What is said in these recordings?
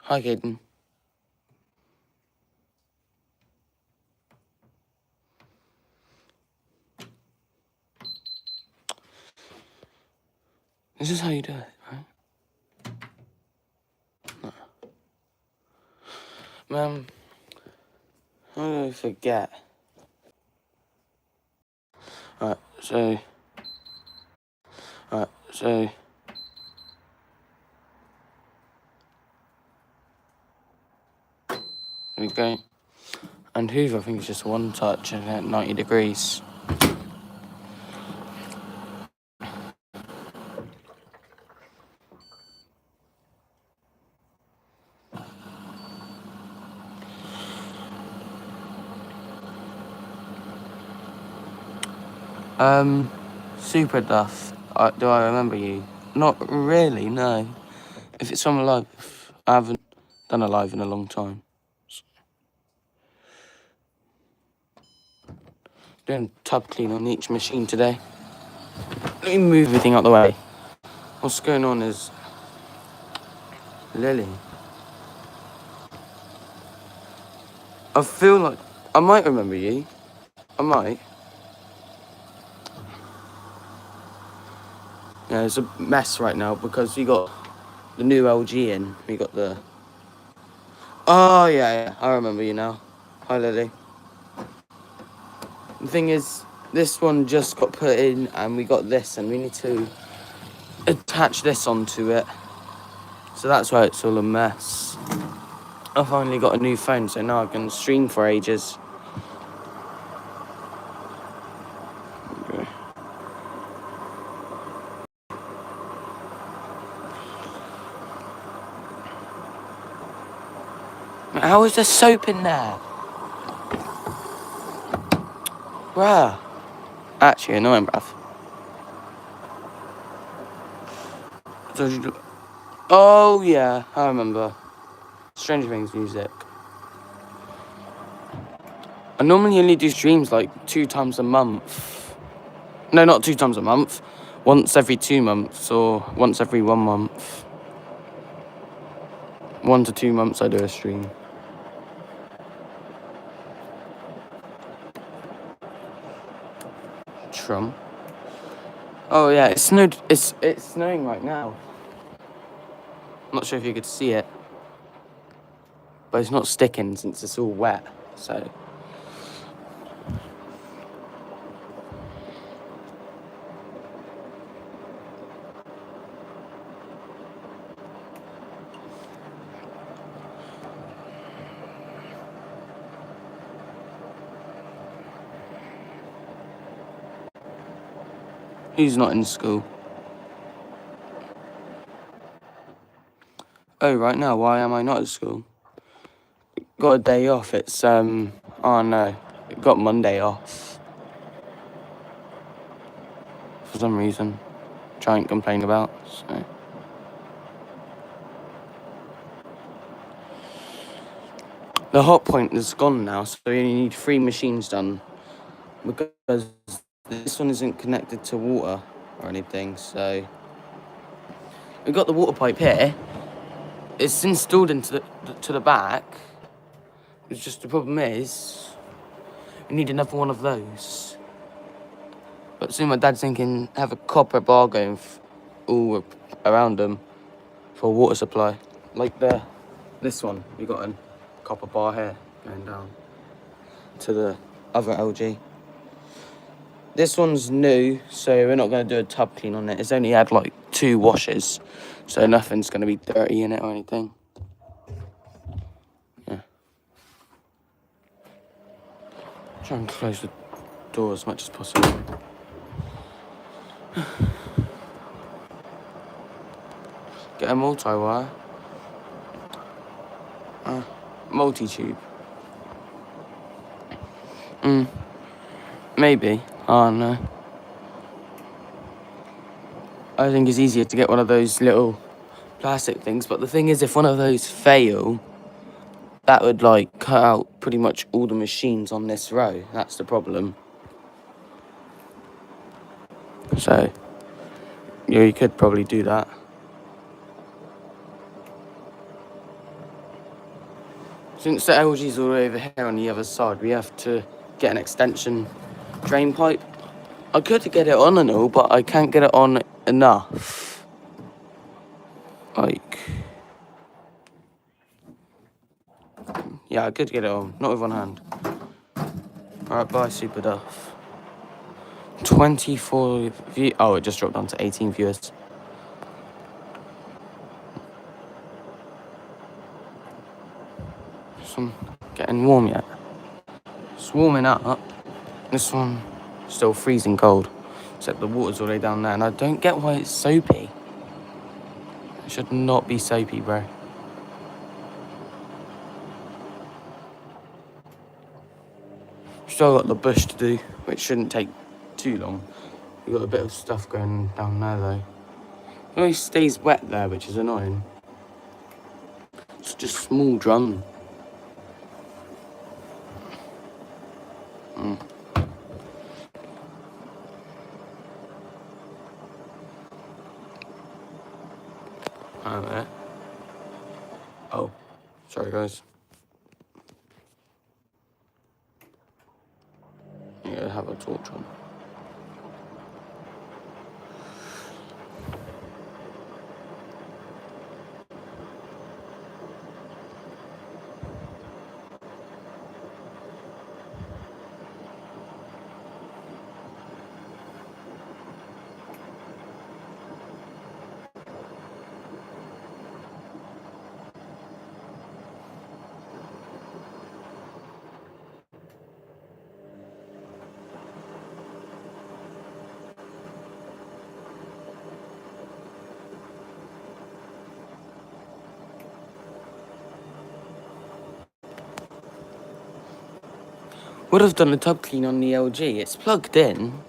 Hi, Caden. This is how you do it, right? No. How did I forget? Alright, so... There we go. And Hoover, I think, is just one touch and at 90 degrees. Super Duff. Do I remember you? Not really, no. If it's from a live, I haven't done a live in a long time. Doing tub clean on each machine today. Let me move everything out the way. What's going on is... Lily. I feel like... I might remember you. I might. Yeah, it's a mess right now because we got the new LG in. We got the... Oh, yeah, I remember you now. Hi, Lily. The thing is, this one just got put in and we got this and we need to attach this onto it. So that's why it's all a mess. I finally got a new phone, so now I can stream for ages. Okay. How is there soap in there? Bruh. Actually, annoying, bruv. Oh, yeah, I remember. Stranger Things music. I normally only do streams like 2 times a month. No, not 2 times a month. Once every 2 months or once every 1 month. 1 to 2 months I do a stream. Trump. Oh yeah, it snowed. It's snowing right now. I'm not sure if you could see it, but it's not sticking since it's all wet. So. Who's not in school? Oh, right now, why am I not at school? Got a day off. It's oh no, got Monday off. For some reason, try and complain about. So. The hot point is gone now, so you only need 3 machines done. Because this one isn't connected to water or anything, so... We've got the water pipe here. It's installed into the back. It's just the problem is... we need another one of those. But soon my dad's thinking have a copper bar going all around them for a water supply. Like this one, we got a copper bar here going down to the other LG. This one's new, so we're not going to do a tub clean on it. It's only had like 2 washes, so nothing's going to be dirty in it or anything. Yeah. Try and close the door as much as possible. Get a multi-wire. Multi-tube. Maybe. I don't know. I think it's easier to get one of those little plastic things, but the thing is, if one of those fail, that would like cut out pretty much all the machines on this row. That's the problem. So, yeah, you could probably do that. Since the LG's all over here on the other side, we have to get an extension drain pipe. I could get it on and all, but I can't get it on enough. Like, yeah, I could get it on, not with one hand. Alright, bye, Super Duff. 24 view. Oh, it just dropped down to 18 viewers. This one getting warm yet? It's warming up. This one still freezing cold, except the water's all the way down there, and I don't get why it's soapy. It should not be soapy, bro. Still got the bush to do, which shouldn't take too long. We've got a bit of stuff going down there though. It always stays wet there, which is annoying. It's just small drum. There. Oh, sorry guys. Yeah, have a torch on. Would have done a tub clean on the LG. It's plugged in.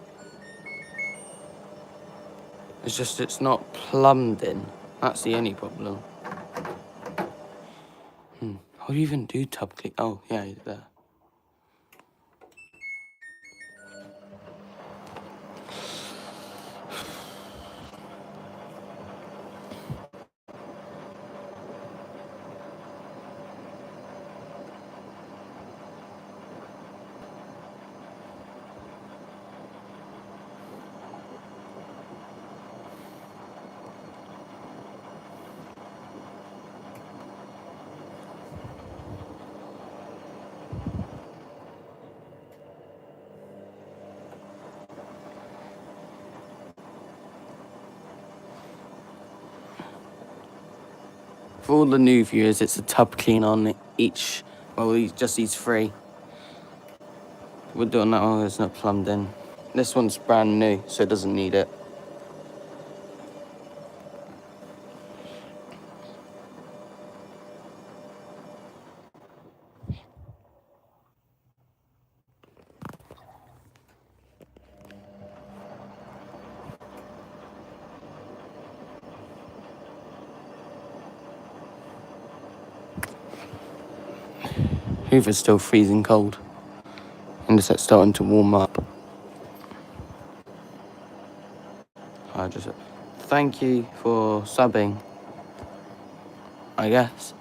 It's just it's not plumbed in. That's the only problem. How do you even do tub clean? Oh, yeah, he's there. For all the new viewers, it's a tub clean on each. Well, just these three. We're doing that one, it's not plumbed in. This one's brand new, so it doesn't need it. Hoover's still freezing cold. And it's starting to warm up. I just thank you for subbing, I guess.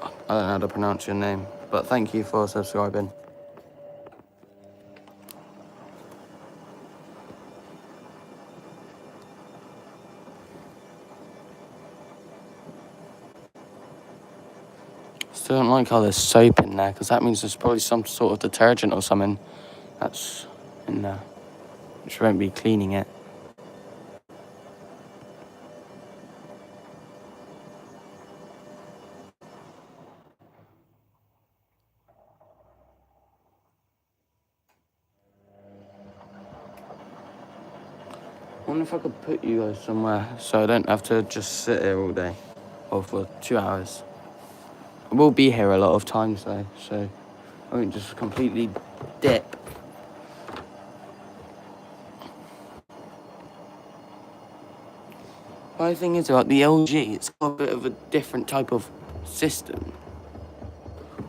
I don't know how to pronounce your name, but thank you for subscribing. Still don't like how there's soap in there, because that means there's probably some sort of detergent or something that's in there, which won't be cleaning it. I wonder if I could put you guys somewhere so I don't have to just sit here all day, or for 2 hours. I will be here a lot of times though, so I won't just completely dip. My thing is about the LG, it's got a bit of a different type of system.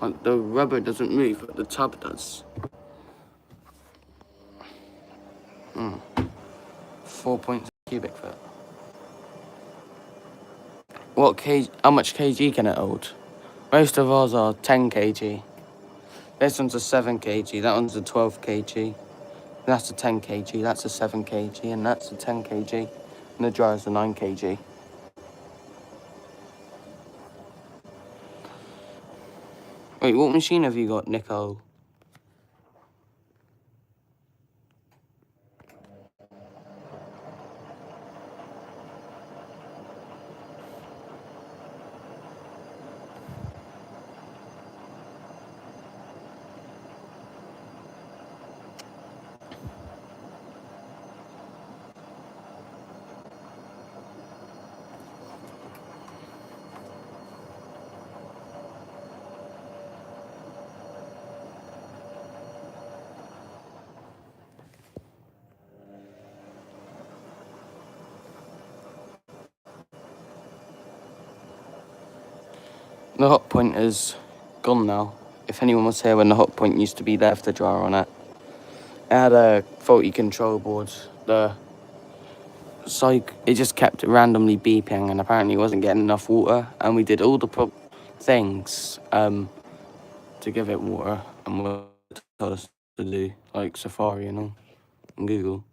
Like the rubber doesn't move, but the tub does. 4 points cubic foot. How much kg can it hold? Most of ours are 10 kg. This one's a 7 kg, that one's a 12 kg. That's a 10 kg, that's a 7 kg, and that's a 10 kg. And the dryer's a 9 kg. Wait, what machine have you got, Nicole? The hot point is gone now. If anyone was here when the hot point used to be there for the dryer on it. It had a faulty control board. It just kept randomly beeping, and apparently it wasn't getting enough water. And we did all the things to give it water, and what it told us to do, like Safari and all, and Google.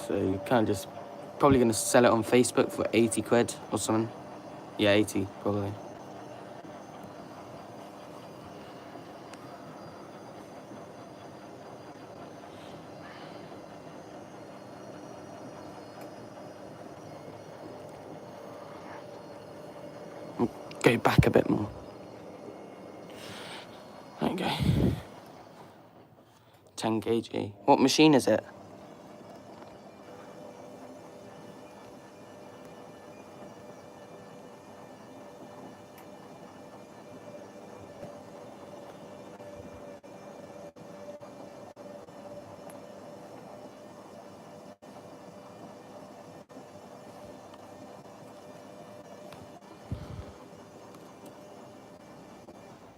So you kind of just probably gonna sell it on Facebook for 80 quid or something. Yeah, 80 probably. Go back a bit more. There you go. 10 kg. What machine is it?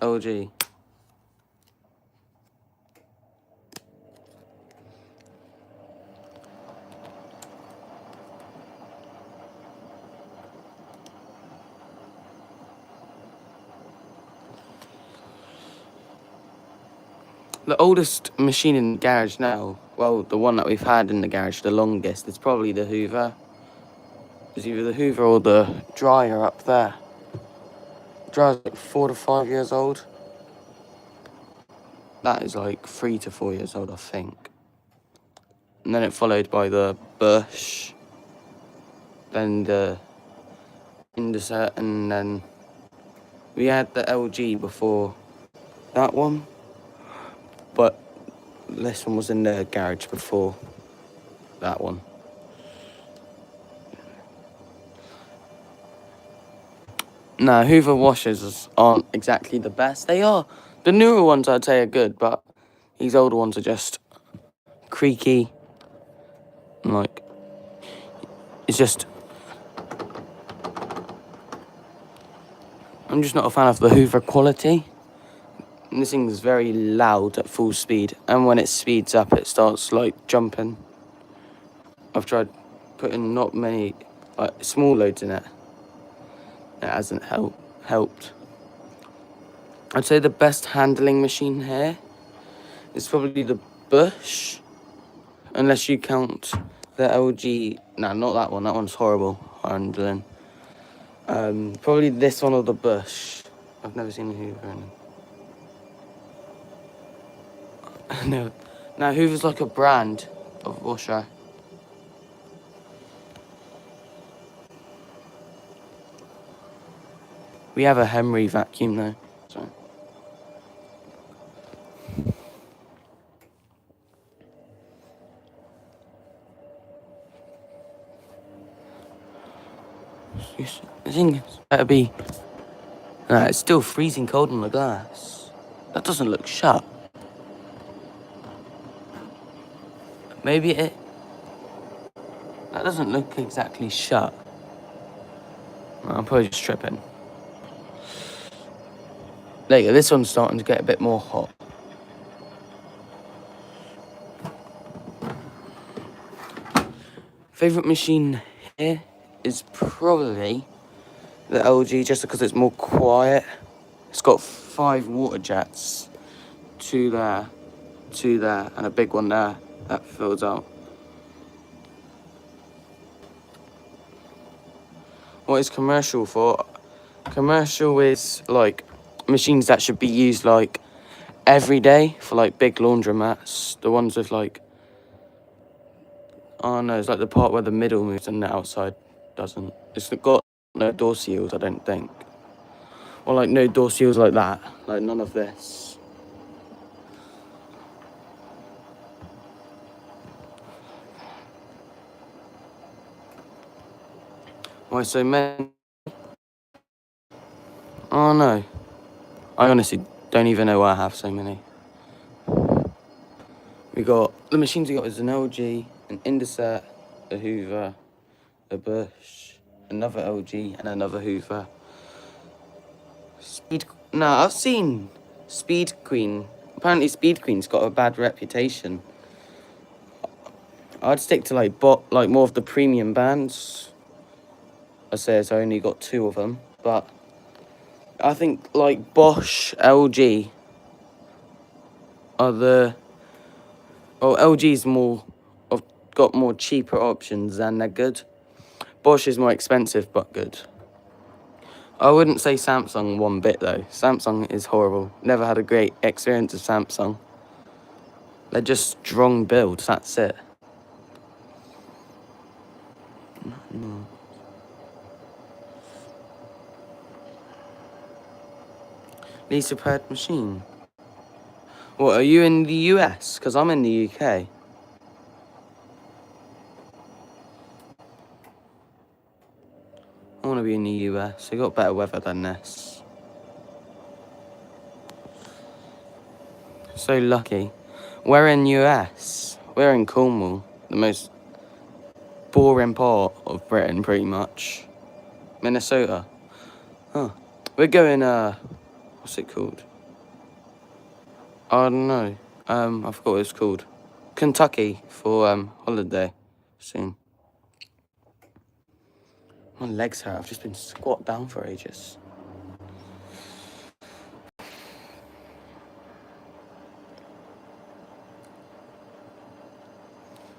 LG. The oldest machine in the garage now, well, the one that we've had in the garage the longest, is probably the Hoover. It's either the Hoover or the dryer up there. The dryer's like 4 to 5 years old. That is like 3 to 4 years old, I think. And then it followed by the Bush, then the Indusert, and then we had the LG before that one. But this one was in the garage before that one. No, Hoover washers aren't exactly the best. They are. The newer ones I'd say are good, but these older ones are just creaky. And like, it's just... I'm just not a fan of the Hoover quality. And this thing is very loud at full speed. And when it speeds up, it starts like jumping. I've tried putting not many small loads in it. It hasn't helped. I'd say the best handling machine here is probably the Bush. Unless you count the LG. Nah, not that one. That one's horrible handling. Probably this one or the Bush. I've never seen a Hoover in it. No. Now, Hoover's like a brand of washer. We have a Henry vacuum though. So. The thing better be... Nah, it's still freezing cold on the glass. That doesn't look shut. Maybe it... That doesn't look exactly shut. I'm probably just tripping. There you go, this one's starting to get a bit more hot. Favourite machine here is probably the LG, just because it's more quiet. It's got 5 water jets, 2 there, 2 there, and a big one there that fills out. What is commercial for? Commercial is like machines that should be used like every day for like big laundromats. The ones with like, oh no, it's like the part where the middle moves and the outside doesn't. It's got no door seals, I don't think. Or like no door seals like that, like none of this. Why so many? Oh no, I honestly don't even know why I have so many. We got, the machines we got is an LG, an Indosat, a Hoover, a Bush, another LG, and another Hoover. I've seen Speed Queen. Apparently Speed Queen's got a bad reputation. I'd stick to like more of the premium bands. I say it's only got 2 of them, but I think like Bosch, LG are the, well, LG's got more cheaper options and they're good. Bosch is more expensive but good. I wouldn't say Samsung one bit though. Samsung is horrible. Never had a great experience with Samsung. They're just strong builds, that's it. No. Least repaired machine. What, are you in the US? Because I'm in the UK. I want to be in the US. They got better weather than this. So lucky. We're in US. We're in Cornwall, the most boring part of Britain, pretty much. Minnesota. Huh. We're going, what's it called? I don't know. I forgot what it's called. Kentucky for, holiday soon. My legs hurt. I've just been squat down for ages.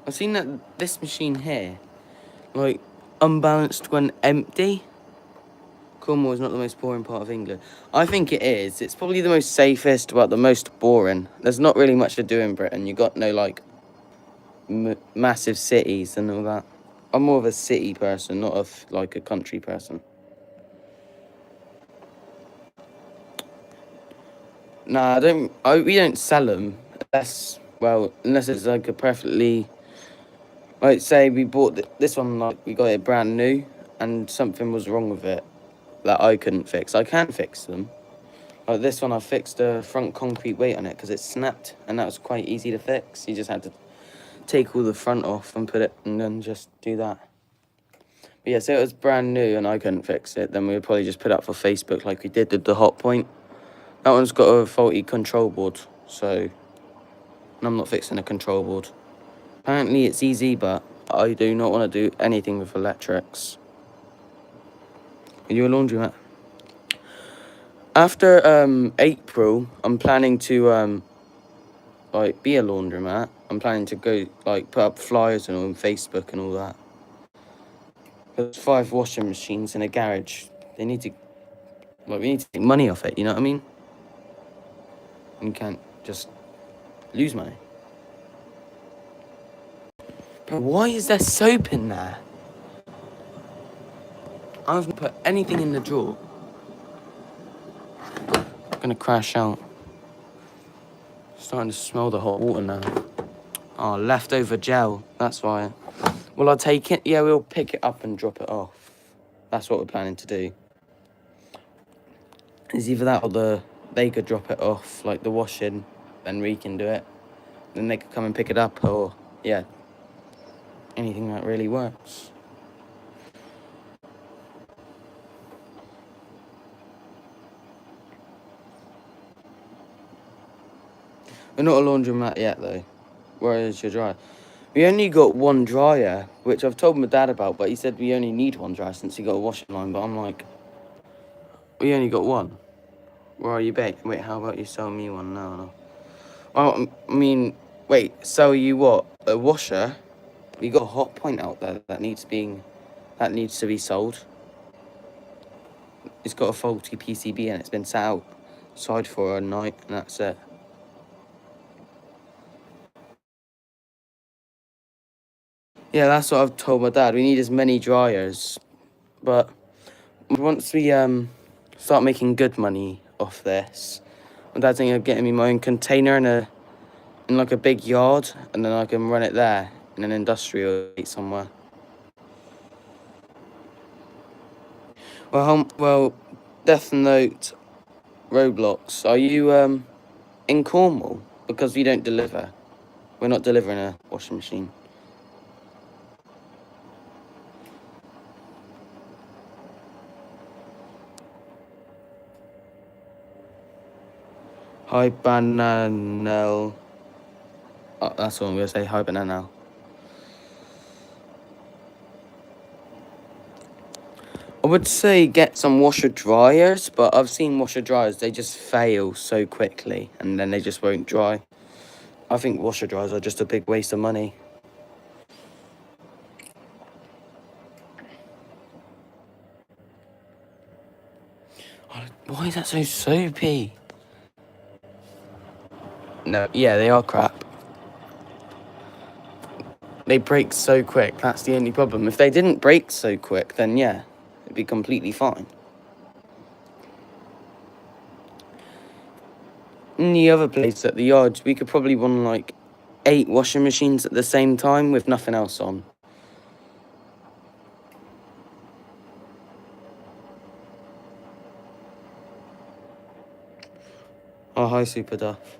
I've seen that this machine here, like, unbalanced when empty. Cornwall is not the most boring part of England. I think it is. It's probably the most safest, but the most boring. There's not really much to do in Britain. You got no, like, massive cities and all that. I'm more of a city person, not of, like, a country person. Nah, we don't sell them unless it's like a perfectly, like say we bought this one, like we got it brand new and something was wrong with it that I couldn't fix. I can fix them. Like this one, I fixed the front concrete weight on it because it snapped and that was quite easy to fix. You just had to take all the front off and put it and then just do that. But yeah, so it was brand new and I couldn't fix it. Then we would probably just put it up for Facebook like we did with the hot point. That one's got a faulty control board, so I'm not fixing a control board. Apparently it's easy, but I do not want to do anything with electrics. Are you a laundromat? After April, I'm planning to like be a laundromat. I'm planning to go like put up flyers and on Facebook and all that. There's 5 washing machines in a garage. We need to take money off it. You know what I mean? You can't just lose money. Bro, why is there soap in there? I haven't put anything in the drawer. I'm gonna crash out. Starting to smell the hot water now. Oh, leftover gel. That's why. Will I take it? Yeah, we'll pick it up and drop it off. That's what we're planning to do. It's either that or they could drop it off, like the washing, then we can do it. Then they could come and pick it up, or, yeah, anything that really works. We're not a laundromat yet, though. Where is your dryer? We only got one dryer, which I've told my dad about, but he said we only need one dryer since he got a washing line. But I'm like, we only got one. Where are you, babe? Wait, how about you sell me one now? No. Well, I mean, wait, sell you what? A washer? We got a hot point out there that needs to be sold. It's got a faulty PCB and it's been sat outside for a night, and that's it. Yeah, that's what I've told my dad. We need as many dryers, but once we start making good money off this, my dad's thinking of getting me my own container in like a big yard, and then I can run it there in an industrial estate somewhere. Well, Death Note, Roblox. Are you in Cornwall? Because we don't deliver. We're not delivering a washing machine. Hi, Bananel. Oh, that's what I'm going to say. Hi, Bananel. I would say get some washer dryers, but I've seen washer dryers, they just fail so quickly and then they just won't dry. I think washer dryers are just a big waste of money. Why is that so soapy? No, yeah, they are crap. They break so quick, that's the only problem. If they didn't break so quick, then yeah, it'd be completely fine. In the other place at the yard, we could probably run like 8 washing machines at the same time with nothing else on. Oh, hi, Super Duff.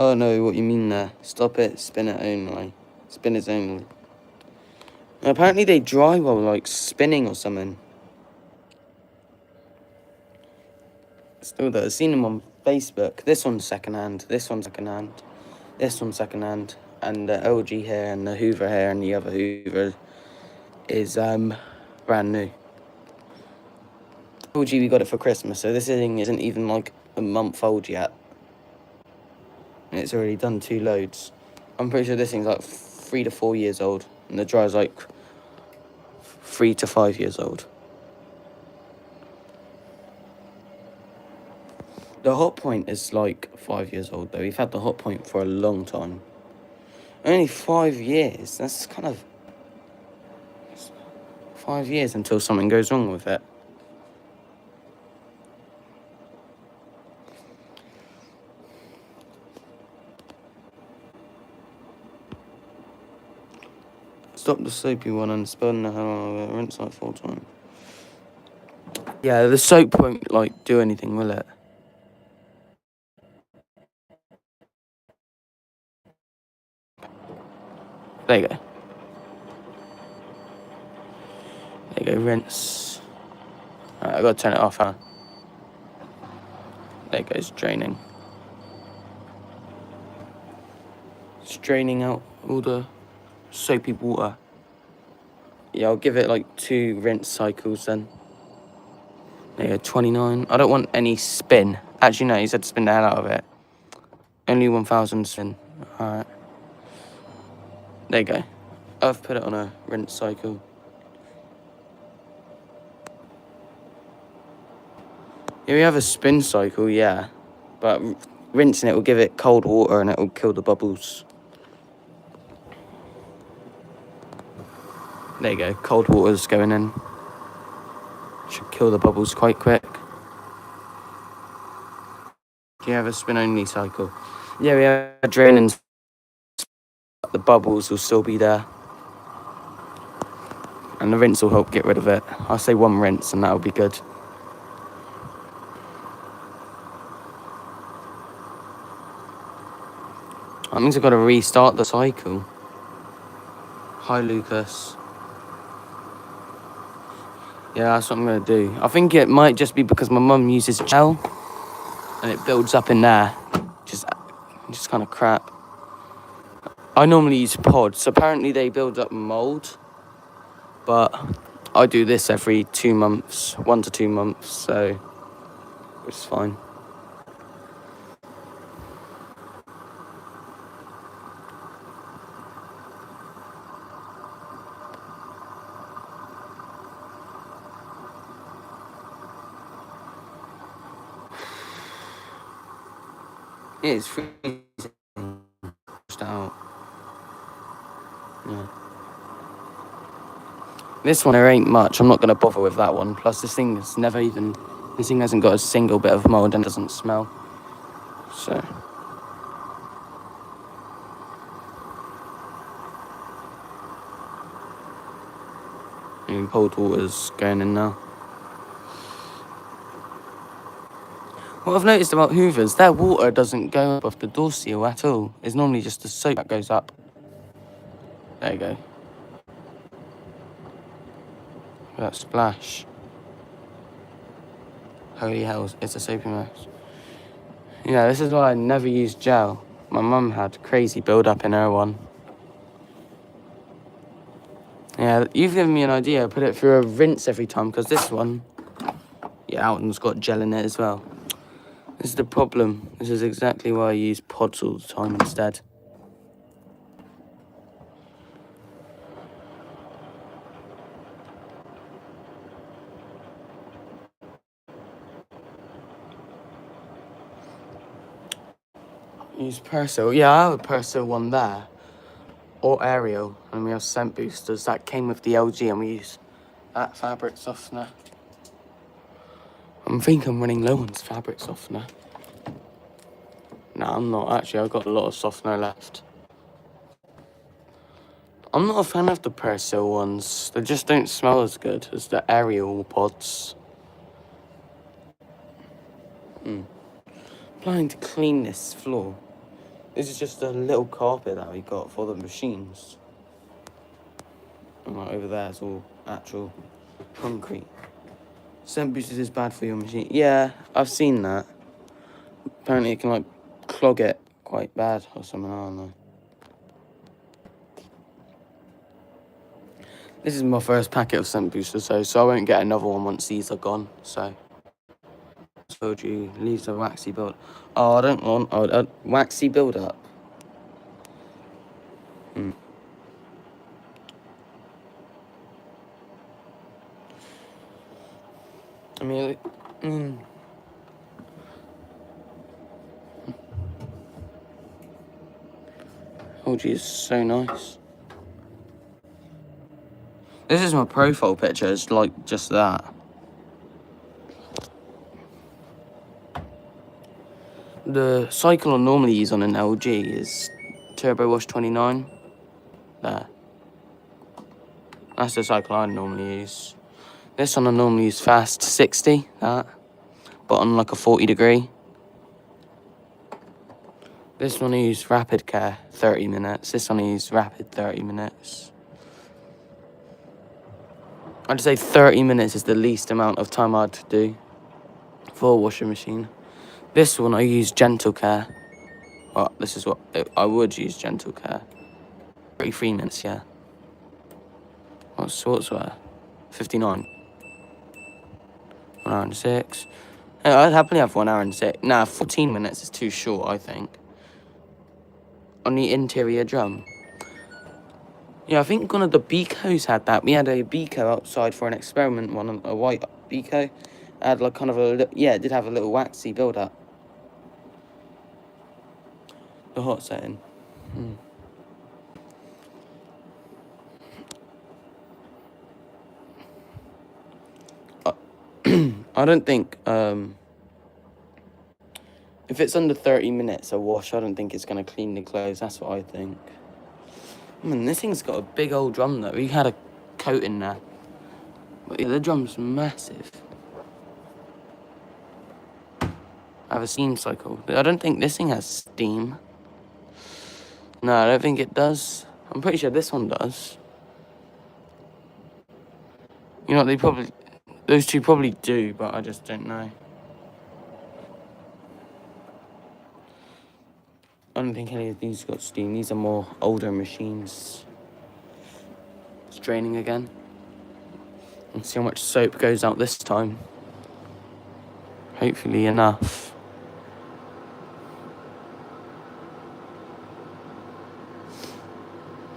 Oh no, what you mean there? Stop it, spin it only. Spinners only. And apparently they dry while like spinning or something. Still though, I've seen them on Facebook. This one's second hand, this one's second hand, this one's second hand, and the LG here and the Hoover here and the other Hoover is brand new. LG, we got it for Christmas, so this thing isn't even like a month old yet. And it's already done 2 loads. I'm pretty sure this thing's like 3 to 4 years old, and the dryer's like 3 to 5 years old. The hot point is like 5 years old though. We've had the hot point for a long time. Only 5 years. That's kind of 5 years until something goes wrong with it. Stop the soapy one and spun the hell out of it. Rinse like 4 times. Yeah, the soap won't like do anything, will it? There you go. There you go, rinse. Alright, I've got to turn it off, huh? There it goes, draining. It's draining out all the soapy water. Yeah, I'll give it like 2 rinse cycles then. There you go, 29. I don't want any spin. Actually, no, he said to spin the hell out of it. Only 1,000 spin. Alright. There you go. I've put it on a rinse cycle. Yeah, we have a spin cycle, yeah. But rinsing it will give it cold water and it will kill the bubbles. There you go, cold water's going in. Should kill the bubbles quite quick. Do you have a spin-only cycle? Yeah, we have a draining. The bubbles will still be there. And the rinse will help get rid of it. I'll say 1 rinse and that'll be good. That means I've got to restart the cycle. Hi, Lucas. Yeah, that's what I'm going to do. I think it might just be because my mum uses gel and it builds up in there. Just kind of crap. I normally use pods. Apparently they build up mould, but I do this every 2 months, 1 to 2 months, so it's fine. It's freezing out. Yeah. This one, there ain't much. I'm not going to bother with that one. Plus, this thing hasn't got a single bit of mould and doesn't smell. So. And cold water's going in now. What I've noticed about Hoovers, their water doesn't go up off the door seal at all. It's normally just the soap that goes up. There you go. That splash. Holy hell, it's a soapy mess. Yeah, this is why I never use gel. My mum had crazy build-up in her one. Yeah, you've given me an idea. Put it through a rinse every time, because this one, yeah, that one's got gel in it as well. This is the problem. This is exactly why I use pods all the time instead. Use Persil. Yeah, I have a Persil one there. Or Ariel. And we have scent boosters. That came with the LG and we use that fabric softener. I think I'm running low on fabric softener. No, I'm not. Actually, I've got a lot of softener left. I'm not a fan of the Persil ones. They just don't smell as good as the Ariel pods. Planning to clean this floor. This is just a little carpet that we got for the machines. And right over there, it's all actual concrete. Scent boosters is bad for your machine. Yeah, I've seen that. Apparently it can like clog it quite bad or something, I don't know. This is my first packet of scent boosters, so I won't get another one once these are gone, so. I told you, leaves a waxy build. Oh, I don't want a waxy build up. I mean, oh geez, so nice. This is my profile picture, it's like just that. The cycle I normally use on an LG is Turbo Wash 29. There. That's the cycle I normally use. This one I normally use Fast 60, that. But on like a 40 degree. This one I use Rapid Care, 30 minutes. This one I use Rapid, 30 minutes. I'd say 30 minutes is the least amount of time I'd do for a washing machine. This one I use Gentle Care. Well, this is what I would use Gentle Care. 33 minutes, yeah. What's that? 59. 1 hour and 6. I'd happily have 1 hour and 6. Nah, 14 minutes is too short, I think. On the interior drum. Yeah, I think one of the Bicos had that. We had a Bico outside for an experiment one, a white Bico. It had like kind of it did have a little waxy build-up. The hot setting. I don't think, if it's under 30 minutes a wash, I don't think it's going to clean the clothes. That's what I think. Man, this thing's got a big old drum, though. We had a coat in there. But yeah, the drum's massive. I have a steam cycle. I don't think this thing has steam. No, I don't think it does. I'm pretty sure this one does. You know, those two probably do, but I just don't know. I don't think any of these got steam. These are more older machines. It's draining again. Let's see how much soap goes out this time. Hopefully enough.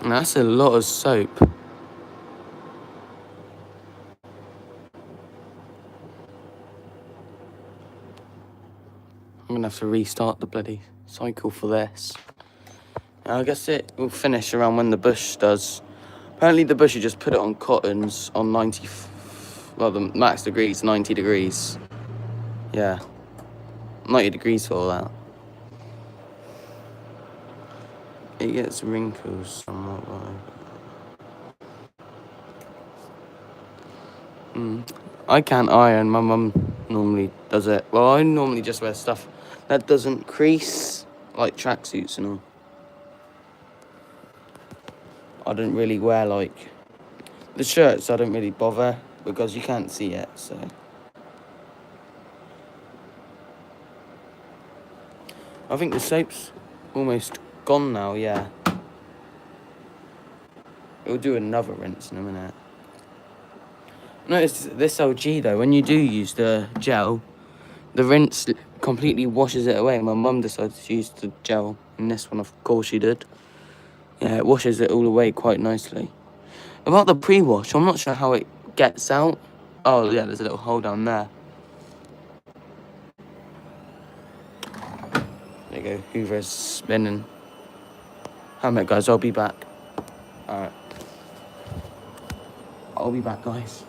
And that's a lot of soap. I'm gonna have to restart the bloody cycle for this. I guess it will finish around when the bush does. Apparently the bush, you just put it on cottons on 90, well, the max degree is 90 degrees. Yeah, 90 degrees for all that. It gets wrinkles somewhat. I can't iron. My mum normally does it. Well, I normally just wear stuff that doesn't crease, like tracksuits and all. I don't really wear, like, the shirts. I don't really bother because you can't see it, so. I think the soap's almost gone now, yeah. It'll do another rinse in a minute. Notice this LG though, when you do use the gel, the rinse completely washes it away. My mum decided to use the gel, and this one, of course, she did. Yeah, it washes it all away quite nicely. About the pre-wash, I'm not sure how it gets out. Oh yeah, there's a little hole down there. There you go, Hoover's spinning. Hang on, guys, I'll be back. Alright. I'll be back, guys.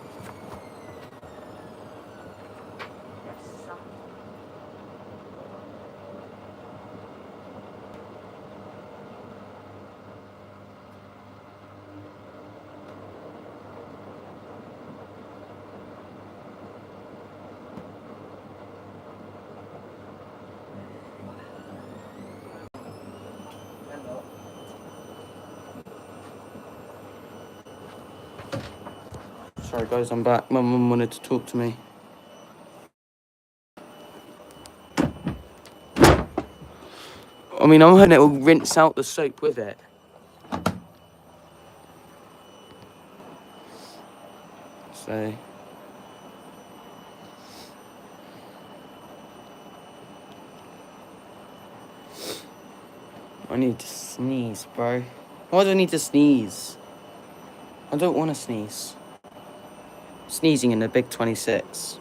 Sorry guys, I'm back. My mum wanted to talk to me. I mean, I'm hoping it will rinse out the soap with it. So. I need to sneeze, bro. Why do I need to sneeze? I don't want to sneeze. Sneezing in the big 26.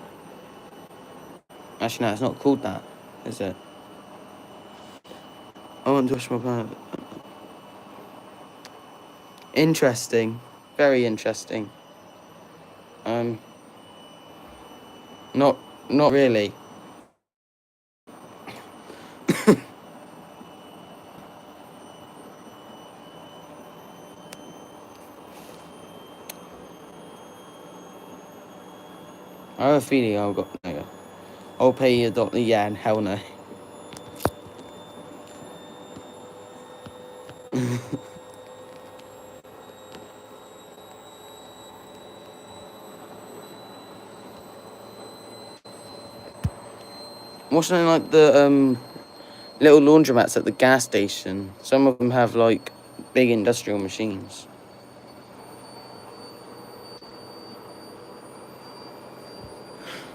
Actually, no, it's not called that, is it? I want to wash my pants. Interesting. Very interesting. Not really. I have a feeling I'll pay you $1. Yeah, and hell no. Watching like the little laundromats at the gas station. Some of them have like big industrial machines.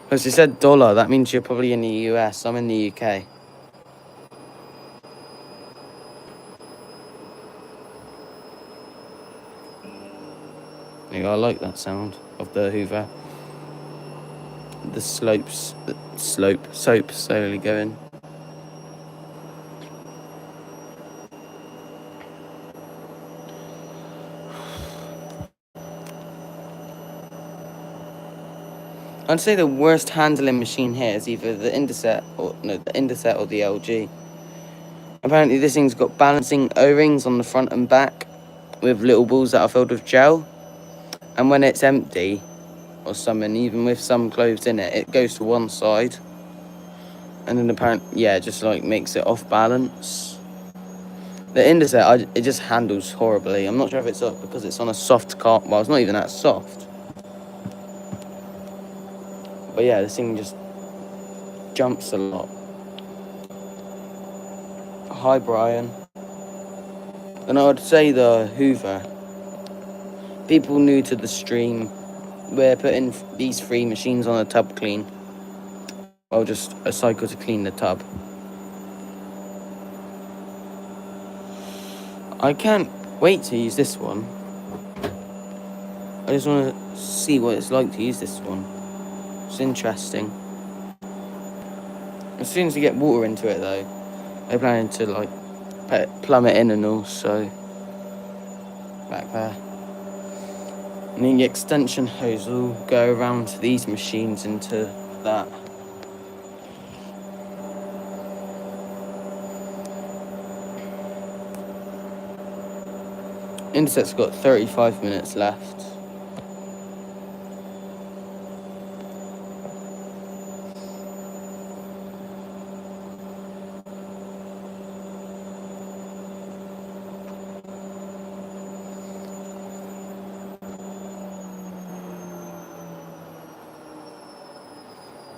As you said dollar, that means you're probably in the US. I'm in the UK. Yeah, I like that sound of the Hoover. The soap slowly going. I'd say the worst handling machine here is either the Indeset or the LG. Apparently this thing's got balancing O-rings on the front and back with little balls that are filled with gel. And when it's empty or something, even with some clothes in it, it goes to one side. And then apparently, yeah, just like makes it off balance. The Indicet, it just handles horribly. I'm not sure if it's up because it's on a soft car. Well, it's not even that soft. But yeah, this thing just jumps a lot. Hi, Brian. And I would say the Hoover. People new to the stream, we're putting these 3 machines on a tub clean. Well, just a cycle to clean the tub. I can't wait to use this one. I just want to see what it's like to use this one. It's interesting. As soon as you get water into it, though, they're planning to like plumb it in and all. So back there, and then the extension hose will go around these machines into that. Intercept's got 35 minutes left.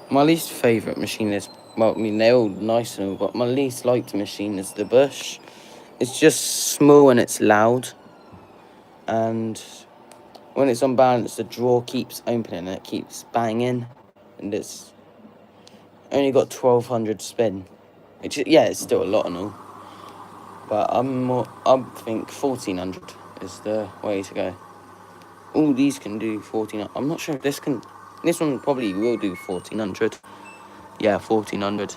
My least favourite machine is, well, I mean, they're all nice and all, but my least liked machine is the Bush. It's just small and it's loud. And when it's unbalanced, the drawer keeps opening and it keeps banging. And it's only got 1200 spin. Which, yeah, it's still a lot and all. But I think 1400 is the way to go. All these can do 1400. I'm not sure if this can. This one probably will do 1400. Yeah, 1400.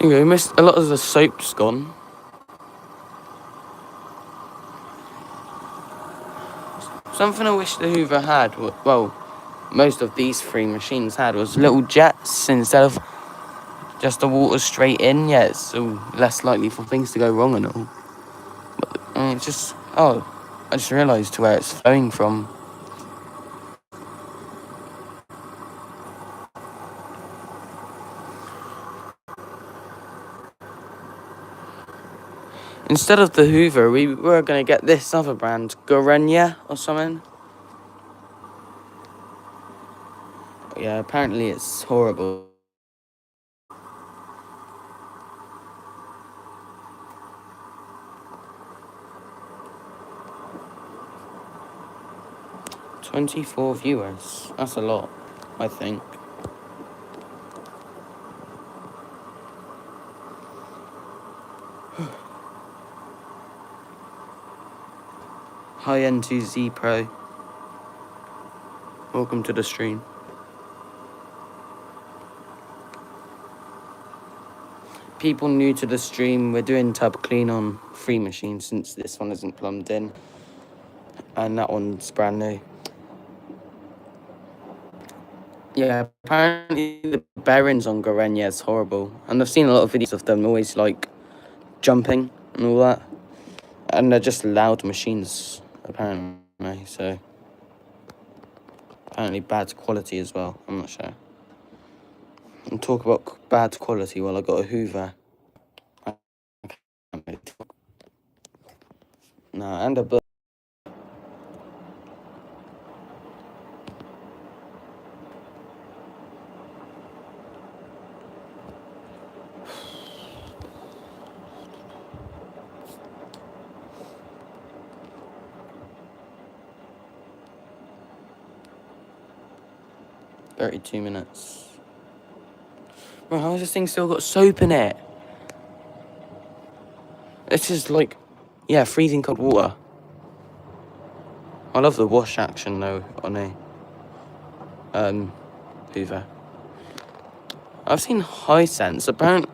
Anyway, missed a lot of the soap's gone. Something I wish the Hoover had, well, most of these 3 machines had, was little jets instead of just the water straight in. Yeah, it's less likely for things to go wrong and all. But it's just, I just realised where it's flowing from. Instead of the Hoover, we were going to get this other brand, Gorenya or something. Yeah, apparently it's horrible. "24 viewers. That's a lot, I think. Hi N2Z Pro. Welcome to the stream. People new to the stream, we're doing tub clean on 3 machines since this one isn't plumbed in. And that one's brand new. Yeah, apparently the bearings on Gorenya is horrible. And I've seen a lot of videos of them always like jumping and all that. And they're just loud machines, apparently, so apparently bad quality as well. I'm not sure. And talk about bad quality while I got a Hoover. No, and a book. "32 minutes. Bro, how has this thing still got soap in it? This is like, yeah, freezing cold water. I love the wash action though on a Hoover. I've seen Hisense. Apparently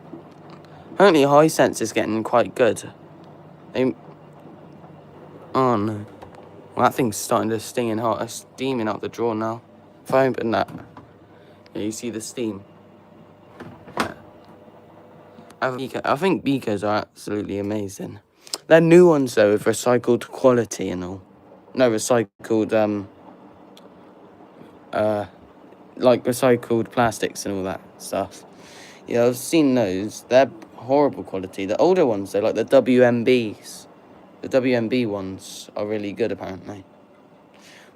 Hisense is getting quite good. Oh no. Well, that thing's starting to sting hot. It's steaming out the drawer now. If I open that, yeah, you see the steam. I think Beakers are absolutely amazing. They're new ones though, with recycled quality and all. No, recycled like recycled plastics and all that stuff. Yeah, I've seen those. They're horrible quality. The older ones, they're like the WMBs. The WMB ones are really good, apparently.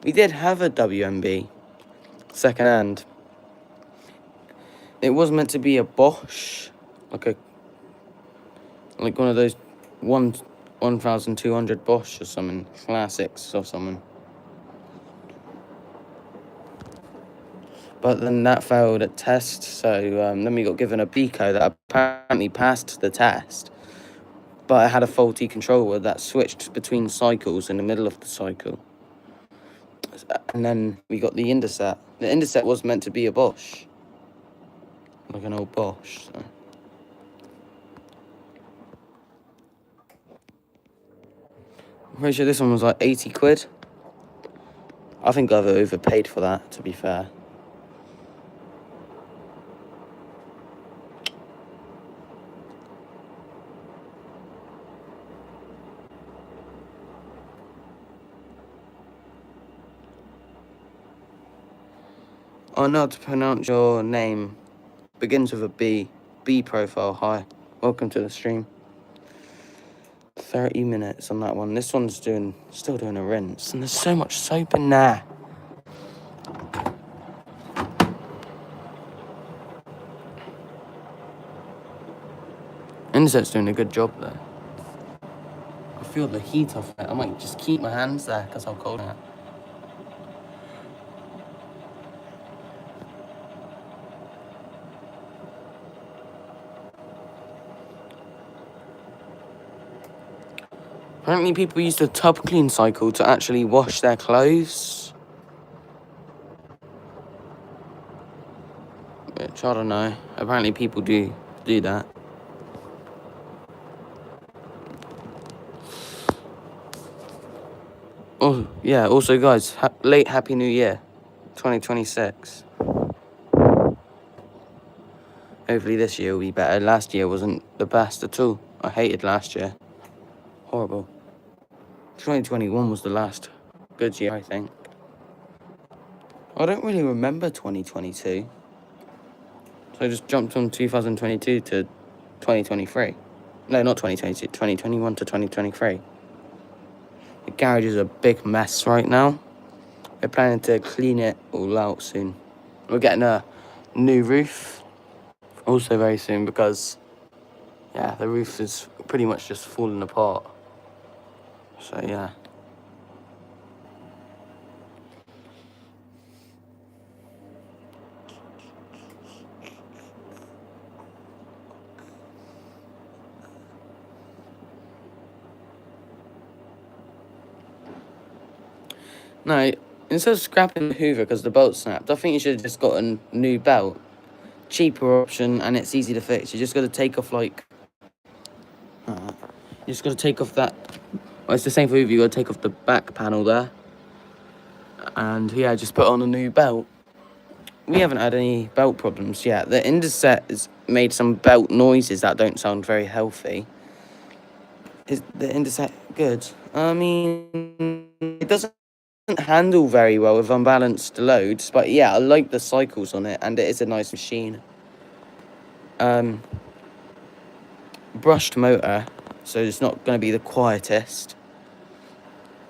We did have a WMB second hand. It was meant to be a Bosch, like one of those 1200 Bosch or something, classics or something. But then that failed at test, so then we got given a Beco that apparently passed the test. But it had a faulty controller that switched between cycles in the middle of the cycle. And then we got the Indiset. The Indiset was meant to be a Bosch. Like an old Bosch. So. I'm pretty sure this one was like 80 quid. I think I've overpaid for that, to be fair. I know how to pronounce your name. Begins with a B. B profile. Hi. Welcome to the stream. 30 minutes on that one. This one's still doing a rinse. And there's so much soap in there. Inset's doing a good job there. I feel the heat off it. I might just keep my hands there because how cold it is. Apparently people use the tub clean cycle to actually wash their clothes. Which, I don't know. Apparently people do that. Oh, yeah. Also, guys, late Happy New Year. 2026. Hopefully this year will be better. Last year wasn't the best at all. I hated last year. Horrible. 2021 was the last good year, I think. I don't really remember 2022. So I just jumped from 2022 to 2023. No, not 2022. 2021 to 2023. The garage is a big mess right now. We're planning to clean it all out soon. We're getting a new roof also very soon because, yeah, the roof is pretty much just falling apart. So, yeah. No, instead of scrapping the Hoover because the bolt snapped, I think you should have just got a new belt. Cheaper option and it's easy to fix. You just got to take off like... you just got to take off that... Well, it's the same for Hoover. You got to take off the back panel there. And yeah, just put on a new belt. We haven't had any belt problems yet. The Indiset has made some belt noises that don't sound very healthy. Is the Indiset good? I mean, it doesn't handle very well with unbalanced loads, but yeah, I like the cycles on it, and it is a nice machine. Brushed motor, so it's not going to be the quietest.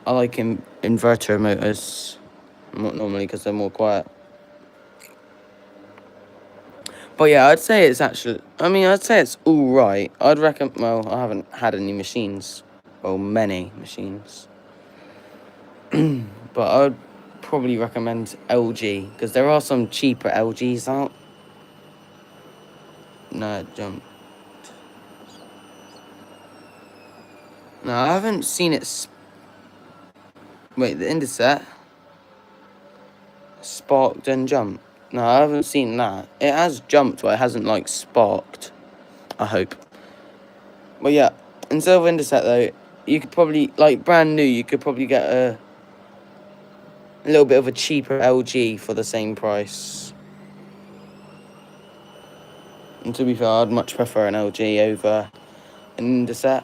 I like inverter motors normally because they're more quiet. But yeah, I'd say it's all right. I'd reckon. Well, I haven't had any machines, well, many machines. But I'd probably recommend LG because there are some cheaper LGs out. No, it jumped. No, I haven't seen it. Wait, the Indiset sparked and jumped. No, I haven't seen that. It has jumped, but it hasn't like sparked. I hope. But yeah, instead of Indiset though, you could probably like brand new. You could probably get a little bit of a cheaper LG for the same price. And to be fair, I'd much prefer an LG over an Indiset.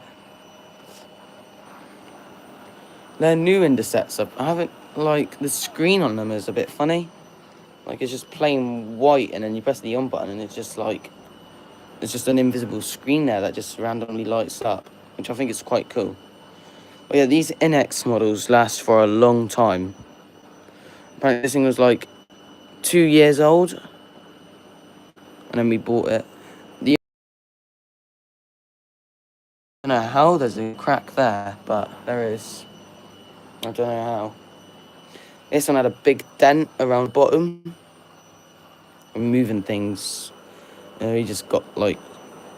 They're new Indisets. I haven't, like, the screen on them is a bit funny. Like, it's just plain white, and then you press the on button, and it's just like, it's just an invisible screen there that just randomly lights up, which I think is quite cool. But yeah, these NX models last for a long time. Apparently this thing was like 2 years old, and then we bought it. I don't know how there's a crack there, but there is. I don't know how. This one had a big dent around the bottom. And moving things, he just got like,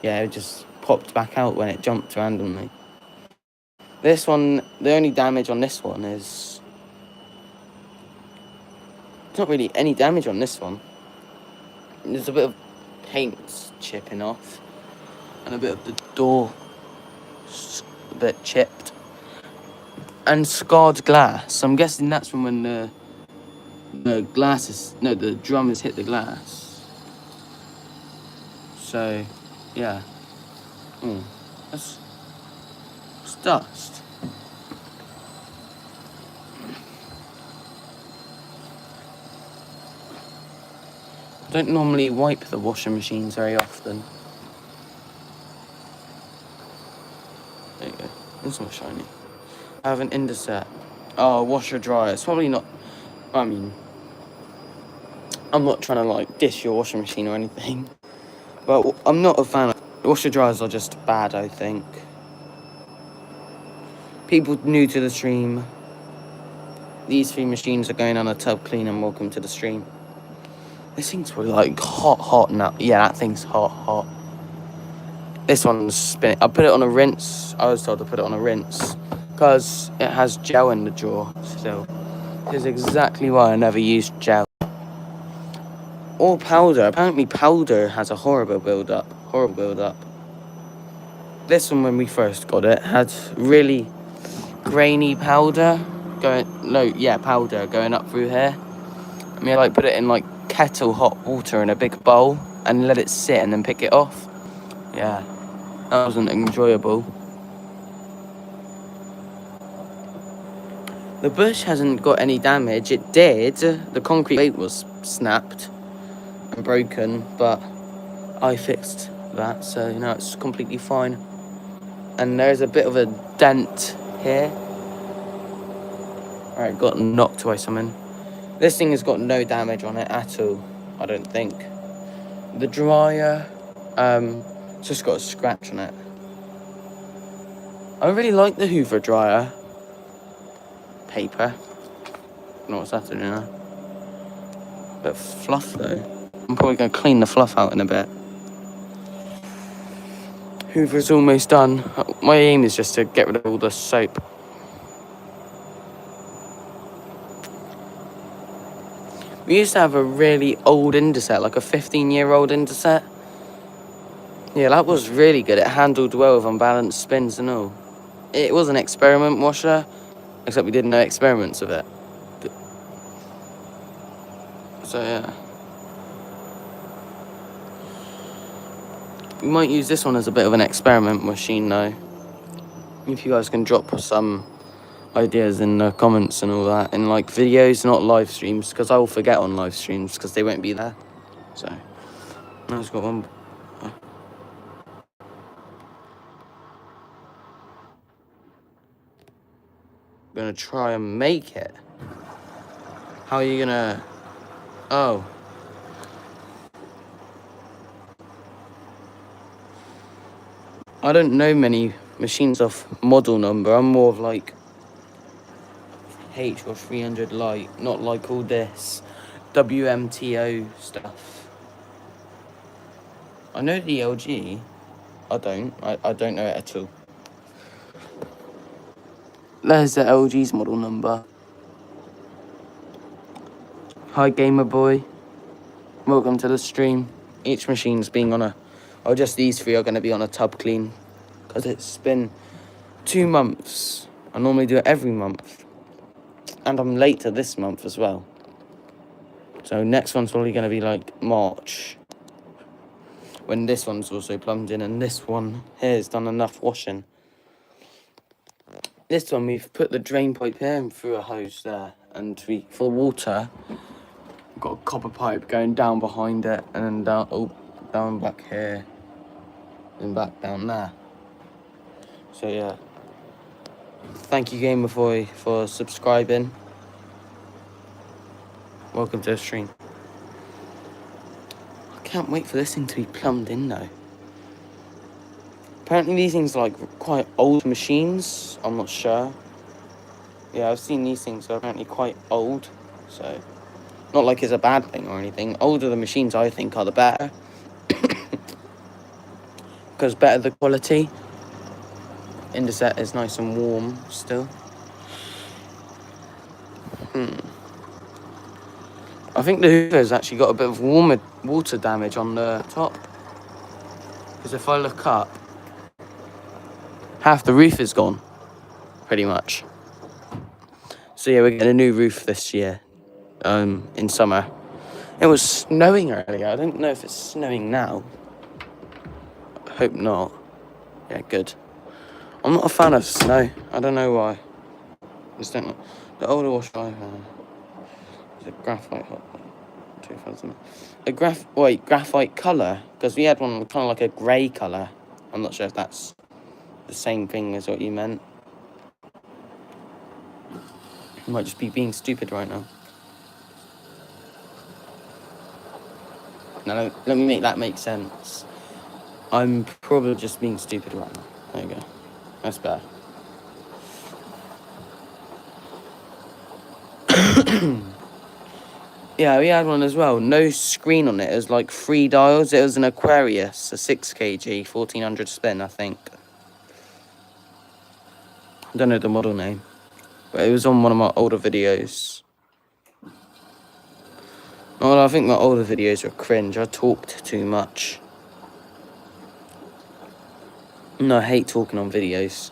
yeah, it just popped back out when it jumped randomly. This one, the only damage on this one is... There's not really any damage on this one. There's a bit of paint chipping off. And a bit of the door a bit chipped. And scarred glass. I'm guessing that's from when the glass is... No, the drum has hit the glass. So, yeah. That's dust. I don't normally wipe the washing machines very often. There you go. It's not shiny. I have an Indeset. Oh, washer dryer. It's probably not... I mean... I'm not trying to, like, dish your washing machine or anything. But I'm not a fan of... Washer dryers are just bad, I think. People new to the stream, these 3 machines are going on a tub clean, and welcome to the stream. This thing's probably like hot now. Yeah, that thing's hot. This one's spinning. I put it on a rinse. I was told to put it on a rinse because it has gel in the drawer still. This is exactly why I never used gel. Or powder. Apparently powder has a horrible build-up. This one, when we first got it, had really grainy powder powder going up through here. I mean, I like put it in like kettle hot water in a big bowl and let it sit and then pick it off. Yeah, that wasn't enjoyable. The bush hasn't got any damage. It did. The concrete plate was snapped and broken, but I fixed that, so now it's completely fine. And there's a bit of a dent here. Alright, got knocked by something. This thing has got no damage on it at all, I don't think. The dryer, it's just got a scratch on it. I really like the Hoover dryer. Paper. I don't know what's that doing now. Bit of fluff though. I'm probably going to clean the fluff out in a bit. Hoover's almost done. My aim is just to get rid of all the soap. We used to have a really old Indeset, like a 15-year-old Indeset. Yeah, that was really good. It handled well with unbalanced spins and all. It was an experiment washer, except we did no experiments with it. So, yeah. We might use this one as a bit of an experiment machine, though. If you guys can drop some ideas in the comments and all that, in like videos, not live streams, because I will forget on live streams because they won't be there. So, I just got one. I'm gonna try and make it. How are you gonna? Oh. I don't know many machines off model number. I'm more of like H or 300 light, not like all this WMTO stuff. I know the LG. I don't know it at all. There's the LG's model number. Hi Gamer Boy. Welcome to the stream. Each machine's being on just these 3 are going to be on a tub clean. Because it's been 2 months. I normally do it every month. And I'm later this month as well. So next one's probably going to be like March. When this one's also plumbed in and this one here has done enough washing. This one we've put the drain pipe here and through a hose there. And for water, got a copper pipe going down behind it, and then down, down back here, and back down there. So yeah, thank you Gamerboy for subscribing. Welcome to the stream. I can't wait for this thing to be plumbed in though. Apparently these things are like quite old machines, I'm not sure. Yeah, I've seen these things are apparently quite old, so not like it's a bad thing or anything. Older the machines I think are the better. Because better the quality. Indeset is nice and warm still. I think the Hoover's actually got a bit of water damage on the top. Because if I look up, half the roof is gone, pretty much. So yeah, we're getting a new roof this year, in summer. It was snowing earlier. I don't know if it's snowing now. I hope not. Yeah, good. I'm not a fan of snow. I don't know why. I just don't know. The older washer I have is a graphite hot 2000. Graphite colour, because we had one kind of like a grey colour. I'm not sure if that's the same thing as what you meant. I might just be being stupid right now. Now, let me make that make sense. I'm probably just being stupid right now. There you go. That's better. Yeah, we had one as well. No screen on it. It was like 3 dials. It was an Aquarius, a 6 kg, 1400 spin, I think. I don't know the model name, but it was on one of my older videos. Well, I think my older videos were cringe. I talked too much. No, I hate talking on videos.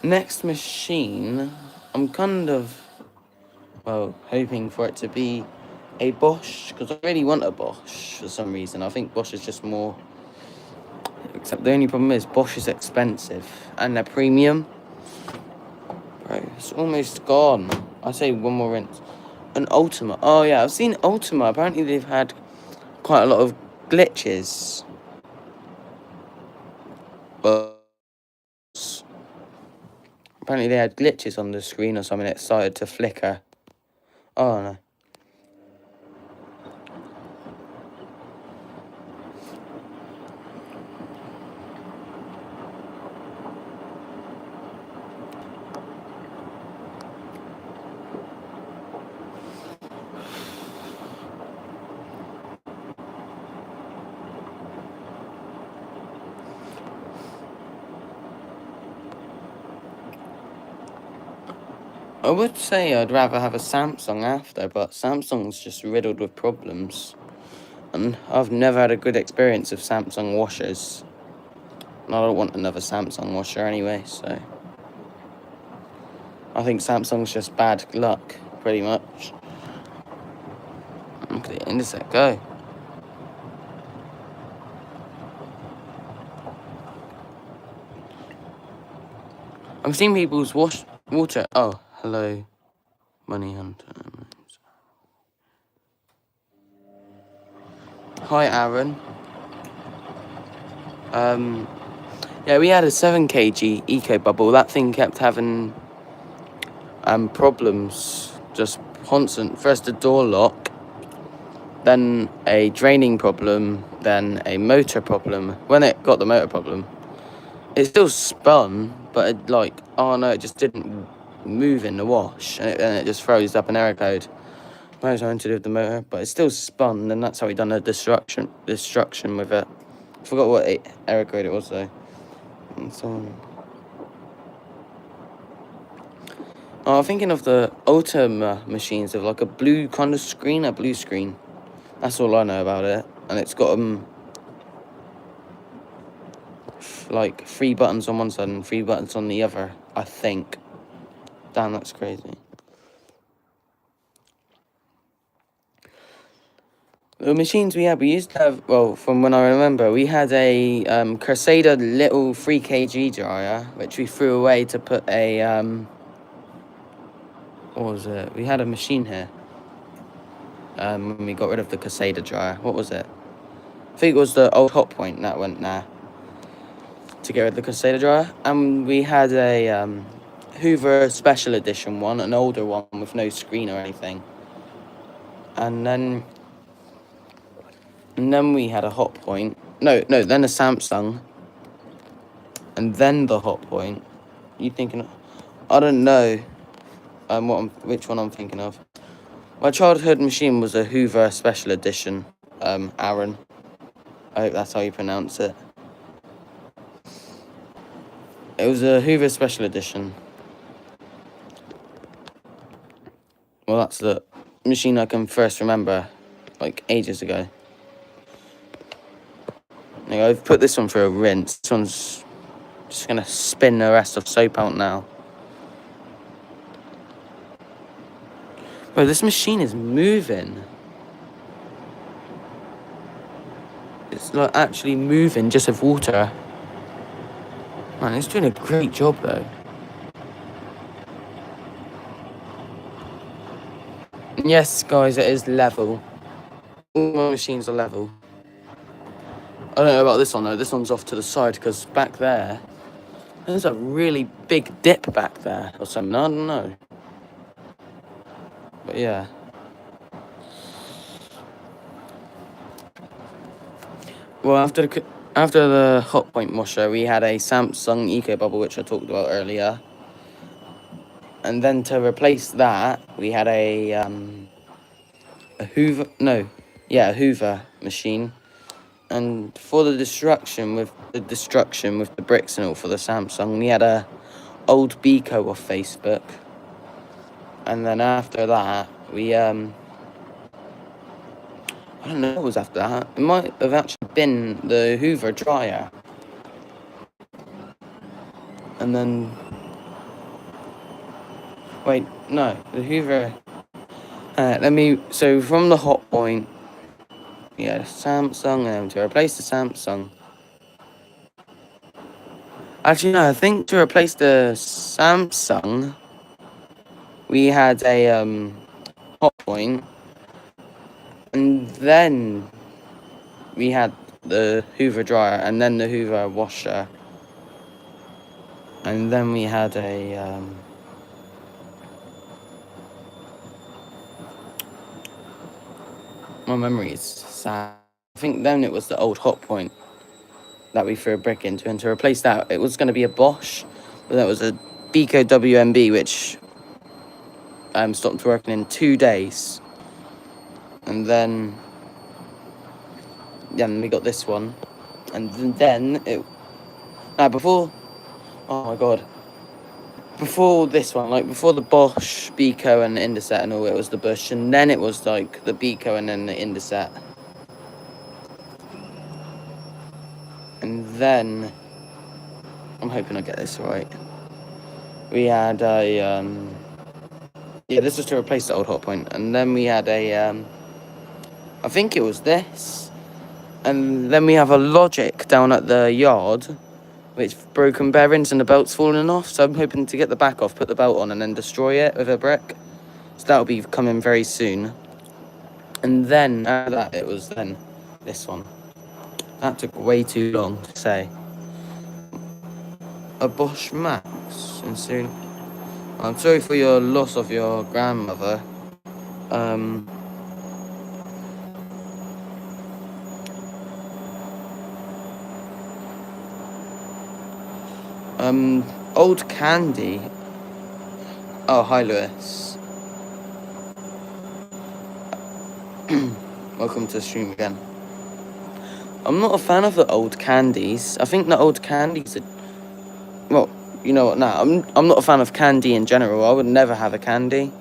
Next machine, I'm kind of, well, hoping for it to be a Bosch, because I really want a Bosch for some reason. I think Bosch is just more, except the only problem is Bosch is expensive, and they're premium. Bro, it's almost gone. I say one more rinse. An Ultima. Oh yeah, I've seen Ultima. Apparently they've had quite a lot of glitches. But apparently they had glitches on the screen or something. It started to flicker. Oh no. I would say I'd rather have a Samsung after, but Samsung's just riddled with problems. And I've never had a good experience with Samsung washers. And I don't want another Samsung washer anyway, so I think Samsung's just bad luck, pretty much. Look at the Indeset go. I've seen people's water. Oh, hello, Money Hunter. Hi, Aaron. Yeah, we had a 7 kg eco bubble. That thing kept having problems, just constant. First a door lock, then a draining problem, then a motor problem. When it got the motor problem, it still spun, but it oh no, it just didn't move in the wash, and it just froze up an error code. I was trying to do with the motor, but it still spun, and that's how we done a destruction with it. I forgot what error code it was though. And so I'm thinking of the Ultima machines of like a blue kind of screen, a blue screen. That's all I know about it, and it's got like 3 buttons on one side and 3 buttons on the other, I think. Damn, that's crazy. The machines we used to have, well, from when I remember, we had a Crusader little 3 kg dryer, which we threw away to put a, what was it? We had a machine here, when we got rid of the Crusader dryer. What was it? I think it was the old Hot Point that went there to get rid of the Crusader dryer. And we had a Hoover Special Edition one, an older one with no screen or anything. And then we had a Hot Point. No, then a Samsung. And then the Hot Point. You thinking? I don't know. Which one I'm thinking of. My childhood machine was a Hoover Special Edition. Aaron. I hope that's how you pronounce it. It was a Hoover Special Edition. Well, that's the machine I can first remember, like ages ago. Now, I've put this one for a rinse. This one's just gonna spin the rest of soap out now. Bro, this machine is moving. It's like actually moving just with water. Man, it's doing a great job though. Yes, guys, it is level. All my machines are level. I don't know about this one though. This one's off to the side because back there's a really big dip back there or something. I don't know. But yeah. Well, after the Hot Point washer, we had a Samsung Eco Bubble, which I talked about earlier. And then to replace that, we had a Hoover. No, yeah, a Hoover machine. And for the destruction with the bricks and all for the Samsung, we had a old Beco off Facebook. And then after that, we I don't know what was after that. It might have actually been the Hoover dryer. And then wait, no, the Hoover. So from the Hot Point, yeah, Samsung, and to replace the Samsung. Actually, no, I think to replace the Samsung, we had a Hot Point, and then we had the Hoover dryer, and then the Hoover washer, and then we had a my memory is sad. I think then it was the old Hot Point that we threw a brick into, and to replace that, it was going to be a Bosch, but that was a Beco WMB, which stopped working in 2 days. And then we got this one, and then it. Before, oh my god, before this one, like before the Bosch, Beco, and the Indeset and all, it was the Bush, and then it was like the Beco and then the Indeset. And then, I'm hoping I get this right. We had a, this was to replace the old Hot Point. And then we had a, I think it was this. And then we have a Logic down at the yard, which broken bearings and the belt's falling off. So I'm hoping to get the back off, put the belt on, and then destroy it with a brick. So that'll be coming very soon. And then after that, it was then this one. That took way too long to say. A Bosch Max, and soon. I'm sorry for your loss of your grandmother. Old Candy. Oh, hi, Lewis. Welcome to the stream again. I'm not a fan of the old candies. I think the old candies are... Well, you know what, I'm not a fan of candy in general. I would never have a candy.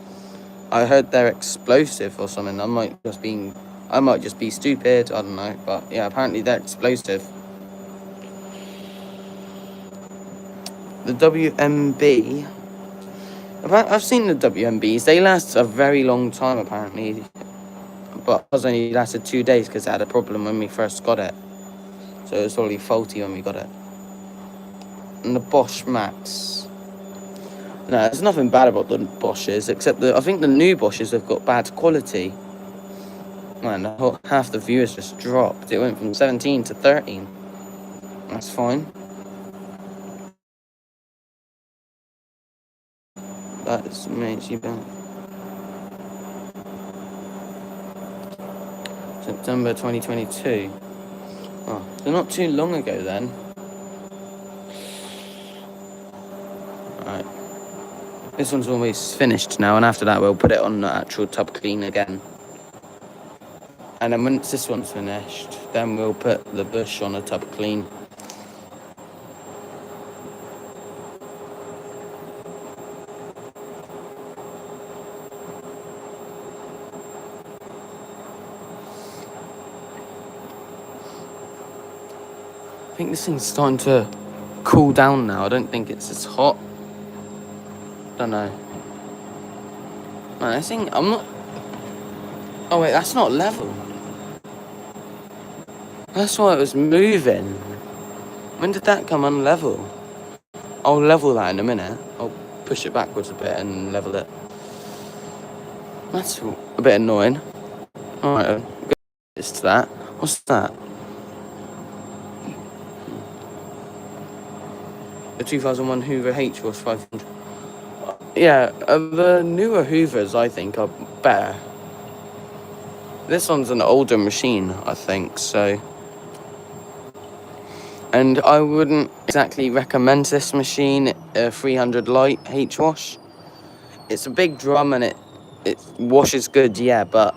I heard they're explosive or something. I might just be stupid, I don't know. But yeah, apparently they're explosive. The WMB... I've seen the WMBs. They last a very long time, apparently. but ours only lasted 2 days because it had a problem when we first got it. So it was already faulty when we got it. And the Bosch Max. No, there's nothing bad about the Bosches, except that I think the new Bosches have got bad quality. Man, half the viewers just dropped. It went from 17 to 13. That's fine. That makes you bad. September 2022. Oh, so not too long ago then. Alright. This one's almost finished now, and after that we'll put it on the actual tub clean again. And then once this one's finished, then we'll put the bush on a tub clean. I think this thing's starting to cool down now. I don't think it's as hot. Don't know. Man, I think I'm not. Oh wait, that's not level. That's why it was moving. When did that come unlevel? I'll level that in a minute. I'll push it backwards a bit and level it. That's a bit annoying. Alright, it's to that. What's that? The 2001 Hoover H was 500. Yeah, the newer Hoovers I think are better. This one's an older machine, I think, so. And I wouldn't exactly recommend this machine, a 300 light H-wash. It's a big drum and it washes good, yeah, but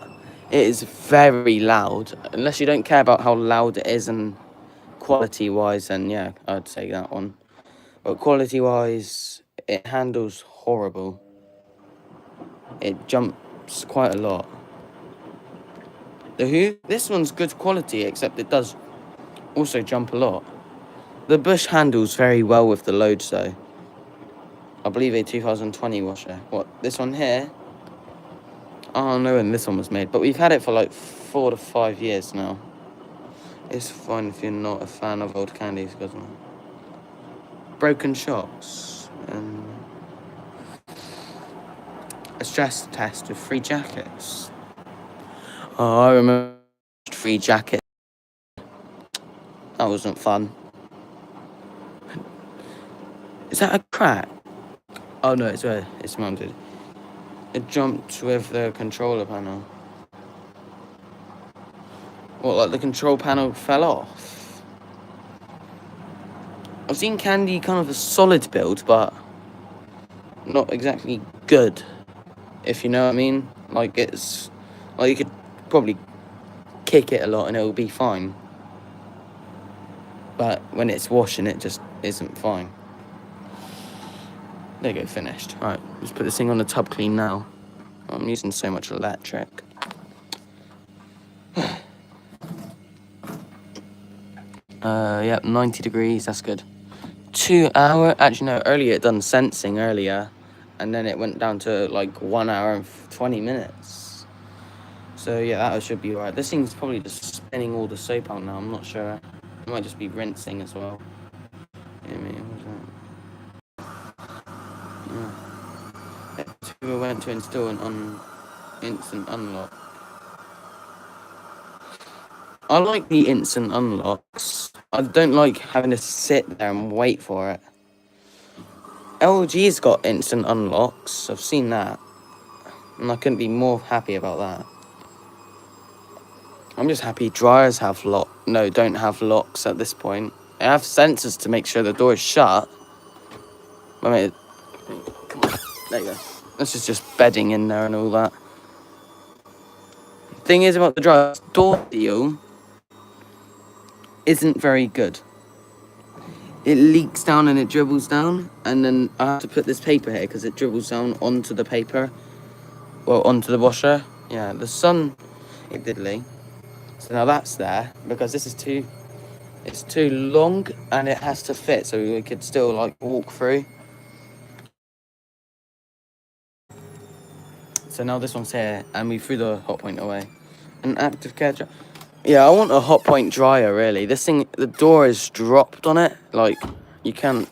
it is very loud. Unless you don't care about how loud it is and quality-wise, then yeah, I'd say that one. But quality-wise, it handles horrible. It jumps quite a lot. This one's good quality, except it does also jump a lot. The bush handles very well with the loads, though. I believe a 2020 washer. What, this one here? I don't know when this one was made, but we've had it for like 4 to 5 years now. It's fine if you're not a fan of old candies, because broken shocks and a stress test with 3 jackets. Oh, I remember 3 jackets. That wasn't fun. Is that a crack? Oh no, it's mounted. It jumped with the controller panel. What, like the control panel fell off? I've seen Candy kind of a solid build, but not exactly good, if you know what I mean. Like, it's like you could probably kick it a lot and it'll be fine, but when it's washing it just isn't fine. There you go, finished. Right, let's put this thing on the tub clean now. I'm using so much electric. Yep, 90 degrees, that's good. 2 hour, actually no, earlier it done sensing earlier, and then it went down to like 1 hour and 20 minutes. So yeah, that should be alright. This thing's probably just spinning all the soap out now, I'm not sure. It might just be rinsing as well. We went to install an instant unlock. I like the instant unlocks. I don't like having to sit there and wait for it. LG's got instant unlocks. I've seen that. And I couldn't be more happy about that. I'm just happy dryers don't have locks at this point. They have sensors to make sure the door is shut. I mean, come on. There you go. This is just bedding in there and all that. Thing is about the dryer's door seal isn't very good. It leaks down and it dribbles down, and then I have to put this paper here because it dribbles down onto the paper, well, onto the washer. Yeah, the sun, it diddly. So now that's there because it's too long and it has to fit, so we could still like walk through. So now this one's here, and we threw the hot point away. An active care dryer. Yeah, I want a hot point dryer, really. This thing, the door is dropped on it. Like, you can't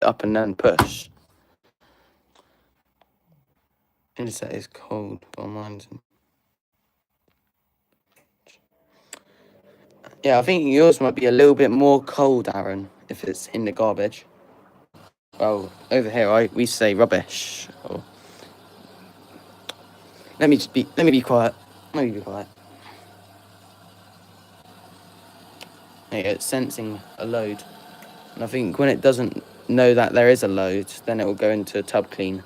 up and then push. Inside is cold. Well, mine's... Yeah, I think yours might be a little bit more cold, Aaron, if it's in the garbage. Well, over here, we say rubbish. Oh. Let me be quiet. Let me be quiet. There you go, it's sensing a load. And I think when it doesn't know that there is a load, then it will go into tub clean.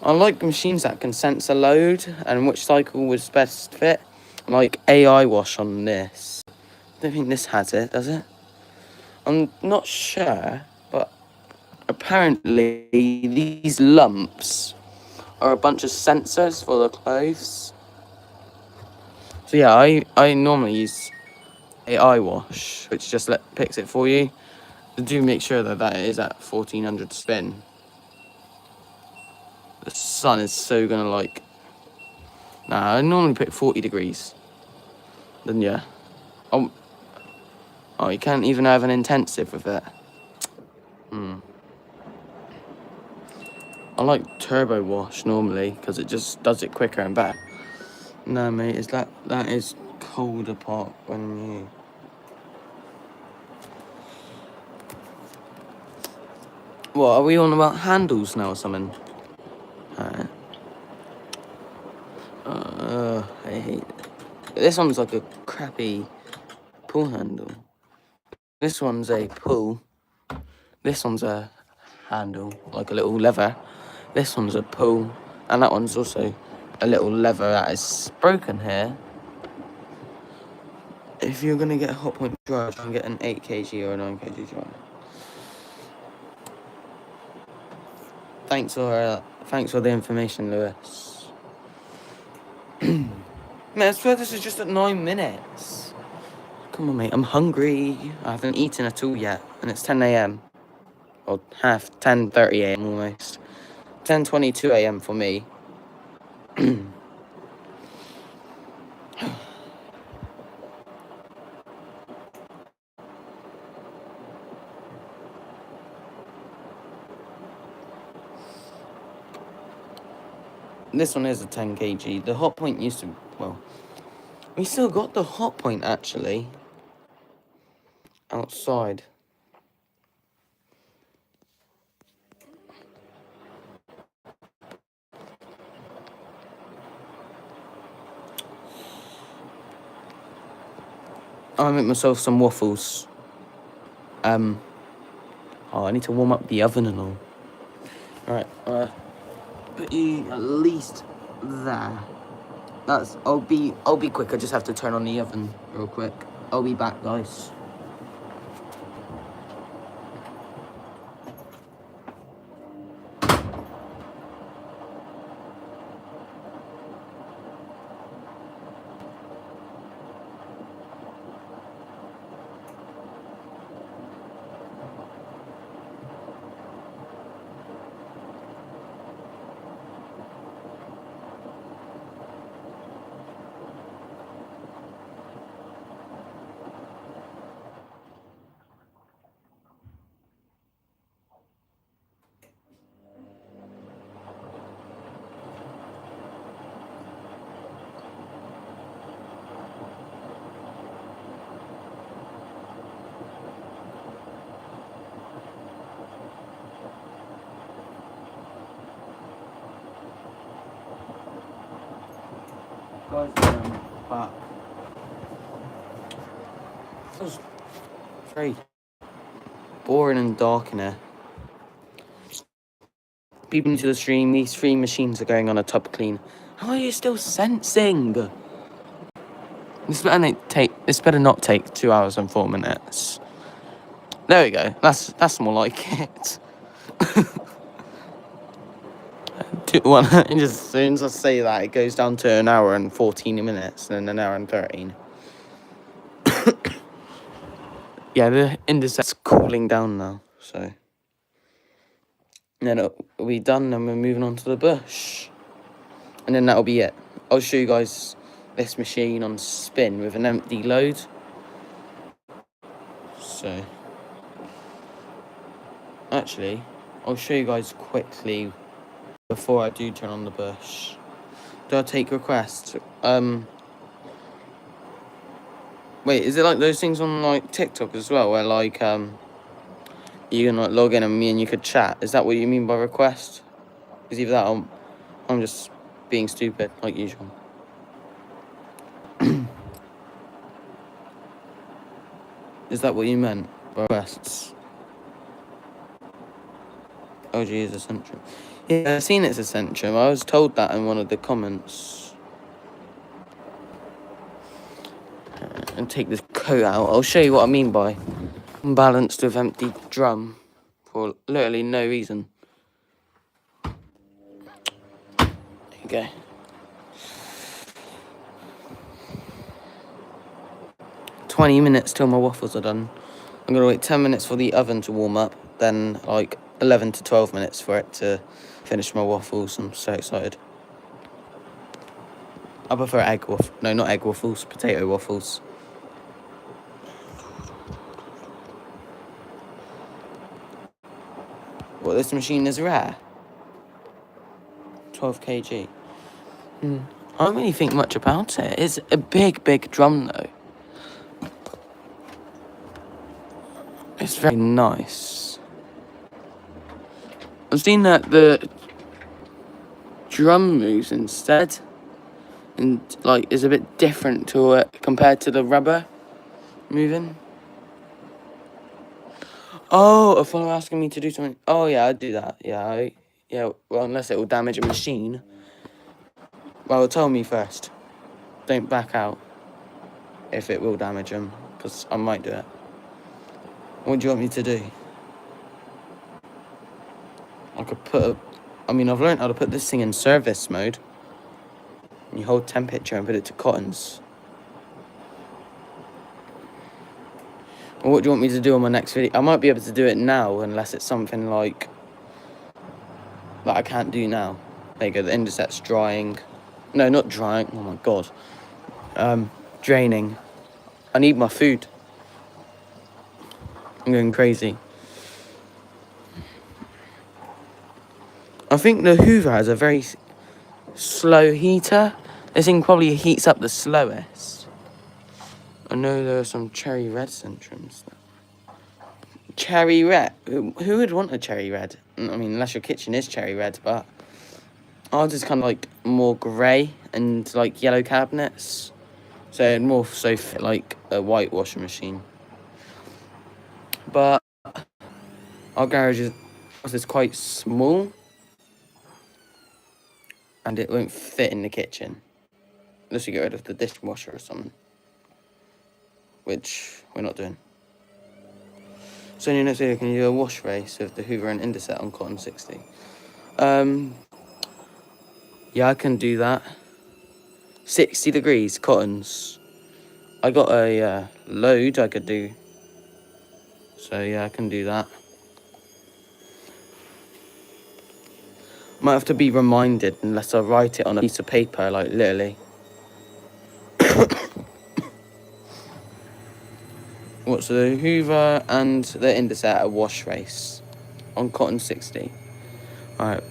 I like machines that can sense a load and which cycle was best fit. Like AI wash on this. I don't think this has it, does it? I'm not sure, but apparently these lumps are a bunch of sensors for the clothes. So yeah, I normally use AI wash, which just picks it for you. Do make sure that is at 1400 spin. The sun is so gonna like... Nah, I normally pick 40 degrees. Then yeah. Oh, you can't even have an intensive with it. I like turbo wash normally, because it just does it quicker and better. No, mate, that is cold apart when you... What, are we on about handles now or something? Alright. I hate it. This one's like a crappy pull handle. This one's a pull. This one's a handle, like a little lever. This one's a pull. And that one's also a little lever that is broken here. If you're going to get a hot point dryer, try and get an 8 kg or a 9 kg dryer. Thanks for the information, Lewis. Man, I swear this is just at 9 minutes. Come on, mate, I'm hungry. I haven't eaten at all yet, and it's 10 a.m. Or 10:30 a.m. almost. 10:22 a.m. for me. This one is a 10 kg. The hot point used to... Well, we still got the hot point, actually. Outside. I make myself some waffles. Oh, I need to warm up the oven and all. Alright, put you at least there. I'll be quick. I just have to turn on the oven real quick. I'll be back, guys. Guys, back. It was very boring and dark in here. People into the stream, these 3 machines are going on a tub clean. How are you still sensing? This better not take 2 hours and 4 minutes. There we go. That's more like it. Just as soon as I say that, it goes down to 1 hour and 14 minutes, and then 1 hour and 13. Yeah, the Indus cooling down now, so And then it'll be done, and we're moving on to the bush. And then that'll be it. I'll show you guys this machine on spin with an empty load. So, actually, I'll show you guys quickly before I do turn on the bush. Do I take requests? Wait, is it like those things on like TikTok as well, where like you can like log in and me and you could chat? Is that what you mean by request? Because either that or I'm just being stupid like usual. Is that what you meant by requests? Oh gee, it's Essential. Yeah, I've seen it's Essential. I was told that in one of the comments. And take this coat out. I'll show you what I mean by unbalanced with empty drum for literally no reason. There you go. 20 minutes till my waffles are done. I'm gonna wait 10 minutes for the oven to warm up, then like 11 to 12 minutes for it to finish my waffles. I'm so excited. I prefer egg waffles. No, not egg waffles, potato waffles. Well, this machine is rare. 12 kg. I don't really think much about it. It's a big, big drum though. It's very nice. I've seen that the drum moves instead, and like is a bit different to it compared to the rubber moving. Oh, a follower asking me to do something. Oh yeah, I'd do that. Yeah, well, unless it will damage a machine. Well, tell me first. Don't back out if it will damage them, because I might do it. What do you want me to do? I could I've learned how to put this thing in service mode. You hold temperature and put it to cottons. Well, what do you want me to do on my next video? I might be able to do it now, unless it's something like that I can't do now. There you go, the inset's drying. No, not drying. Oh my god. Draining. I need my food. I'm going crazy. I think the Hoover has a very slow heater. This thing probably heats up the slowest. I know there are some cherry red Centrums. Cherry red? Who would want a cherry red? I mean, unless your kitchen is cherry red, but ours is kind of like more grey and like yellow cabinets. So it'd more so fit like a white washing machine. But our garage is quite small. And it won't fit in the kitchen. Unless you get rid of the dishwasher or something. Which we're not doing. So in your next video, can you do a wash race with the Hoover and Indeset on cotton 60? Yeah, I can do that. 60 degrees, cottons. I got a load I could do. So yeah, I can do that. Might have to be reminded unless I write it on a piece of paper, like literally. What's the Hoover and the Indeset a wash race on cotton 60? Alright.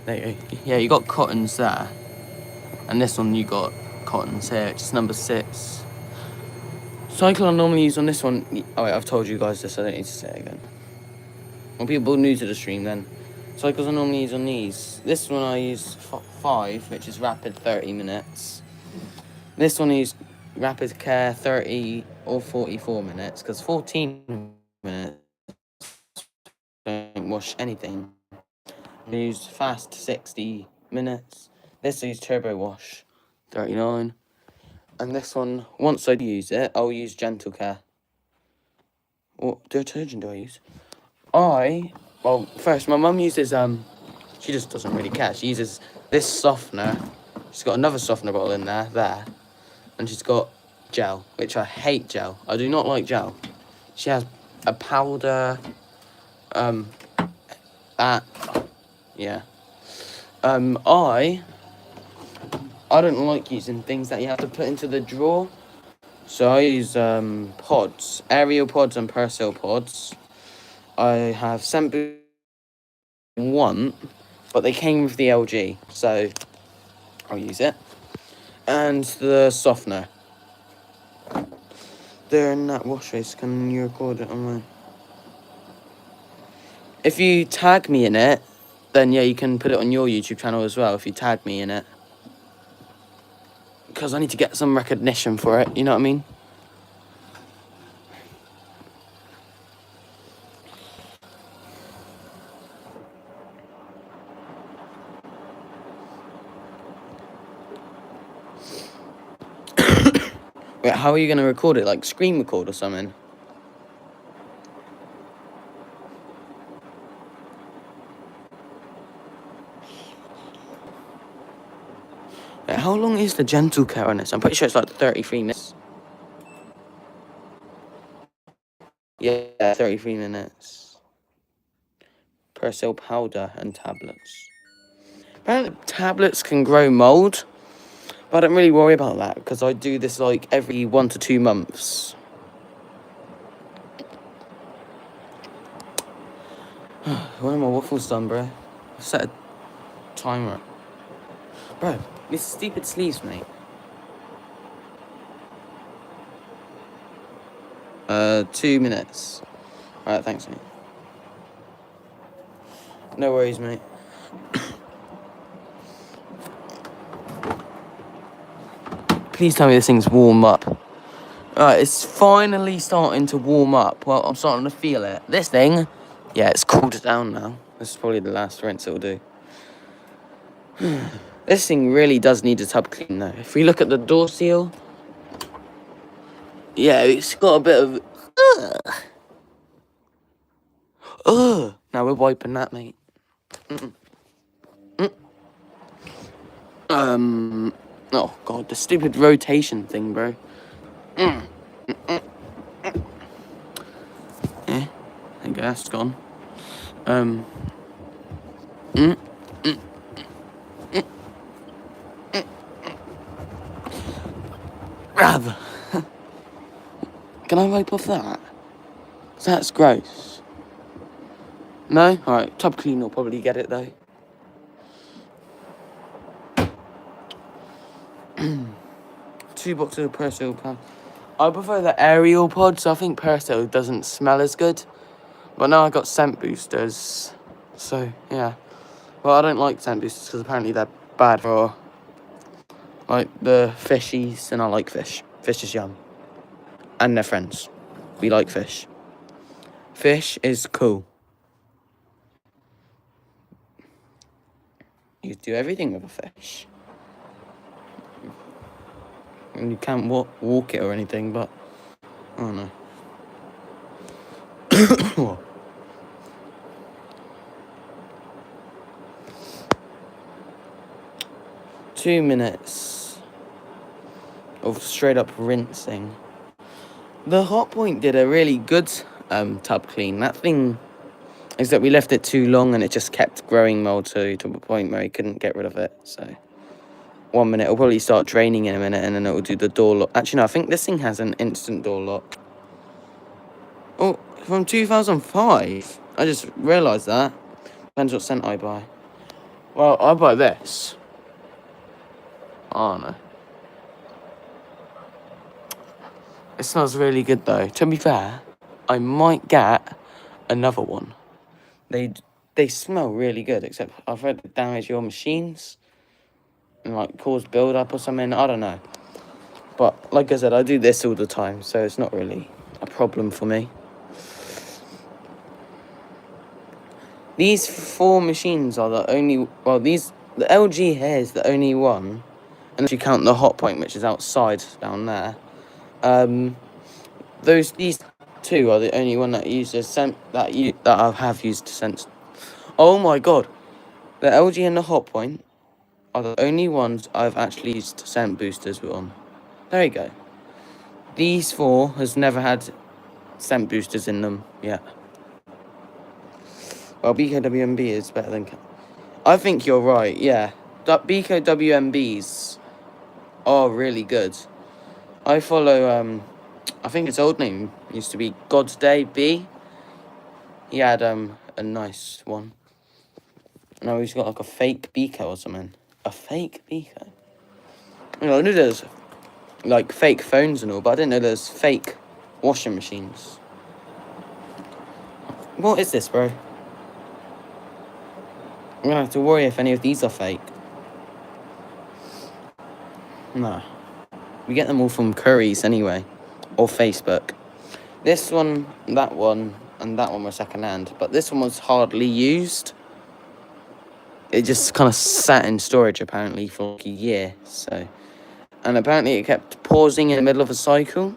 There you go. Yeah, you got cottons there. And this one you got cottons here, which is number 6. Cycle I normally use on this one. Oh wait, I've told you guys this, I don't need to say it again. Well, people new to the stream then. Cycles I normally use on these. This one I use 5, which is rapid 30 minutes. This one I use rapid care 30 or 44 minutes, because 14 minutes don't wash anything. I use fast 60 minutes. This I use turbo wash 39. And this one, once I use it, I'll use gentle care. What detergent do I use? Well, first, my mum uses, she just doesn't really care. She uses this softener. She's got another softener bottle in there. And she's got gel, which I hate gel. I do not like gel. She has a powder, That, yeah. I don't like using things that you have to put into the drawer. So I use pods, aerial pods and parasail pods. I have sent one, but they came with the LG, so I'll use it. And the softener. They're in that wash face. Can you record it on mine? If you tag me in it, then yeah, you can put it on your YouTube channel as well if you tag me in it. Because I need to get some recognition for it, you know what I mean? Wait, how are you going to record it? Like screen record or something? Wait, how long is the gentle care on this? I'm pretty sure it's like 33 minutes. Yeah, 33 minutes. Persil powder and tablets. Apparently tablets can grow mold, but I don't really worry about that because I do this like every 1 to 2 months. When are my waffles done, bro? I've set a timer. Bro, these stupid sleeves, mate. 2 minutes. Alright, thanks, mate. No worries, mate. Please tell me this thing's warm up. Alright, it's finally starting to warm up. Well, I'm starting to feel it. This thing, yeah, it's cooled down now. This is probably the last rinse it'll do. This thing really does need a tub clean, though. If we look at the door seal, yeah, it's got a bit of... Ugh. Now we're wiping that, mate. Oh, God, the stupid rotation thing, bro. Yeah, there you go, that's gone. Rather. Can I wipe off that? 'Cause that's gross. No? Alright, tub clean will probably get it, though. Two boxes of Persil pad. I prefer the aerial pods. I think Persil doesn't smell as good. But now I got scent boosters. So, yeah. Well, I don't like scent boosters because apparently they're bad for, like, the fishies. And I like fish. Fish is yum. And they're friends. We like fish. Fish is cool. You do everything with a fish. And you can't walk it or anything, but I don't know. 2 minutes of straight up rinsing. The Hot Point did a really good tub clean. That thing is that we left it too long and it just kept growing mold to a point where he couldn't get rid of it. So 1 minute, it'll probably start draining in a minute and then it'll do the door lock. Actually, no, I think this thing has an instant door lock. Oh, from 2005. I just realised that. Depends what scent I buy. Well, I buy this. Oh, no. It smells really good, though. To be fair, I might get another one. They smell really good, except I've heard they damage your machines and, like, cause build-up or something. I don't know. But, like I said, I do this all the time, so it's not really a problem for me. These 4 machines are the only... Well, the LG here is the only one. And if you count the Hot Point, which is outside down there, these 2 are the only one that uses that I have used to sense. Oh my god, the LG and the Hot Point are the only ones I've actually used scent boosters on. There you go. These 4 has never had scent boosters in them yet. Well, BKWMB is better than... I think you're right, yeah. BKWMBs are really good. I follow, I think his old name used to be God's Day B. He had, a nice one. Now he's got, like, a fake Beaker or something. A fake Beaker? You know, I knew there's, like, fake phones and all, but I didn't know there's fake washing machines. What is this, bro? I'm gonna have to worry if any of these are fake. Nah. We get them all from Curry's anyway. Or Facebook. This one, and that one were second hand. But this one was hardly used. It just kind of sat in storage, apparently, for like a year. So, and apparently it kept pausing in the middle of a cycle.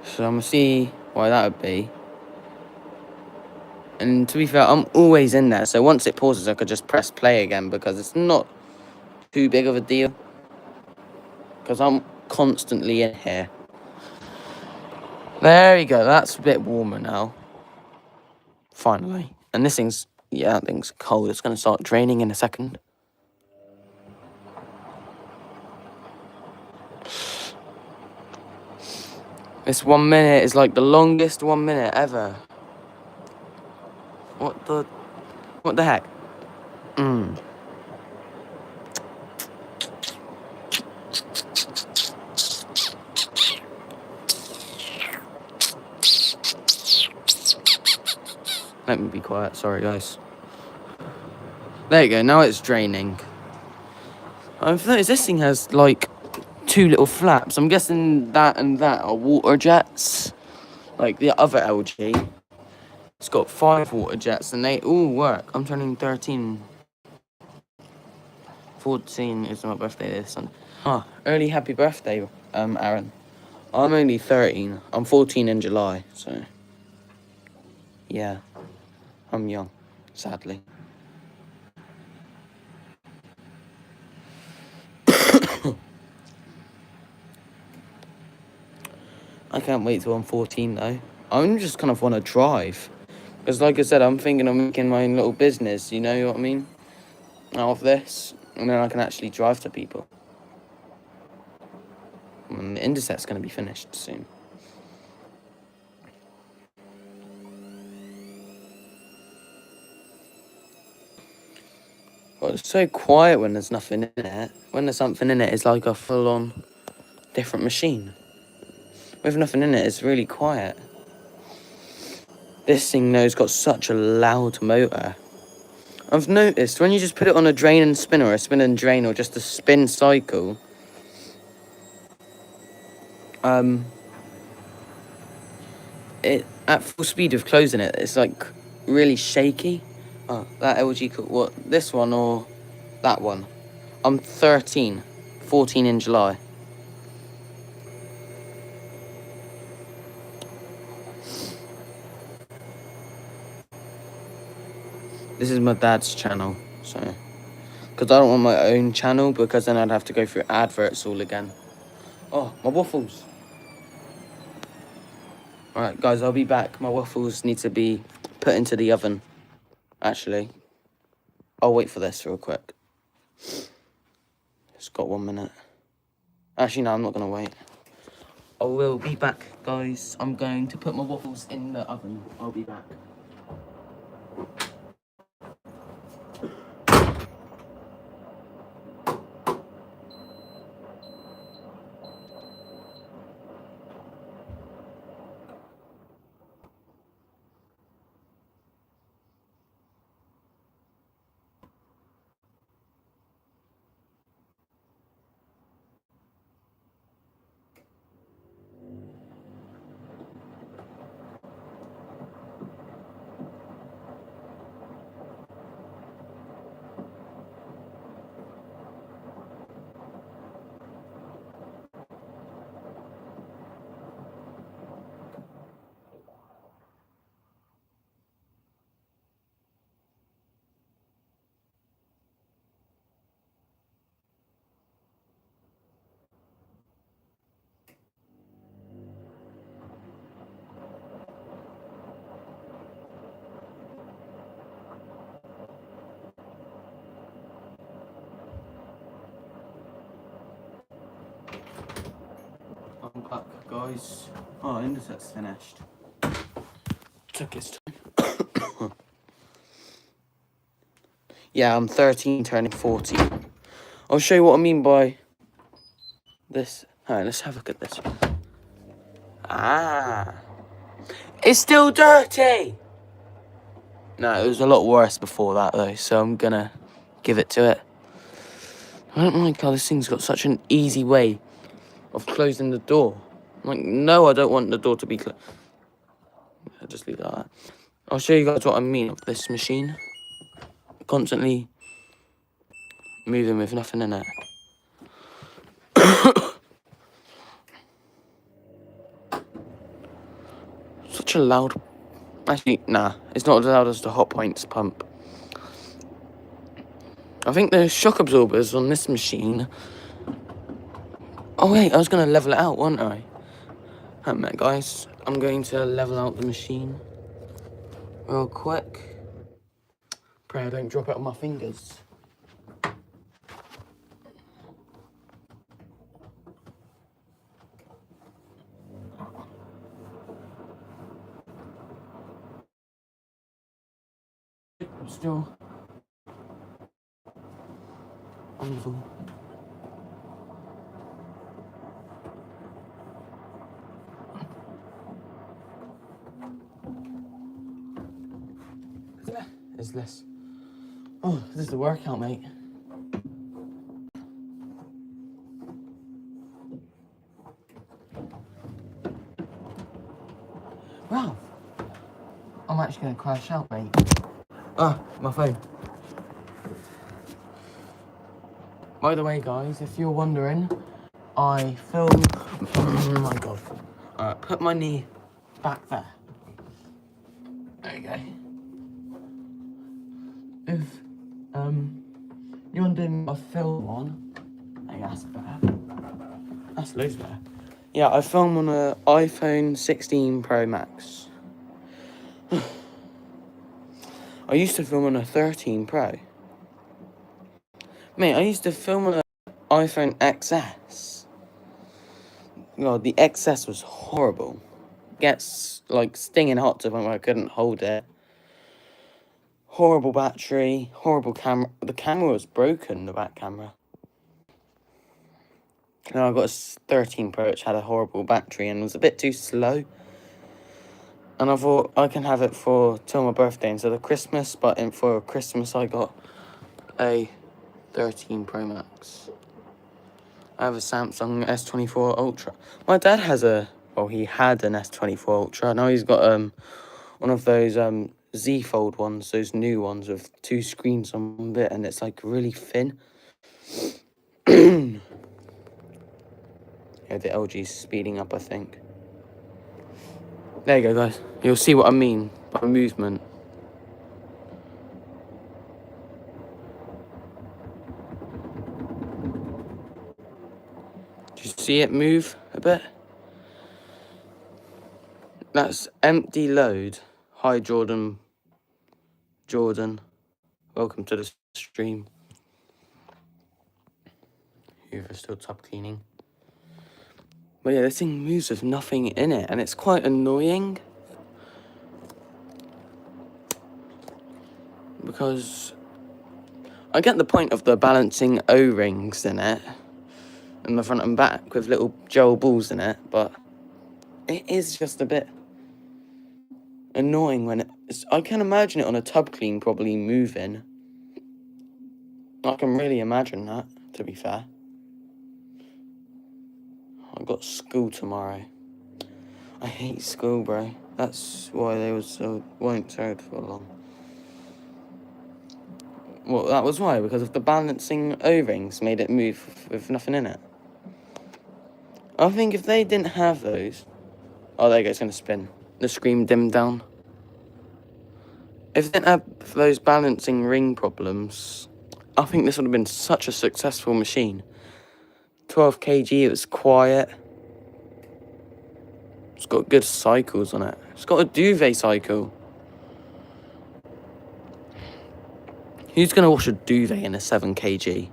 So I'm gonna see why that would be. And to be fair, I'm always in there. So once it pauses, I could just press play again because it's not too big of a deal. Because I'm constantly in here. There you go. That's a bit warmer now. Finally. And this thing's, yeah, that thing's cold. It's going to start draining in a second. This 1 minute is like the longest 1 minute ever. What the heck? Let me be quiet. Sorry, guys. There you go. Now it's draining. I've noticed this thing has, like, 2 little flaps. I'm guessing that and that are water jets. Like the other LG. It's got 5 water jets and they all work. I'm turning 13. 14 is my birthday this Sunday. Early happy birthday, Aaron. I'm only 13. I'm 14 in July, so... Yeah. I'm young, sadly. I can't wait till I'm 14, though. I just kind of want to drive. Because, like I said, I'm thinking of making my own little business, you know what I mean? Out of this. And then I can actually drive to people. And the Intercept's going to be finished soon. Well, it's so quiet when there's nothing in it. When there's something in it, it's like a full-on different machine. With nothing in it, it's really quiet. This thing, though, has got such a loud motor. I've noticed when you just put it on a drain and spin, or a spin and drain, or just a spin cycle, it at full speed of closing it, it's like really shaky. Oh, that LG, what, this one or that one? I'm 13, 14 in July. This is my dad's channel, so... Because I don't want my own channel, because then I'd have to go through adverts all again. Oh, my waffles. Alright, guys, I'll be back. My waffles need to be put into the oven, actually. I'll wait for this real quick. It's got 1 minute. Actually, no, I'm not going to wait. I will be back, guys. I'm going to put my waffles in the oven. I'll be back. back, guys. Oh, internet's finished. Took its time. Yeah, I'm 13, turning 14. I'll show you what I mean by this. Alright, let's have a look at this. Ah. It's still dirty! No, it was a lot worse before that, though, so I'm gonna give it to it. I don't like how this thing's got such an easy way of closing the door. Like, no, I don't want the door to be closed. I'll just leave it like that. I'll show you guys what I mean of this machine. Constantly moving with nothing in it. Such a loud... Actually, nah, it's not as loud as the Hot Points pump. I think the shock absorbers on this machine... Oh wait, I was going to level it out, wasn't I? Hang on, guys. I'm going to level out the machine real quick. Pray I don't drop it on my fingers. I'm still on level. Is less. Oh, this is the workout, mate. Wow. I'm actually going to crash out, mate. Ah, my phone. By the way, guys, if you're wondering, I filmed... Oh, my God. Alright, put my knee back there. There you go. If, you want to do a film on... Hey, that's better. That's loads better. Yeah, I film on an iPhone 16 Pro Max. I used to film on a 13 Pro. Mate, I used to film on an iPhone XS. God, the XS was horrible. Gets, like, stinging hot to the point where I couldn't hold it. Horrible battery, horrible camera. The camera was broken, the back camera. And I got a 13 Pro, which had a horrible battery and was a bit too slow. And I thought I can have it till my birthday instead of Christmas, but for Christmas I got a 13 Pro Max. I have a Samsung S24 Ultra. My dad has he had an S24 Ultra. Now he's got one of those Z Fold ones, those new ones with 2 screens on one bit, and it's like really thin. Yeah, the LG's speeding up, I think. There you go, guys. You'll see what I mean by movement. Do you see it move a bit? That's empty load. Hi, Jordan. Welcome to the stream. Hoover's still top cleaning. But yeah, this thing moves with nothing in it, and it's quite annoying. Because I get the point of the balancing O-rings in it, in the front and back, with little gel balls in it, but it is just a bit annoying when I can imagine it on a tub clean probably moving. I can really imagine that, to be fair. I've got school tomorrow. I hate school, bro. That's why they weren't so for long. Well, that was why, because of the balancing O-rings made it move with nothing in it. I think if they didn't have those... Oh, there you go, it's going to spin. The screen dimmed down. If they didn't have those balancing ring problems, I think this would have been such a successful machine. 12 kg, it was quiet. It's got good cycles on it. It's got a duvet cycle. Who's going to wash a duvet in a 7 kg?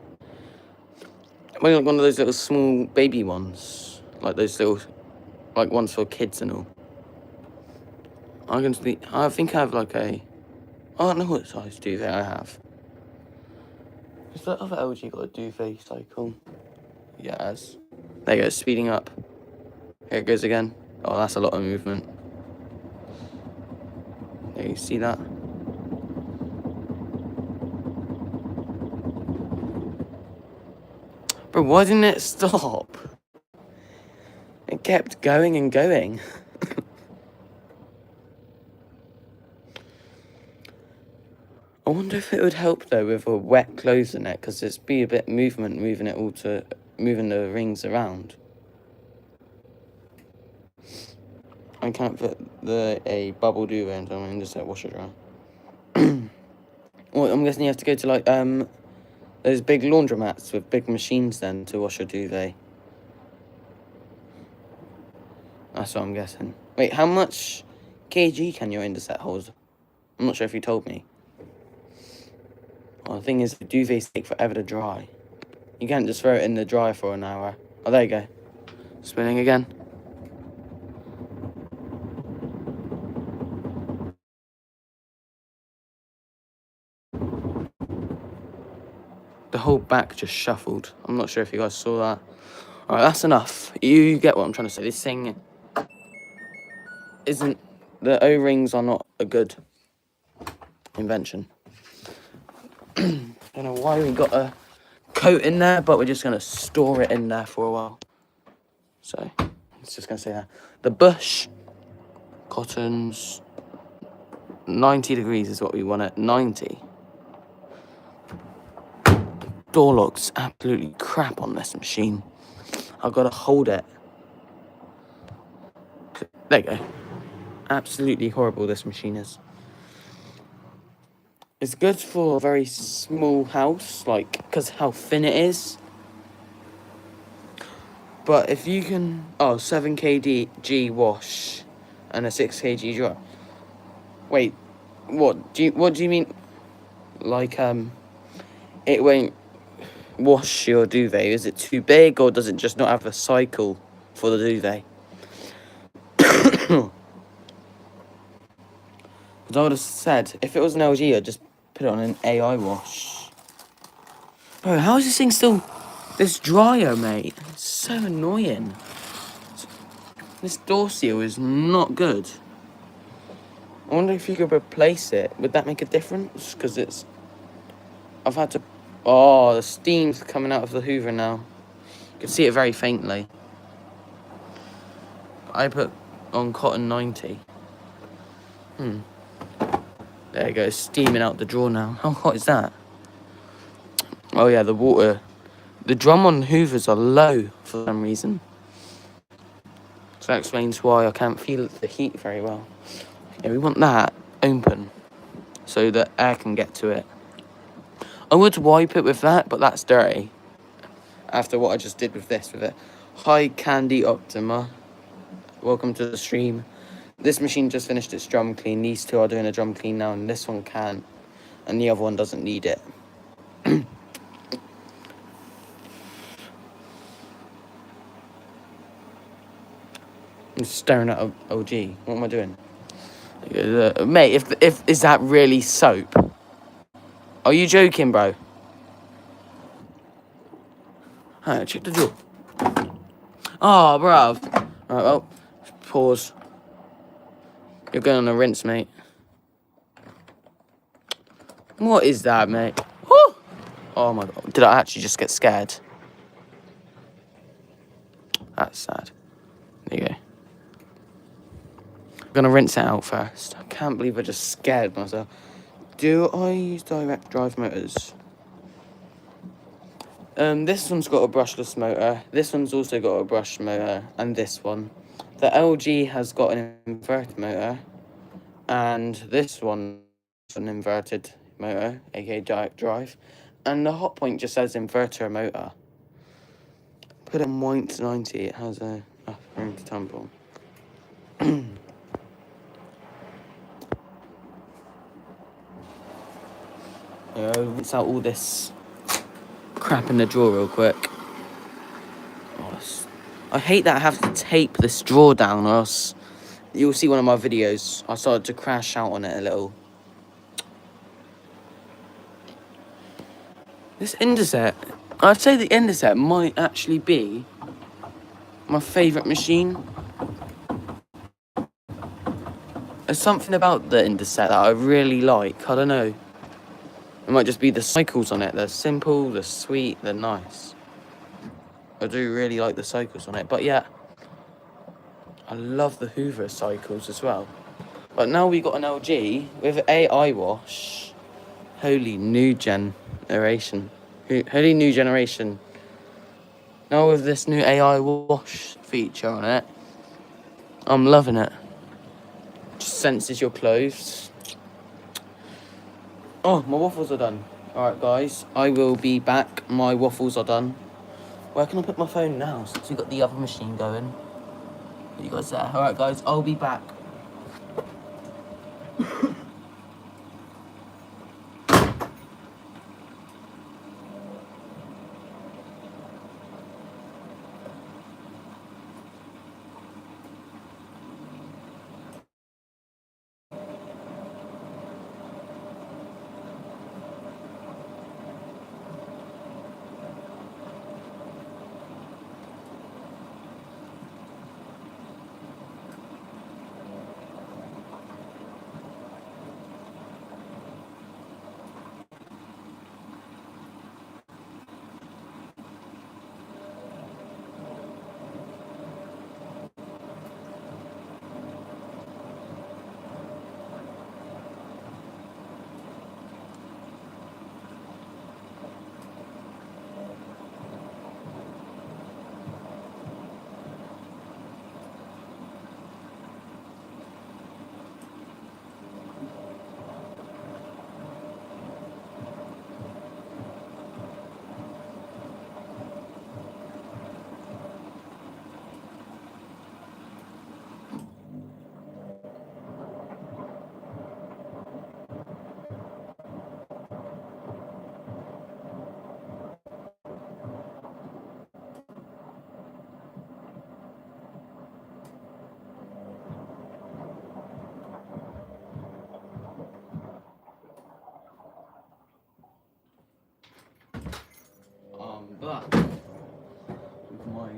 Maybe like one of those little small baby ones. Like those little like ones for kids and all. I think I have like a, I don't know what size duvet I have. Has that other LG got a duvet cycle? Yeah, it has. There you go, speeding up. Here it goes again. Oh, that's a lot of movement. There, you see that? Bro, why didn't it stop? It kept going and going. I wonder if it would help though with a wet clothes in it, because there's be a bit movement moving the rings around. I can't put a bubble duvet into my just like wash it dry. Well, I'm guessing you have to go to like those big laundromats with big machines then to wash your duvet. That's what I'm guessing. Wait, how much kg can your Indeset hold? I'm not sure if you told me. Well, the thing is, the duvets take forever to dry. You can't just throw it in the dryer for an hour. Oh, there you go. Spinning again. The whole back just shuffled. I'm not sure if you guys saw that. Alright, that's enough. You get what I'm trying to say. This thing isn't... The O-rings are not a good invention. Don't know why we got a coat in there, but we're just going to store it in there for a while. So, it's just going to say that. The bush cottons 90 degrees is what we want at 90. Door locks absolutely crap on this machine. I've got to hold it. There you go. Absolutely horrible this machine is. It's good for a very small house, like, because how thin it is. But if you can... Oh, 7 kg wash and a 6 kg dry. Wait, what do you mean? Like, it won't wash your duvet. Is it too big, or does it just not have a cycle for the duvet? Because I would have said, if it was an LG, I'd just put it on an AI wash. Bro, how is this thing still this dryer, mate? It's so annoying. This door seal is not good. I wonder if you could replace it. Would that make a difference? Because it's... I've had to... Oh, the steam's coming out of the Hoover now. You can see it very faintly. I put on cotton 90. There you go, steaming out the drawer now. How hot is that? Oh yeah, the water. The drum on Hoovers are low for some reason. So that explains why I can't feel the heat very well. Yeah, we want that open so that air can get to it. I would wipe it with that, but that's dirty. After what I just did with this, with it. Hi, Candy Optima. Welcome to the stream. This machine just finished its drum clean. These two are doing a drum clean now, and this one can. And the other one doesn't need it. I'm staring at OG. What am I doing? Mate, if is that really soap? Are you joking, bro? Alright, check the drawer. Oh, bruv. Alright, well, pause. You're going on a rinse, mate. What is that, mate? Woo! Oh my god. Did I actually just get scared? That's sad. There you go. I'm gonna rinse it out first. I can't believe I just scared myself. Do I use direct drive motors? This one's got a brushless motor. This one's also got a brush motor. And this one. The LG has got an inverted motor. And this one is an inverted motor, aka direct drive. And the Hotpoint just says inverter motor. Put it on white to 90, it has enough room to tumble. Rinse out all this crap in the drawer real quick. Oh, I hate that I have to tape this drawer down, or else you'll see one of my videos. I started to crash out on it a little. This Indeset, I'd say the Indeset might actually be my favourite machine. There's something about the Indeset that I really like. I don't know. It might just be the cycles on it. They're simple, they're sweet, they're nice. I do really like the cycles on it. But yeah, I love the Hoover cycles as well. But now we got an LG with AI wash. Holy new generation. Holy new generation. Now with this new AI wash feature on it, I'm loving it. Just senses your clothes. Oh, my waffles are done. Alright guys, I will be back. My waffles are done. Where can I put my phone now since we got the other machine going? You guys there? Alright guys, I'll be back. But with my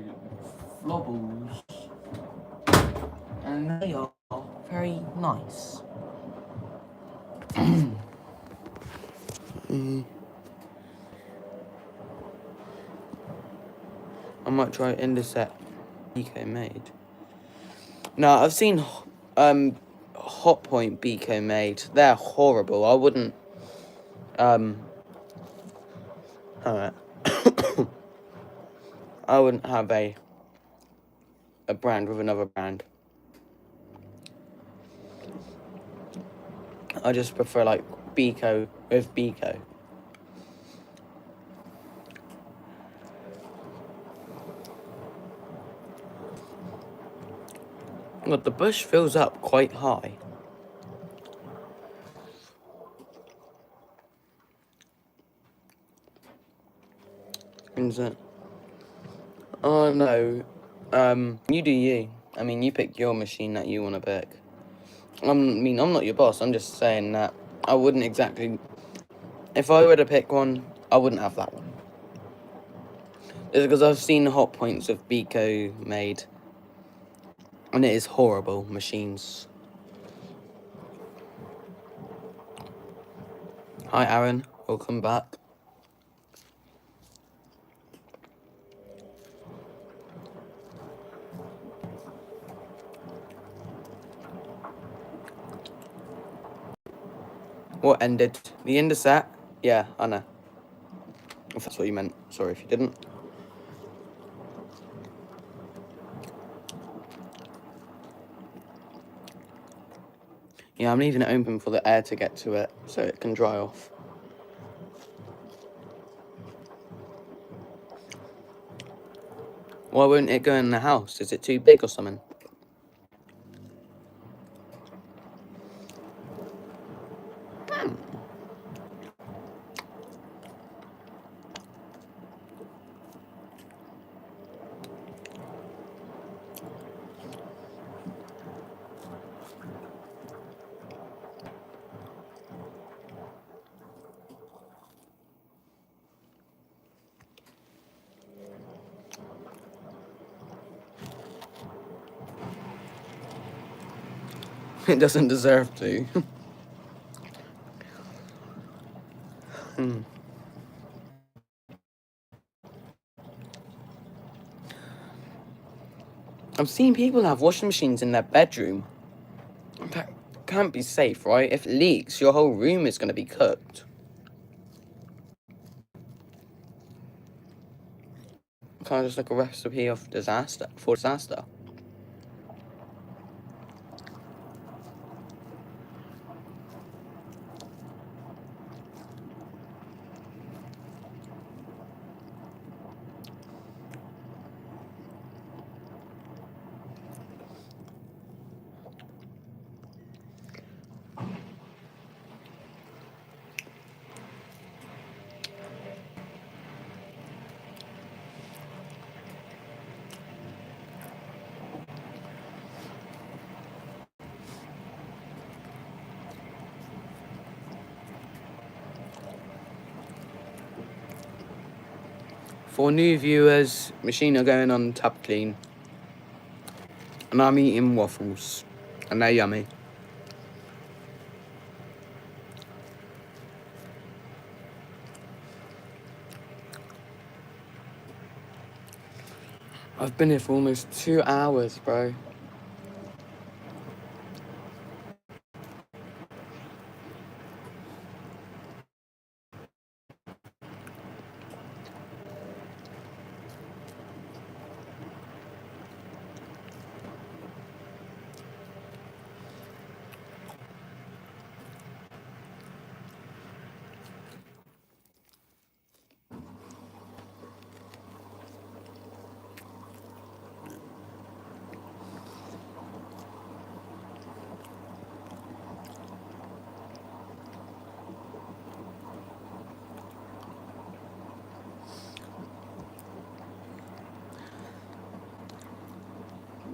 flobbles, and they are very nice. I might try Indeset BK made. No, I've seen Hotpoint BK made. They're horrible. I wouldn't alright. I wouldn't have a brand with another brand. I just prefer like Biko with Biko. But the bush fills up quite high. Is it? Oh no. You do you. I mean, you pick your machine that you want to pick. I mean, I'm not your boss. I'm just saying that I wouldn't exactly. If I were to pick one, I wouldn't have that one. It's because I've seen hot points of Biko made, and it is horrible machines. Hi, Aaron. Welcome back. What ended? The Indeset? Yeah, I know. If that's what you meant. Sorry if you didn't. Yeah, I'm leaving it open for the air to get to it so it can dry off. Why won't it go in the house? Is it too big or something? It doesn't deserve to. I've seen people have washing machines in their bedroom. That can't be safe, right? If it leaks, your whole room is going to be cooked. Kind of just like a recipe of disaster. For new viewers, machine are going on tub clean. And I'm eating waffles. And they're yummy. I've been here for almost 2 hours, bro.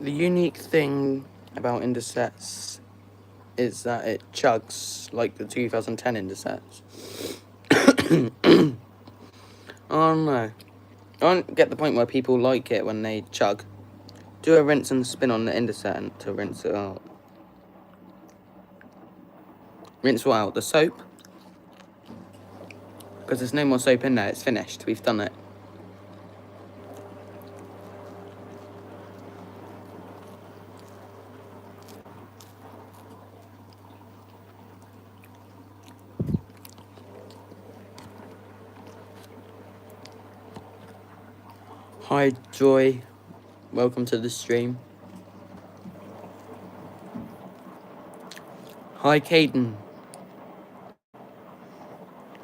The unique thing about Indosets is that it chugs like the 2010 Indosets. Oh no. I don't get the point where people like it when they chug. Do a rinse and spin on the Indoset to rinse it out. Rinse what out? The soap? Because there's no more soap in there, it's finished. We've done it. Hi, Joy. Welcome to the stream. Hi, Caden.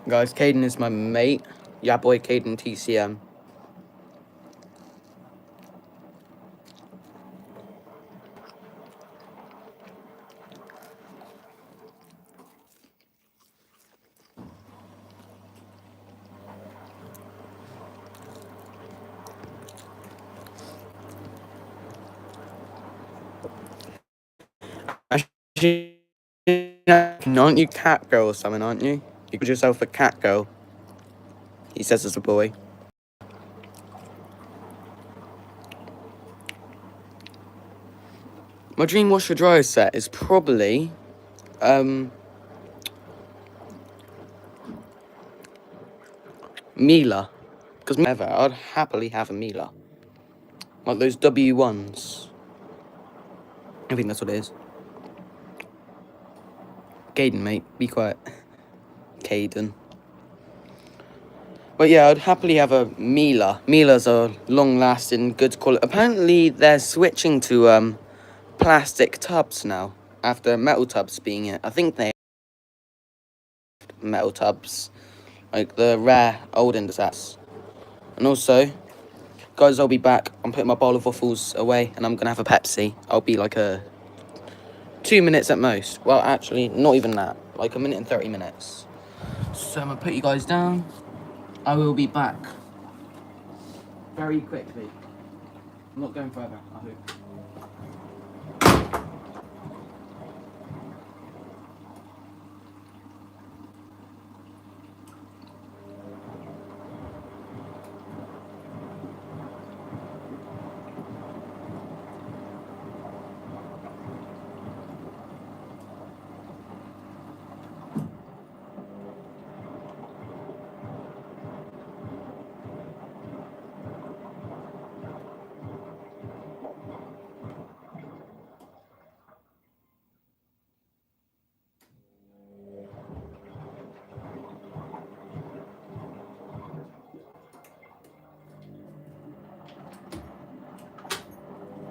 Guys, Caden is my mate. Yeah, boy, Caden TCM. Actually, aren't you cat girl or something, aren't you? You called yourself a cat girl. He says as a boy. My dream washer dryer set is probably Miele. Because I'd happily have a Miele. Like those W1s. I think that's what it is. Caden, mate. Be quiet. Caden. But yeah, I'd happily have a Miele. Miele's are long-lasting, good quality. Apparently, they're switching to plastic tubs now. After metal tubs being it. I think they metal tubs. Like the rare old Indosets. And also, guys, I'll be back. I'm putting my bowl of waffles away and I'm going to have a Pepsi. I'll be like 2 minutes at most. Well, actually, not even that. Like 1 minute and 30 minutes. So I'm going to put you guys down. I will be back very quickly. I'm not going forever, I hope.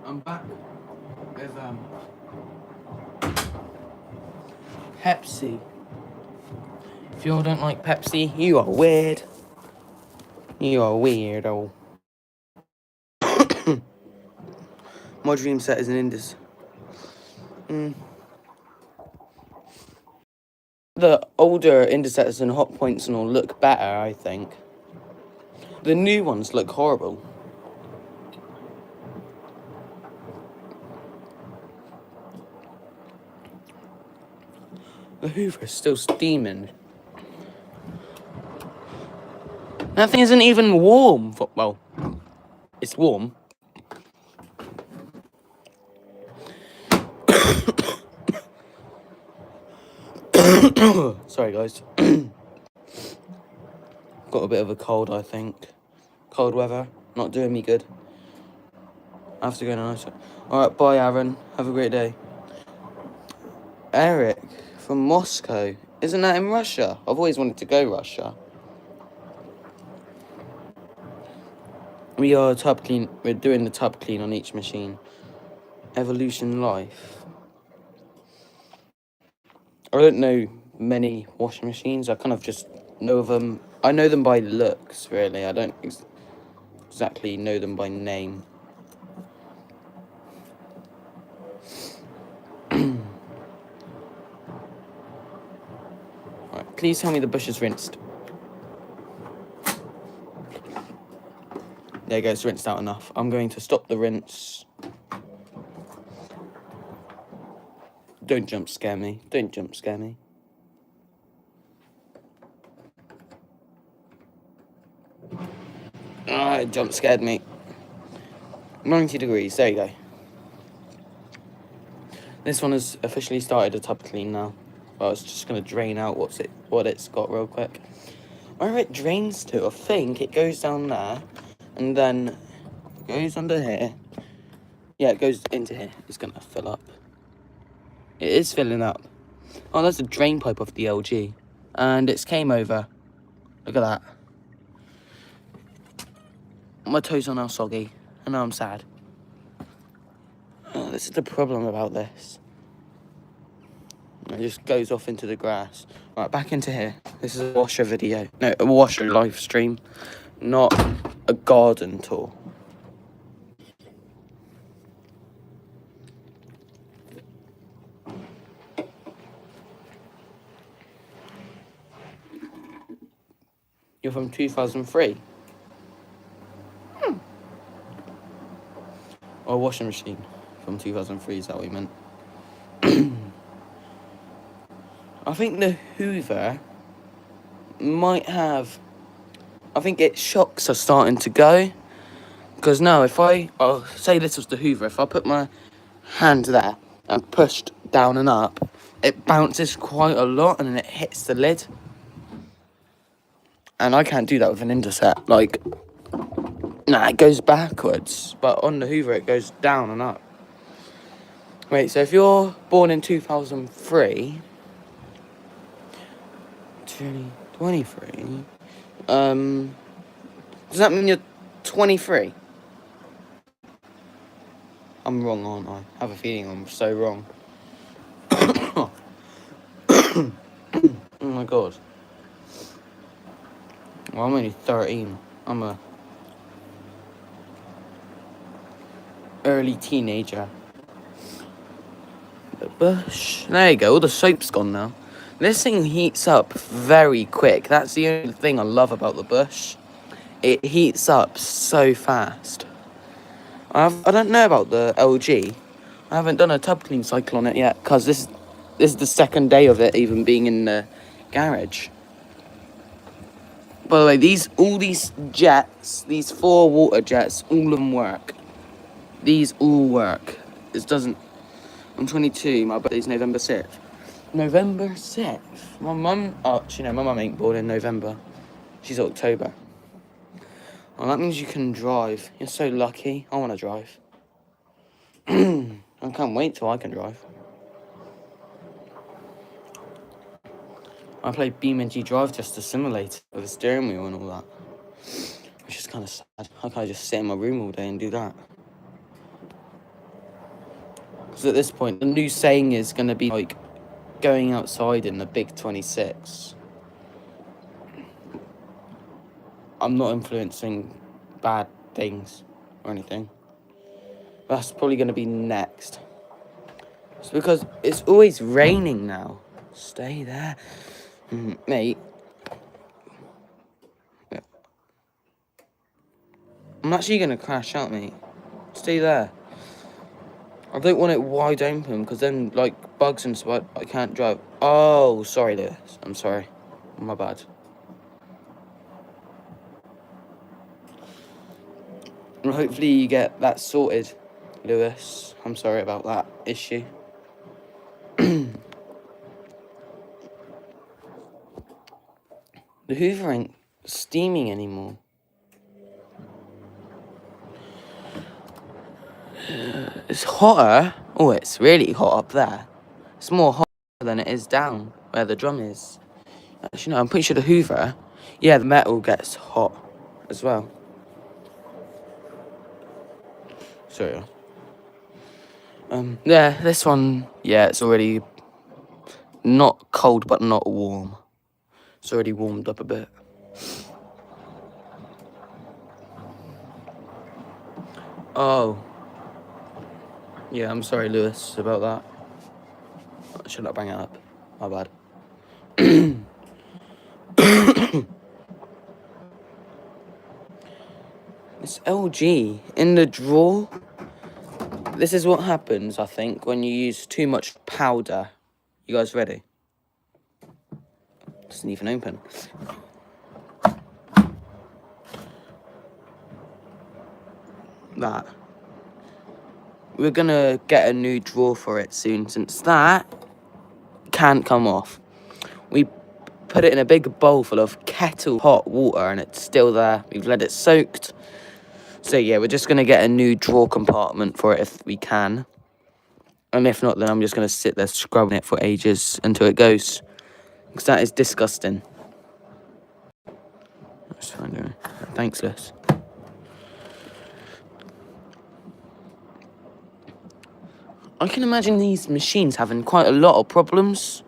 I'm back with Pepsi. If you all don't like Pepsi, you are weird. You are weirdo. My dream set is an Indus. The older Indusets and Hot Points and all look better, I think. The new ones look horrible. The Hoover is still steaming. That thing isn't even warm. Well, it's warm. Sorry, guys. Got a bit of a cold, I think. Cold weather, not doing me good. I have to go now. Alright, bye, Aaron. Have a great day. Eric from Moscow. Isn't that in Russia? I've always wanted to go Russia. We are tub clean. We're doing the tub clean on each machine. Evolution Life. I don't know many washing machines. I kind of just know them. I know them by looks, really. I don't exactly know them by name. Right, please tell me the bush is rinsed. There you go, it's rinsed out enough. I'm going to stop the rinse. Don't jump scare me. Don't jump scare me. Ah, it jump scared me. 90 degrees, there you go. This one has officially started a tub clean now. Well, it's just going to drain out what it's got real quick. Where it drains to, I think it goes down there, and then goes under here. Yeah, it goes into here. It's going to fill up. It is filling up. Oh, that's a drain pipe off the LG. And it's came over. Look at that. My toes are now soggy, and now I'm sad. Oh, this is the problem about this. It just goes off into the grass. Right, back into here. This is a washer video. No, a washer live stream, not a garden tour. You're from 2003? Or a washing machine from 2003, is that what you meant? I think the Hoover might have... I think its shocks are starting to go. Because now, if I'll say this was the Hoover, if I put my hand there and pushed down and up, it bounces quite a lot and then it hits the lid. And I can't do that with an Indusset. Like, nah, it goes backwards. But on the Hoover, it goes down and up. Wait, so if you're born in 2003... 23... does that mean you're 23? I'm wrong, aren't I? I have a feeling I'm so wrong. Oh my god. Well, I'm only 13. I'm a early teenager. The bush. There you go, all the soap's gone now. This thing heats up very quick. That's the only thing I love about the bush. It heats up so fast. I don't know about the LG. I haven't done a tub clean cycle on it yet, because this is the second day of it even being in the garage. By the way, all these jets, these 4 water jets, all of them work. These all work. This doesn't... I'm 22, my birthday's November 6th. November 6th? My mum... Oh, actually, no, my mum ain't born in November. She's October. Well, that means you can drive. You're so lucky. I want to drive. I can't wait till I can drive. I played BeamNG Drive just to simulate with a steering wheel and all that. Which is kind of sad. How can I just sit in my room all day and do that? Because at this point, the new saying is going to be like going outside in the big 26. I'm not influencing bad things or anything. That's probably going to be next. It's because it's always raining now. Stay there. Mate. I'm actually going to crash out, mate. Stay there. I don't want it wide open because then, like, bugs and stuff, I can't drive. Oh, sorry, Lewis. I'm sorry. My bad. And hopefully you get that sorted, Lewis. I'm sorry about that issue. The Hoover ain't steaming anymore. It's hotter. Oh, it's really hot up there. It's more hot than it is down where the drum is. Actually, no, I'm pretty sure the Hoover, yeah, the metal gets hot as well. Sorry. Yeah, this one, yeah, it's already not cold but not warm. It's already warmed up a bit. Oh. Yeah, I'm sorry, Lewis, about that. I should not bring it up. My bad. It's LG in the drawer. This is what happens, I think, when you use too much powder. You guys ready? Doesn't even open. That. We're gonna get a new drawer for it soon, since that can't come off. We put it in a big bowl full of kettle hot water and it's still there. We've let it soaked. So yeah, we're just gonna get a new drawer compartment for it if we can. And if not, then I'm just gonna sit there scrubbing it for ages until it goes. Because that is disgusting. That's fine, anyway. Thanks, Liz. I can imagine these machines having quite a lot of problems.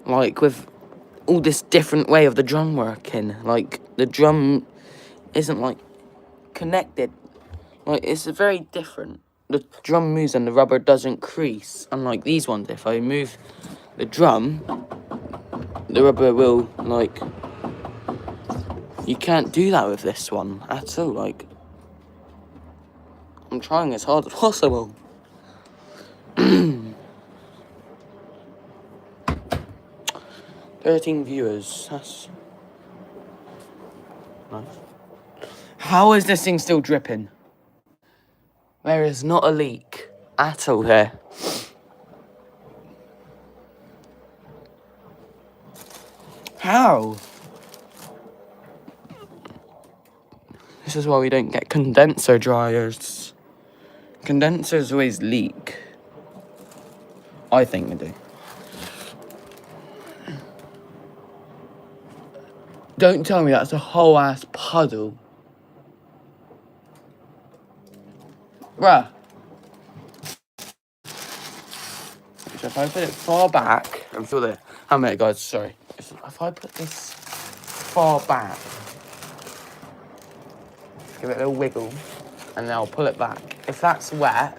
Like, with all this different way of the drum working. Like, the drum isn't, like, connected. Like, it's very different. The drum moves and the rubber doesn't crease. Unlike these ones, if I move the drum, the rubber will, like... You can't do that with this one at all, like... I'm trying as hard as possible. 13 viewers, that's nice. How is this thing still dripping? There is not a leak at all here. How? This is why we don't get condenser dryers. Condensers always leak. I think they do. Don't tell me that's a whole ass puddle. Bruh. So if I put it far back, and feel it. How many guys? Sorry. If I put this far back, give it a little wiggle, and then I'll pull it back. If that's wet,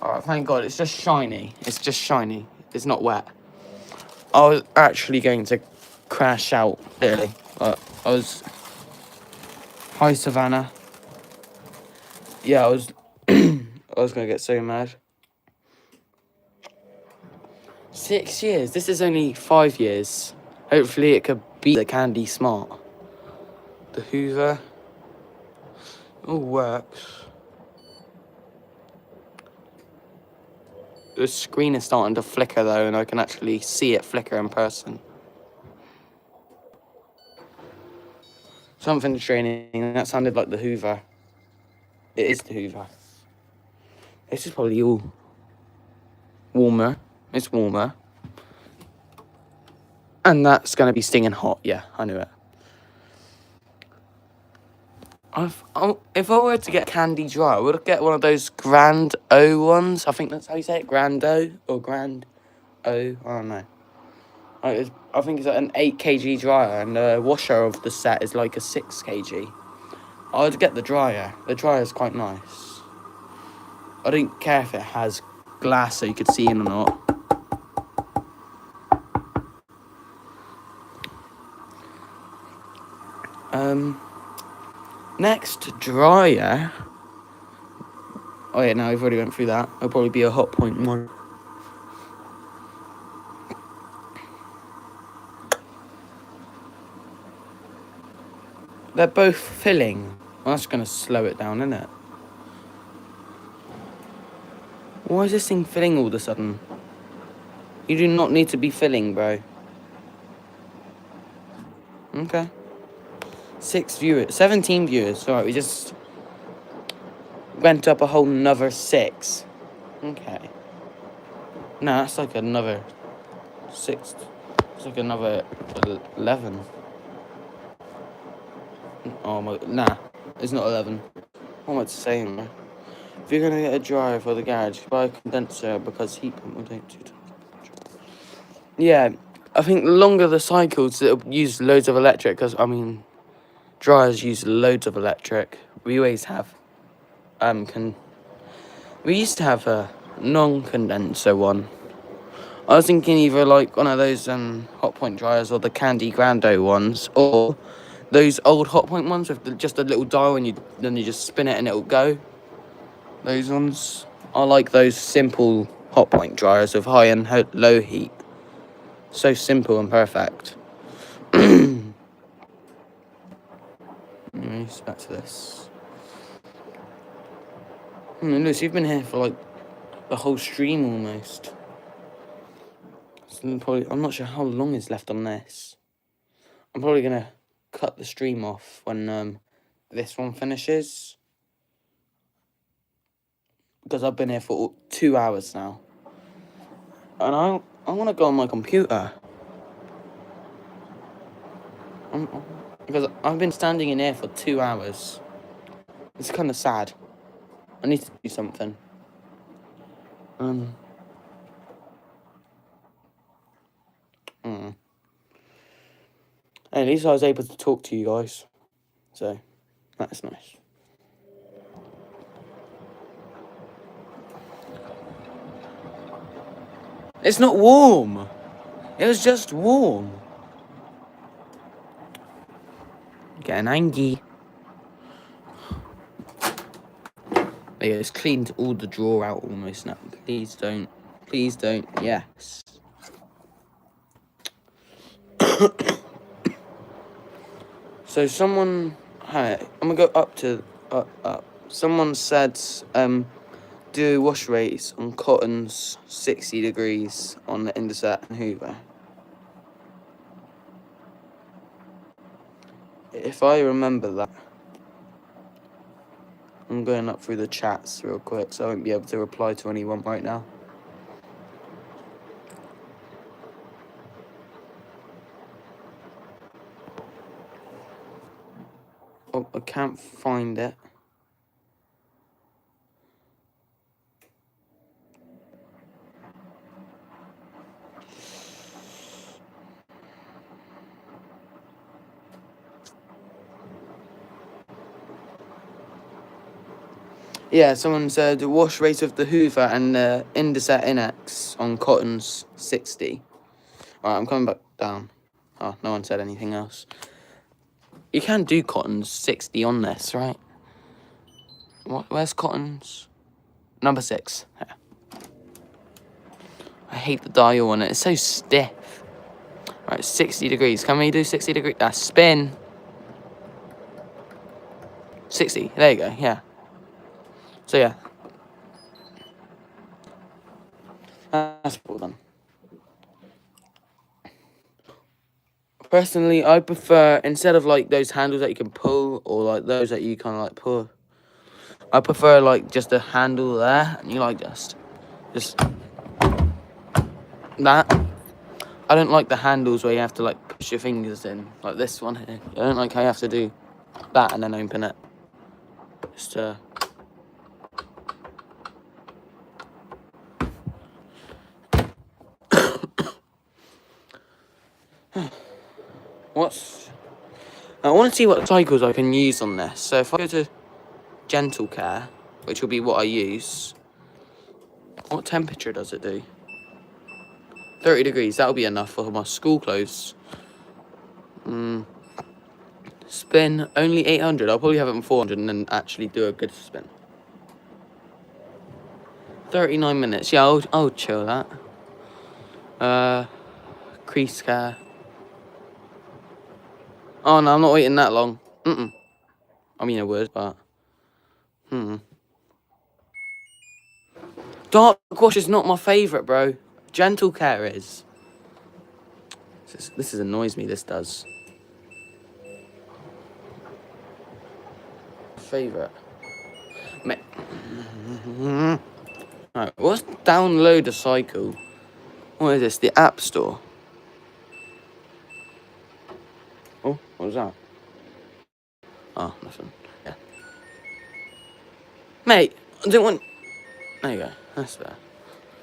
alright, thank God, it's just shiny. It's just shiny. It's not wet. I was actually going to crash out, really. But I was... Hi, Savannah. Yeah, I was... I was going to get so mad. 6 years? This is only 5 years. Hopefully it could beat the Candy Smart. The Hoover. All works. The screen is starting to flicker though, and I can actually see it flicker in person. Something's draining. That sounded like the Hoover. It is the Hoover. This is probably all warmer. It's warmer. And that's going to be stinging hot. Yeah, I knew it. If I were to get candy dry, I would get one of those Grand O ones. I think that's how you say it, Grand O or Grand O. I don't know. I think it's like an 8 kg dryer, and the washer of the set is like a 6 kg. I would get the dryer. The dryer is quite nice. I don't care if it has glass so you could see in or not. Next dryer. Oh yeah, no, I've already went through that. It'll probably be a hot point one. They're both filling. Well, that's gonna slow it down, isn't it? Why is this thing filling all of a sudden? You do not need to be filling, bro. Okay. 17 viewers. Alright, we just went up a whole nother 6. Okay. No, that's like another 6. It's like another 11. Oh my, nah, it's not 11. What am I saying, man? If you're gonna get a dryer for the garage, buy a condenser because heat pump will take 2 times. Yeah, I think the longer the cycles, it'll use loads of electric, because, I mean, dryers use loads of electric. We always have, we used to have a non-condenser one. I was thinking either like one of those, hot point dryers or the Candy Grando ones, or those old hot point ones with just a little dial and then you just spin it and it'll go. Those ones. I like those simple hot point dryers with high and low heat. So simple and perfect. Anyways, back to this. Lucy, you've been here for like the whole stream almost. So I'm not sure how long is left on this. I'm probably gonna cut the stream off when this one finishes, because I've been here for 2 hours now, and I want to go on my computer. Because I've been standing in here for 2 hours. It's kind of sad. I need to do something. At least I was able to talk to you guys, so that's nice. It's not warm. It was just warm. Getting angry. There you go, it's cleaned all the drawer out almost now. Please don't. Please don't. Yes. So someone, hi, I'm gonna go up. Someone said, do wash rates on cottons 60 degrees on the Indeset and Hoover. If I remember that, I'm going up through the chats real quick, so I won't be able to reply to anyone right now. Oh, I can't find it. Yeah, someone said the wash rate of the Hoover and the Indeset Inex on cottons 60. Alright, I'm coming back down. Oh, no one said anything else. You can do cottons 60 on this, right? Where's cottons? Number 6. Yeah. I hate the dial on it. It's so stiff. Right, 60 degrees. Can we do 60 degrees? Spin. 60. There you go. Yeah. So, yeah. That's all done. Personally, I prefer, instead of like those handles that you can pull or like those that you kind of like pull, I prefer like just a handle there and you like just that. I don't like the handles where you have to like push your fingers in, like this one here. I don't like how you have to do that and then open it. Just I want to see what cycles I can use on this. So if I go to gentle care, which will be what I use, what temperature does it do? 30 degrees, that'll be enough for my school clothes. Spin, only 800. I'll probably have it on 400 and then actually do a good spin. 39 minutes. Yeah, I'll chill that. Crease care. Oh no, I'm not waiting that long. I mean I would, but Dark wash is not my favourite, bro. Gentle care is. This annoys me, this does. Favourite. Right, let's download a cycle. What is this? The App Store. Oh, what was that? Oh, nothing. Yeah. Mate, I don't want... There you go. That's better.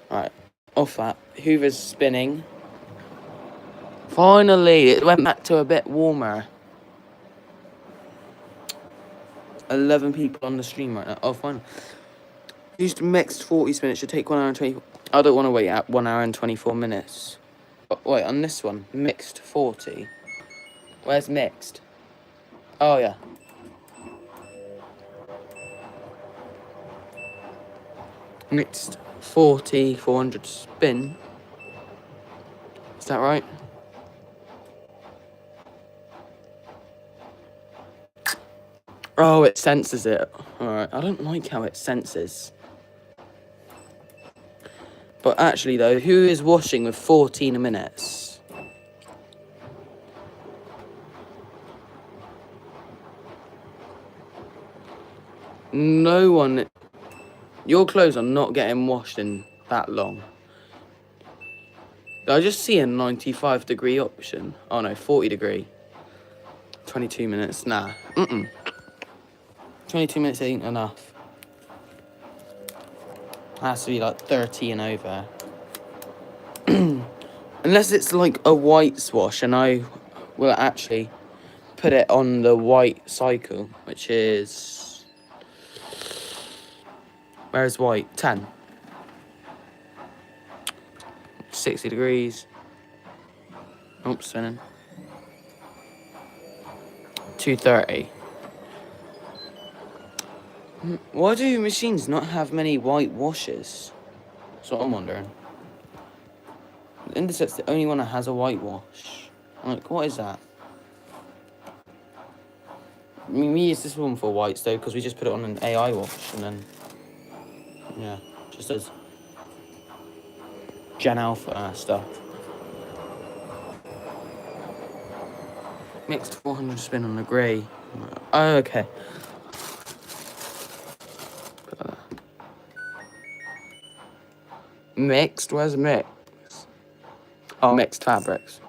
Alright, off that. Hoover's spinning. Finally, it went back to a bit warmer. 11 people on the stream right now. Oh, fine. Used mixed 40 spin. It should take 1 hour and 24. I don't want to wait at 1 hour and 24 minutes. Oh, wait, on this one, mixed 40. Where's mixed? Oh, yeah. Mixed 40, 400 spin. Is that right? Oh, it senses it. Alright, I don't like how it senses. But actually, though, who is washing with 14 minutes? No one... Your clothes are not getting washed in that long. Did I just see a 95 degree option? Oh no, 40 degree. 22 minutes, nah. 22 minutes ain't enough. It has to be like 30 and over. Unless it's like a white swash and I will actually put it on the white cycle, which is... Where's white? 10. 60 degrees. Oops, spinning. 230. Why do machines not have many white washes? That's what I'm wondering. The Indosat's the only one that has a white wash. I'm like, what is that? I mean, we use this one for whites though, because we just put it on an AI wash and then, yeah, just as Gen Alpha stuff. Mixed 400 spin on the grey. Oh, okay. Mixed? Where's mixed? Oh, mixed fabrics.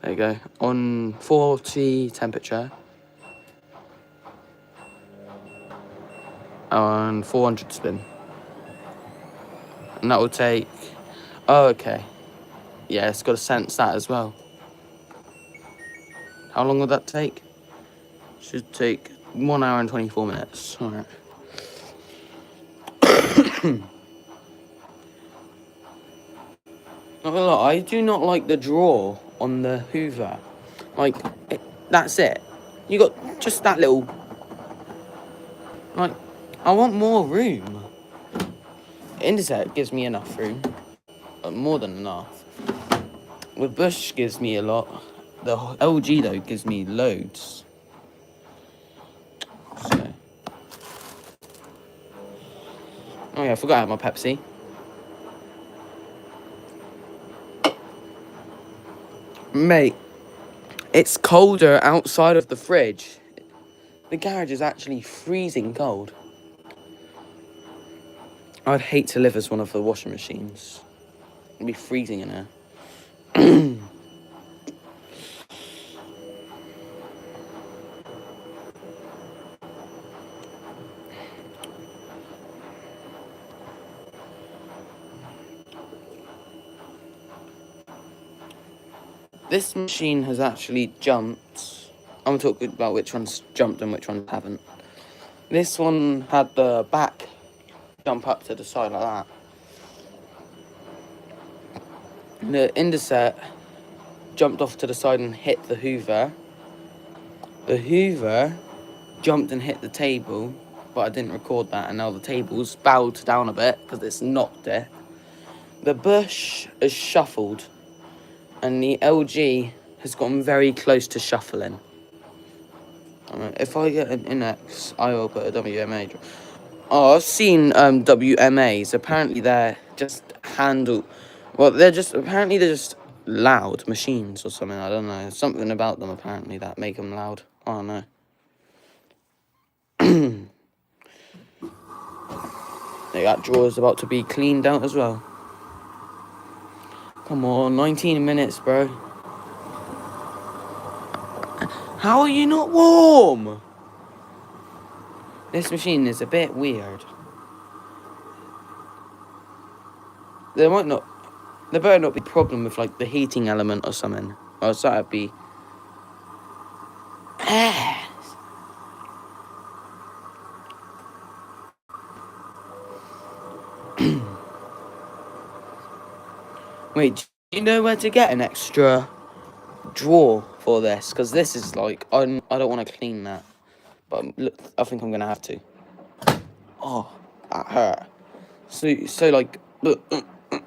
There you go. On 40 temperature. On 400 spin. And that will take... Oh, okay. Yeah, it's got to sense that as well. How long will that take? Should take 1 hour and 24 minutes. Alright. Not gonna lie, I do not like the drawer on the Hoover. Like, that's it. You got just that little... Like, I want more room. Indeset gives me enough room. More than enough. With Bush gives me a lot. The LG, though, gives me loads. So. Oh, yeah, I forgot I had my Pepsi. Mate, it's colder outside of the fridge. The garage is actually freezing cold. I'd hate to live as one of the washing machines. It'd be freezing in there. This machine has actually jumped. I'm talking about which ones jumped and which ones haven't. This one had the back jump up to the side like that. The Indeset jumped off to the side and hit the Hoover. The Hoover jumped and hit the table, but I didn't record that, and now the table's bowed down a bit because it's knocked it. The bush is shuffled, and the LG has gotten very close to shuffling. If I get an Inex, I will put a WMA. Oh, I've seen WMAs. Apparently they're just well, they're just loud machines or something. I don't know. Something about them apparently that make them loud. I don't know. That drawer's about to be cleaned out as well. Come on, 19 minutes, bro. How are you not warm? This machine is a bit weird. There better not be a problem with like the heating element or something. Or else that'd be Wait, do you know where to get an extra drawer for this? Because this is like, I don't want to clean that. But look, I think I'm going to have to. Oh, that hurt. So like, look, I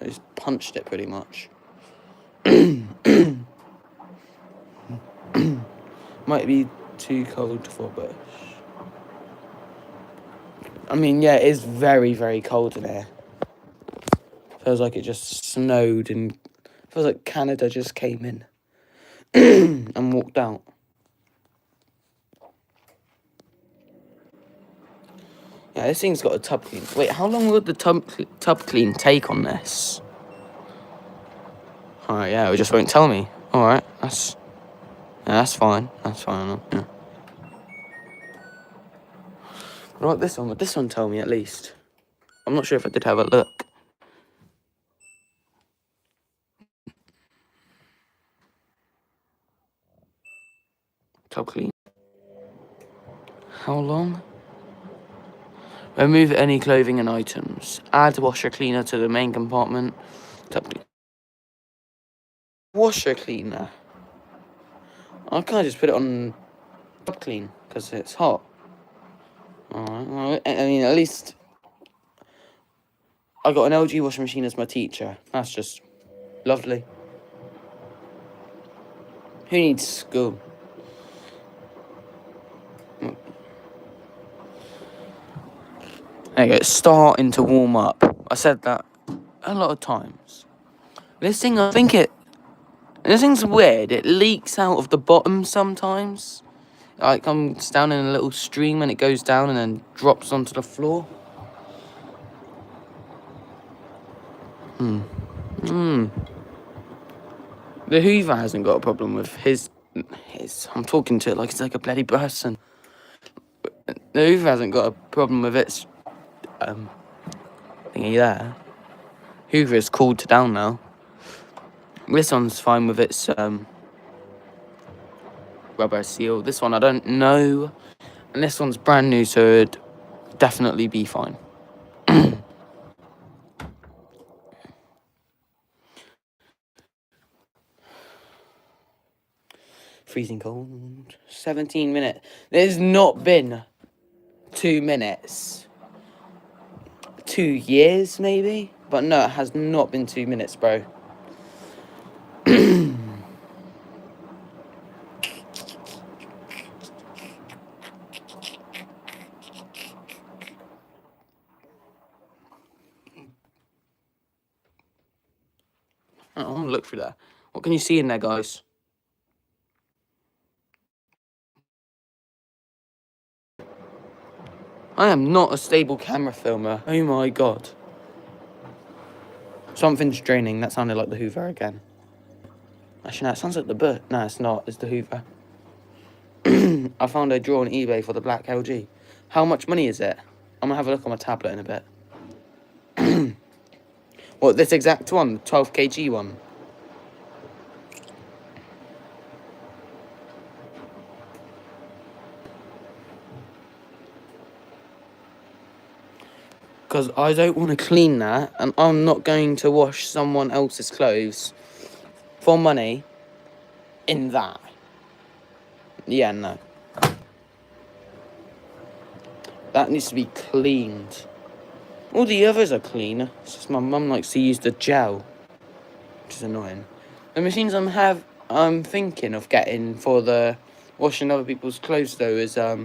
just punched it pretty much. Might be too cold for bush. I mean, yeah, it is very, very cold in here. Feels like it just snowed and feels like Canada just came in and walked out. Yeah, this thing's got a tub clean. Wait, how long would the tub clean take on this? Alright, yeah, it just won't tell me. Alright, that's fine. That's fine, yeah. What about this one? Would this one tell me at least? I'm not sure if I did have a look. Tub clean. How long? Remove any clothing and items. Add washer cleaner to the main compartment. Tub clean. Washer cleaner. I can't just put it on tub clean because it's hot. Alright, well, I mean, at least I got an LG washing machine as my teacher. That's just lovely. Who needs school? There you go, it's starting to warm up. I said that a lot of times. This thing, this thing's weird. It leaks out of the bottom sometimes. Like, comes down in a little stream and it goes down and then drops onto the floor. The Hoover hasn't got a problem with his. I'm talking to it like it's like a bloody person. The Hoover hasn't got a problem with its thingy there. Hoover is cooled down now. This one's fine with its rubber seal. This one I don't know. And this one's brand new, so it'd definitely be fine. Freezing cold. 17 minutes. There's not been 2 minutes. 2 years, maybe? But no, it has not been 2 minutes, bro. I want to look through that. What can you see in there, guys? I am not a stable camera filmer. Oh my god. Something's draining. That sounded like the Hoover again. Actually, no, it sounds like the butt. No, it's not. It's the Hoover. I found a drawer on eBay for the black LG. How much money is it? I'm going to have a look on my tablet in a bit. What, this exact one? The 12 kg one? Because I don't want to clean that, and I'm not going to wash someone else's clothes for money in that. Yeah, no. That needs to be cleaned. All the others are clean. It's just my mum likes to use the gel, which is annoying. The machines I'm thinking of getting for the washing other people's clothes though is a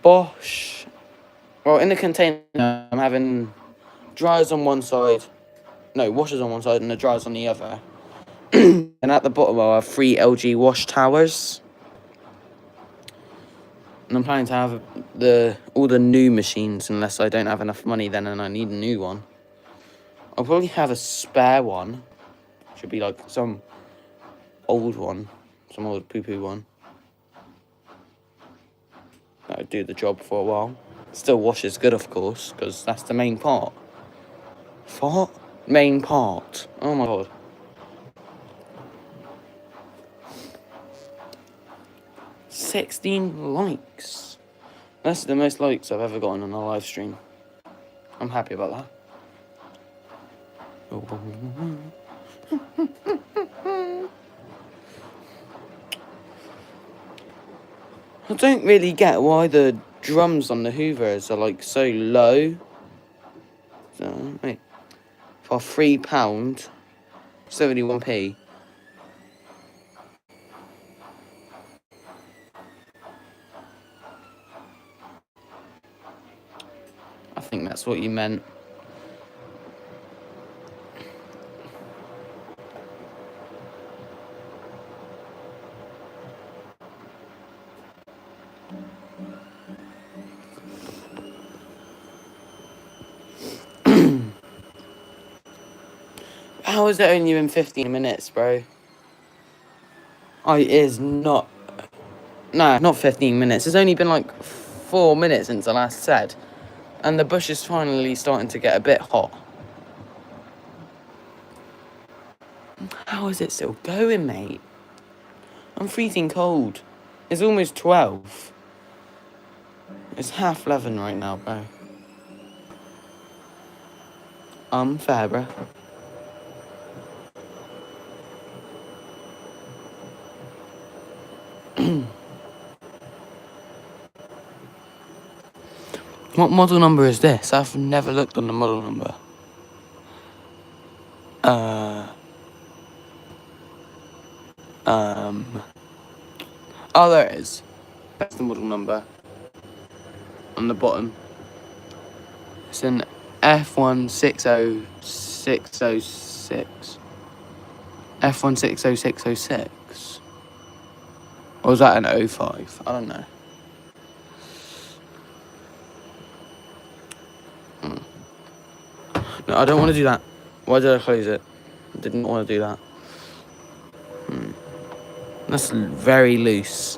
Bosch. Well, in the container I'm having dryers on one side, no, washers on one side and the dryers on the other. And at the bottom are 3 LG wash towers. And I'm planning to have all the new machines unless I don't have enough money then and I need a new one. I'll probably have a spare one. Should be like some old one. Some old poo-poo one. That would do the job for a while. Still washes good, of course, because that's the main part. What? Main part. Oh my god. $16 likes. That's the most likes I've ever gotten on a live stream. I'm happy about that. I don't really get why the drums on the Hoovers are like so low. So, wait. For £3, 71p. I think that's what you meant. How has it only been 15 minutes, bro? Oh, it is not. No, not 15 minutes. It's only been like 4 minutes since I last said. And the bush is finally starting to get a bit hot. How is it still going, mate? I'm freezing cold. It's almost 12. It's 11:30 right now, bro. Fair, bro. What model number is this? I've never looked on the model number. Oh, there it is. That's the model number. On the bottom. It's an F160606. F160606. Or was that an 05? I don't know. No, I don't want to do that. Why did I close it? I didn't want to do that. That's very loose.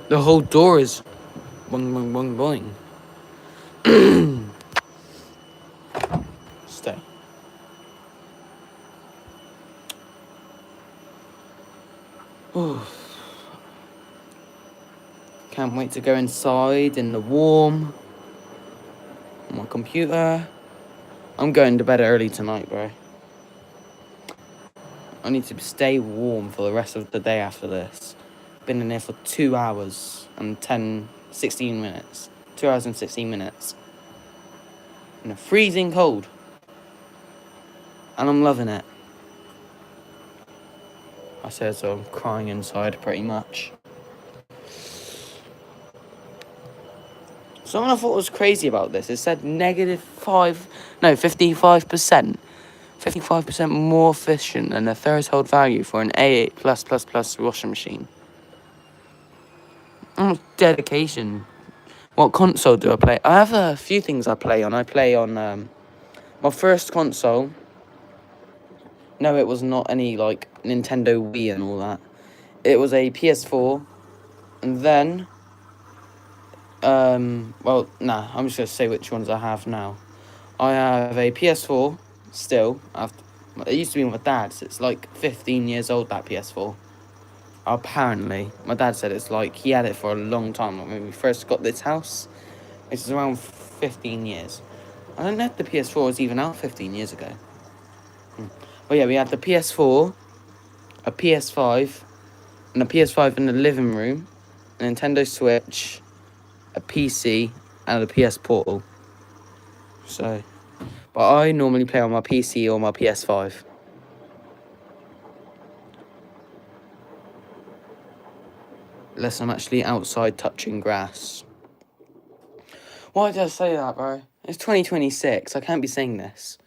The whole door is boing, boing, boing, boing. Stay. Ooh. Can't wait to go inside in the warm. On my computer. I'm going to bed early tonight, bro. I need to stay warm for the rest of the day after this. Been in here for 2 hours and 16 minutes. 2 hours and 16 minutes. In a freezing cold. And I'm loving it. I said so, I'm crying inside pretty much. Something I thought was crazy about this, it said -55%. 55% more efficient than the threshold value for an A8+++ washing machine. Dedication. What console do I play? I have a few things I play on. I play on my first console. No, it was not any like Nintendo Wii and all that. It was a PS4, and then well, nah, I'm just gonna say which ones I have now. I have a PS4 still. It used to be with my dad's. It's like 15 years old, that PS4. Apparently, my dad said it's like he had it for a long time. Like when we first got this house, which is around 15 years. I don't know if the PS4 was even out 15 years ago. But yeah, we had the PS4, a PS5, and a PS5 in the living room, a Nintendo Switch, a PC, and a PS Portal. So, but I normally play on my PC or my PS5. Unless I'm actually outside touching grass. Why did I say that, bro? It's 2026. I can't be saying this.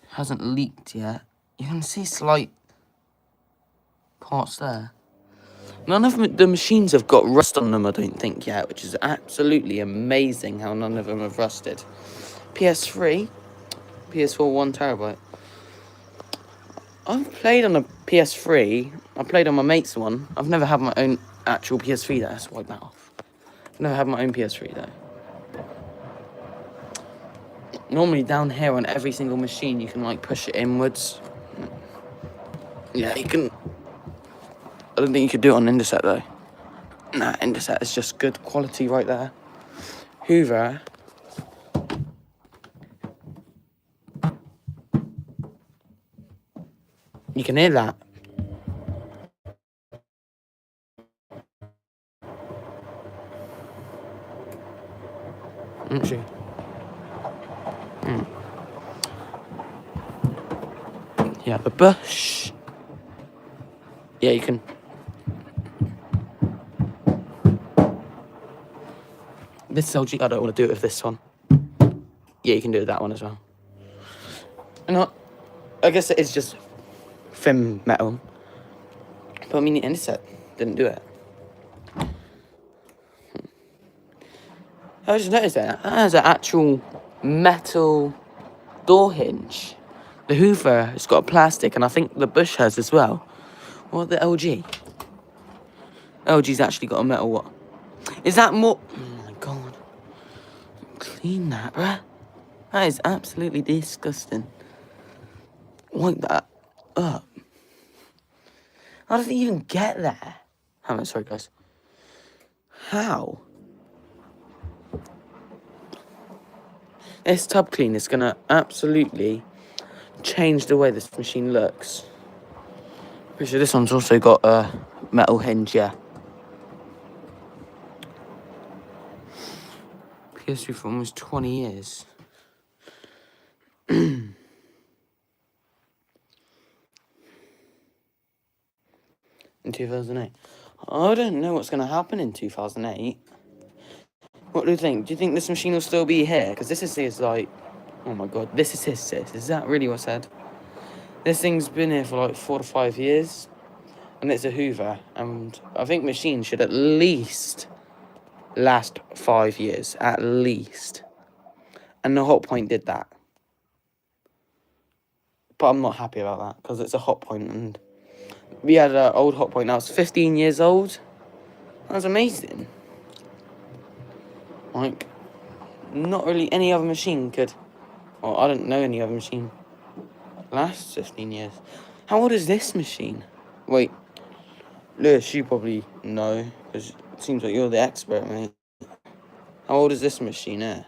Hasn't leaked yet. You can see slight parts there. None of the machines have got rust on them, I don't think, yet, which is absolutely amazing how none of them have rusted. PS3, PS4 1TB. I've played on a PS3. I played on my mate's one. I've never had my own actual PS3 there. Let's wipe that off. I've never had my own PS3 though. Normally down here on every single machine, you can like push it inwards. Yeah, you can. I don't think you could do it on Indosat though. Nah, Indosat is just good quality right there. Hoover. You can hear that. Isn't she? Yeah, the bush. Yeah, you can. This LG, I don't want to do it with this one. Yeah, you can do it with that one as well. And I guess it is just thin metal. But I mean, the Indosat didn't do it. I just noticed that has an actual metal door hinge. The Hoover has got a plastic, and I think the Bush has as well. What the LG? LG's actually got a metal what? Is that more? Oh my god! Clean that, bruh. That is absolutely disgusting. Wipe that up. How does it even get there? Sorry, guys. How? This tub clean is gonna absolutely change the way this machine looks. Pretty sure this one's also got a metal hinge, yeah. PS3 for almost 20 years. In 2008. I don't know what's going to happen in 2008. What do you think? Do you think this machine will still be here? Because this is his, like... Oh my god, this is his sis. Is that really what's said? This thing's been here for like 4 to 5 years. And it's a Hoover. And I think machines should at least last 5 years. At least. And the Hot Point did that. But I'm not happy about that. Because it's a Hot Point and... We had an old Hot Point that was 15 years old. That was amazing. Like, not really any other machine could... Well, I don't know any other machine last 15 years. How old is this machine? Wait, Lewis, you probably know, because it seems like you're the expert, mate. How old is this machine here?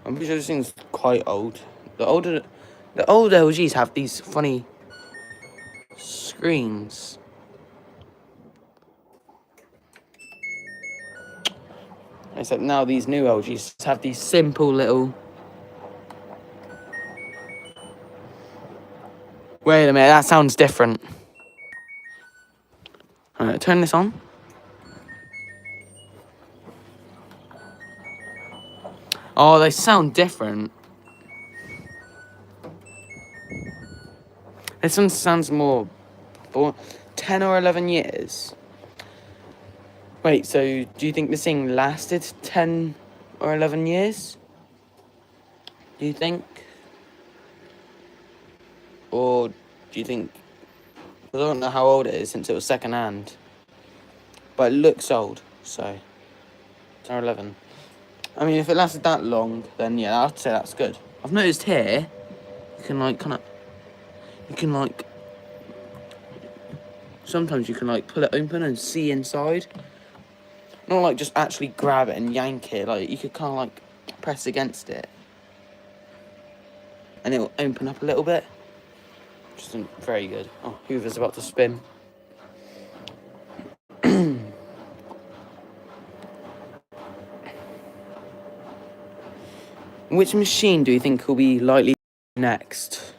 I'm pretty sure this thing's quite old. The old LGs have these funny screens. Except now these new LGs have these simple little... Wait a minute, that sounds different. Alright, turn this on. Oh, they sound different. This one sounds more... 10 or 11 years. Wait, so do you think this thing lasted 10 or 11 years? Do you think? Or do you think... I don't know how old it is since it was second hand. But it looks old, so... 10 or 11. I mean, if it lasted that long, then yeah, I'd say that's good. I've noticed here, you can like kind of you can like, sometimes you can like pull it open and see inside. Not like just actually grab it and yank it, like you could kind of like press against it and it will open up a little bit. Which isn't very good. Oh, Hoover's about to spin. Which machine do you think will be likely next?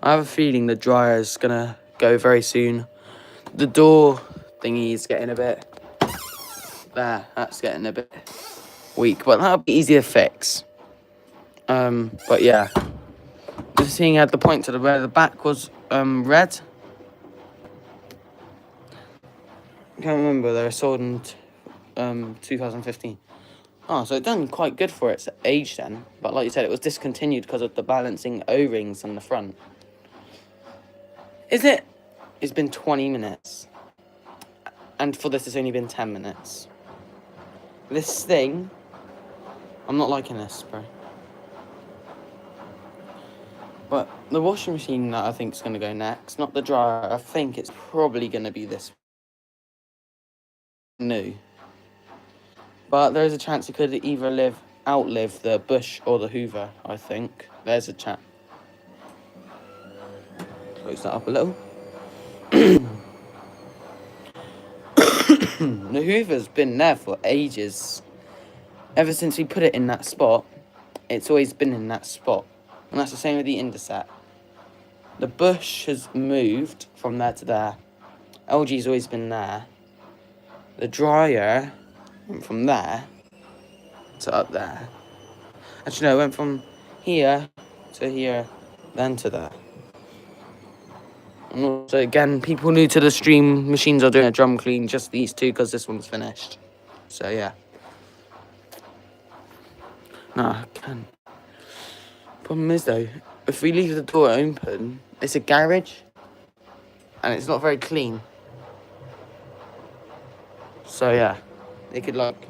I have a feeling the dryer's gonna go very soon. The door thingy is getting a bit... that's getting a bit weak, but that'll be easy to fix. But yeah. Just seeing at the point to the where the back was red. I can't remember, they were sold in 2015. Oh, so it done quite good for its age then. But like you said, it was discontinued because of the balancing O-rings on the front. Is it? It's been 20 minutes. And for this, it's only been 10 minutes. This thing... I'm not liking this, bro. But the washing machine that I think is going to go next, not the dryer, I think it's probably going to be this new. But there is a chance it could either outlive the Bush or the Hoover, I think. There's a chance. Close that up a little. The Hoover's been there for ages. Ever since we put it in that spot, it's always been in that spot. And that's the same with the Indeset. The Bush has moved from there to there. LG's always been there. The dryer went from there to up there. Actually, no, it went from here to here, then to there. And also, again, people new to the stream, machines are doing a drum clean, just these two, because this one's finished. So, yeah. Nah, I can. Problem is, though, if we leave the door open, it's a garage, and it's not very clean. So, yeah, they could, like,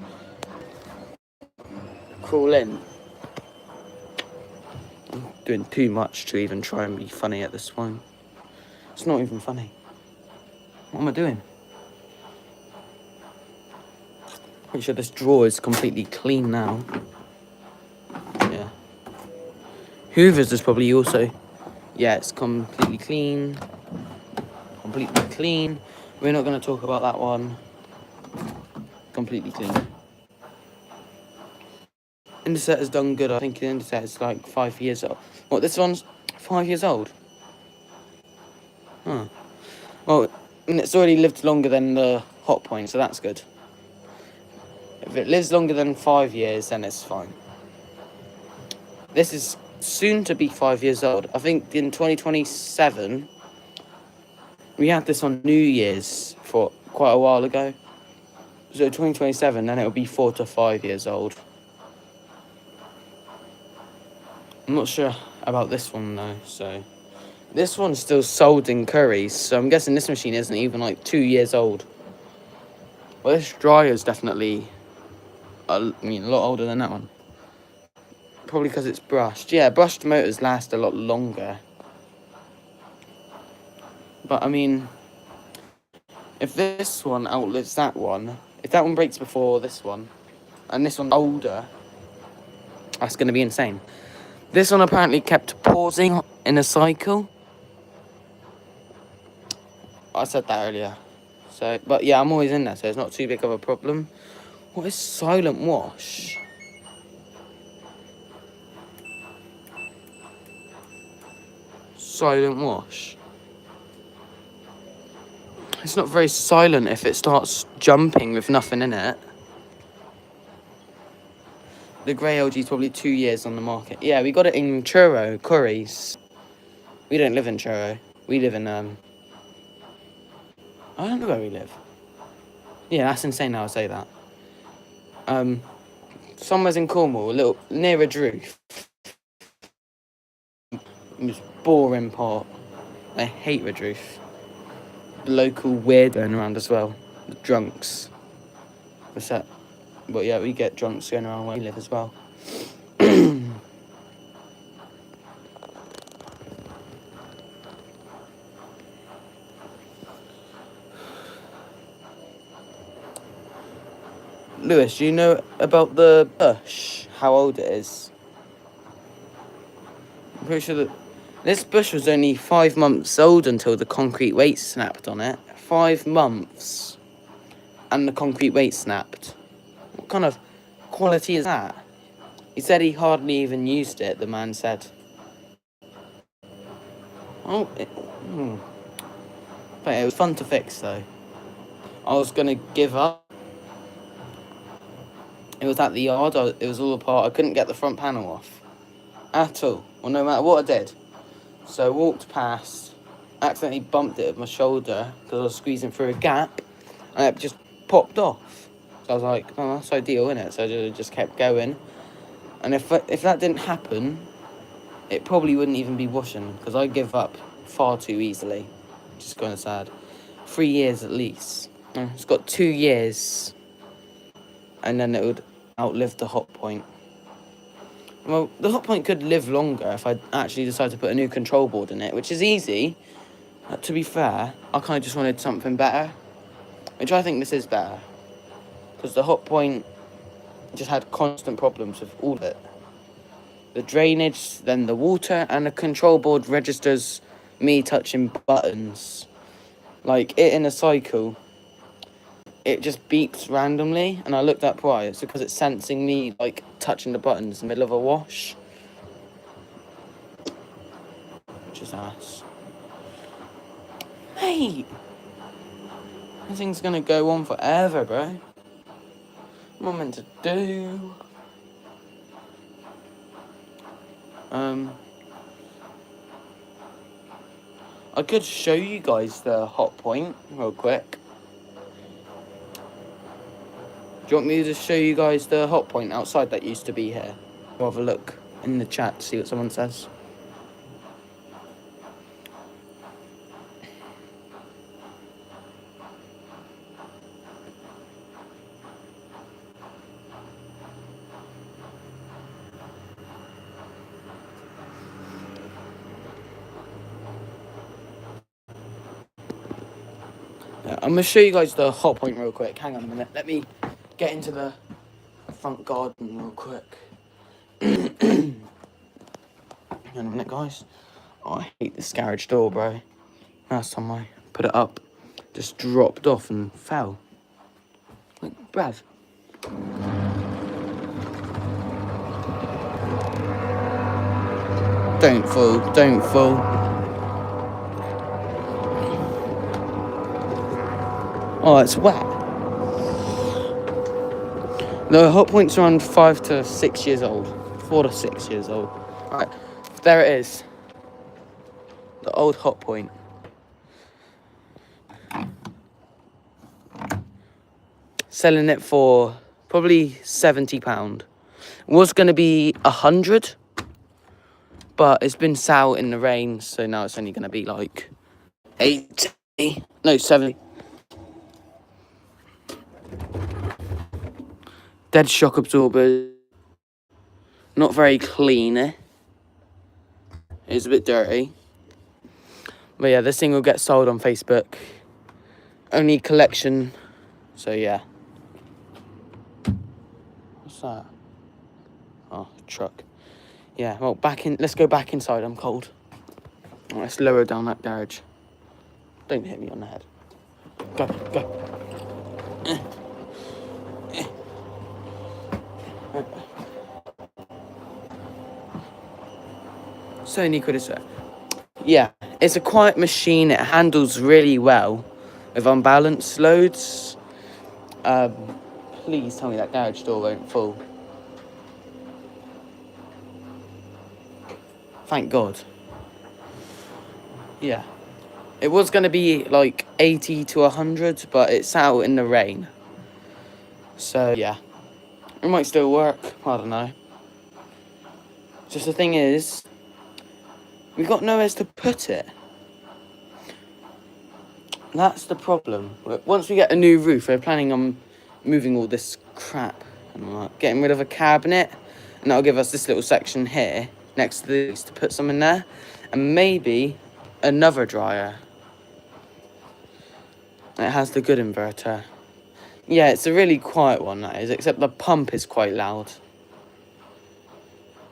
crawl in. I'm doing too much to even try and be funny at this point. It's not even funny. What am I doing? Pretty sure this drawer is completely clean now. Yeah. Hoover's is probably also... Yeah, it's completely clean. Completely clean. We're not going to talk about that one. Completely clean. Indeset has done good. I think the Indeset is like 5 years old. What, this one's 5 years old? Huh. Well, and it's already lived longer than the hot point, so that's good. If it lives longer than 5 years, then it's fine. This is soon to be 5 years old. I think in 2027, we had this on New Year's for quite a while ago. So 2027, then it'll be 4 to 5 years old. I'm not sure about this one though, so... This one's still sold in Currys, so I'm guessing this machine isn't even like 2 years old. Well, this dryer is definitely a lot older than that one. Probably because it's brushed. Yeah, brushed motors last a lot longer. But I mean, if this one outlives that one, if that one breaks before this one, and this one's older, that's going to be insane. This one apparently kept pausing in a cycle. I said that earlier. So, but yeah, I'm always in there, so it's not too big of a problem. What is silent wash? Silent wash. It's not very silent if it starts jumping with nothing in it. The grey LG is probably 2 years on the market. Yeah, we got it in Currys. We don't live in Truro. We live in, I don't know where we live. Yeah, that's insane now I say that. Somewhere's in Cornwall, a little, near a Droof. Most boring part. I hate Redroof. The local weird going around as well. The drunks. What's that? But yeah, we get drunks going around where we live as well. Lewis, do you know about the bush? How old it is? I'm pretty sure that this bush was only 5 months old until the concrete weight snapped on it. 5 months. And the concrete weight snapped. What kind of quality is that? He said he hardly even used it, the man said. Oh, but it was fun to fix though. I was gonna give up. It was at the yard, it was all apart. I couldn't get the front panel off. At all. Well, no matter what I did. So I walked past, accidentally bumped it with my shoulder because I was squeezing through a gap, and it just popped off. So I was like, oh, that's ideal, isn't it? So I just kept going. And if that didn't happen, it probably wouldn't even be washing, because I give up far too easily. Just kind of sad. 3 years at least. It's got 2 years, and then it would outlive the hot point. Well, the hot point could live longer if I actually decide to put a new control board in it, which is easy. To be fair, I kind of just wanted something better, which I think this is better, because the hot point just had constant problems with all of it. The drainage, then the water, and the control board registers me touching buttons. Like, it in a cycle, it just beeps randomly, and I looked up why. It's because it's sensing me, like, touching the buttons in the middle of a wash. Which is ass. Mate! This thing's gonna go on forever, bro. What am I meant to do? I could show you guys the hot point real quick. Do you want me to show you guys the hot point outside that used to be here? We'll have a look in the chat to see what someone says. Yeah, I'm going to show you guys the hot point real quick. Hang on a minute. Let me get into the front garden real quick. Hang on a minute, guys. Oh, I hate this garage door, bro. Last time I put it up, just dropped off and fell. Like, bruv. Don't fall, don't fall. Oh, it's wet. The hot point's around 5 to 6 years old. 4 to 6 years old. Alright, there it is. The old hot point. Selling it for probably £70. It was going to be 100, but it's been sat in the rain, so now it's only going to be like 80. No, 70. Dead shock absorber. Not very clean. It's a bit dirty. But yeah, this thing will get sold on Facebook. Only collection. So yeah. What's that? Oh, truck. Yeah, well, let's go back inside. I'm cold. Right, let's lower down that garage. Don't hit me on the head. Go, go. So many criticism. Yeah, it's a quiet machine. It handles really well with unbalanced loads. Please tell me that garage door won't fall. Thank God. Yeah. It was going to be like 80 to 100, but it's out in the rain. So, yeah. It might still work. I don't know. Just the thing is, we've got nowhere to put it. That's the problem. Once we get a new roof, we're planning on moving all this crap and getting rid of a cabinet, and that'll give us this little section here next to this to put some in there, and maybe another dryer. It has the good inverter. Yeah, it's a really quiet one, that is, except the pump is quite loud.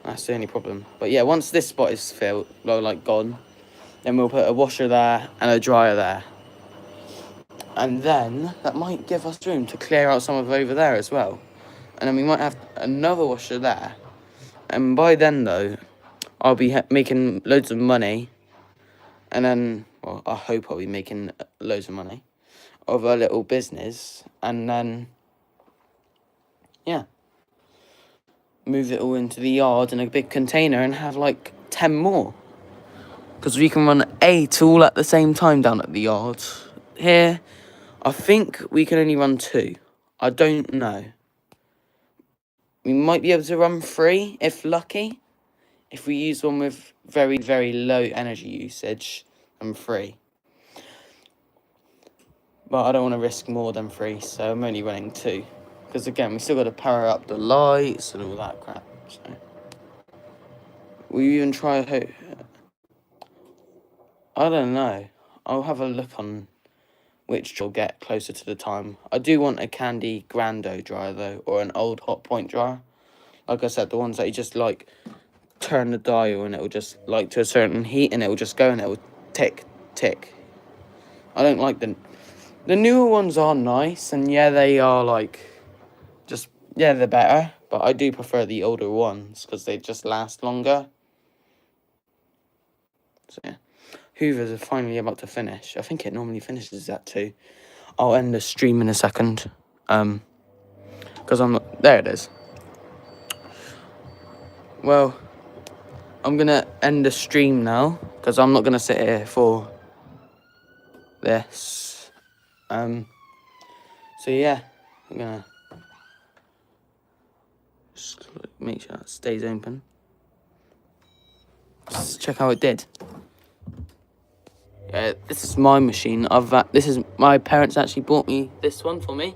That's the only problem. But yeah, once this spot is filled, like gone, then we'll put a washer there and a dryer there. And then that might give us room to clear out some of over there as well. And then we might have another washer there. And by then, though, I'll be making loads of money. And then, well, I hope I'll be making loads of money of a little business. And then, yeah, move it all into the yard in a big container and have like 10 more. Because we can run 8 all at the same time down at the yard. Here, I think we can only run 2. I don't know. We might be able to run 3 if lucky. If we use one with very, very low energy usage, I'm 3. But I don't want to risk more than 3, so I'm only running 2. Because again, we still got to power up the lights and all that crap. So we even try. I don't know. I'll have a look on which will get closer to the time. I do want a Candy Grando dryer though, or an old Hot Point dryer. Like I said, the ones that you just like turn the dial and it will just like to a certain heat and it will just go and it will tick, tick. I don't like the newer ones are nice and yeah, they are like just, yeah, they're better. But I do prefer the older ones because they just last longer. So yeah. Hoovers are finally about to finish. I think it normally finishes at 2. I'll end the stream in a second. Because I'm not... There it is. Well, I'm going to end the stream now. Because I'm not going to sit here for this. So yeah. I'm going to just make sure it stays open. Just check how it did. This is my machine. This is my parents actually bought me this one for me.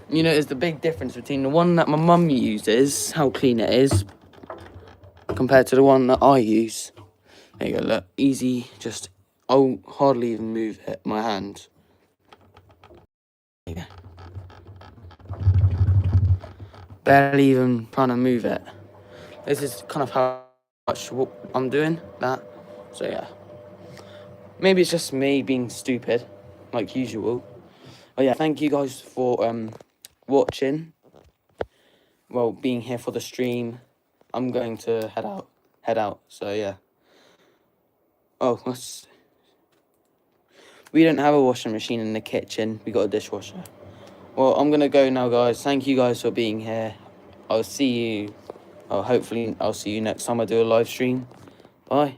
You know, there's the big difference between the one that my mum uses, how clean it is, compared to the one that I use. There you go, look, easy, just, I'll hardly even move it, my hand. There you go. Barely even trying to move it. This is kind of how much I'm doing, that. So yeah. Maybe it's just me being stupid, like usual. But yeah, thank you guys for watching. Well, being here for the stream. I'm going to head out. So yeah. Oh, we don't have a washing machine in the kitchen. We got a dishwasher. Well, I'm gonna go now, guys. Thank you guys for being here. I'll see you. Hopefully I'll see you next time I do a live stream. Bye.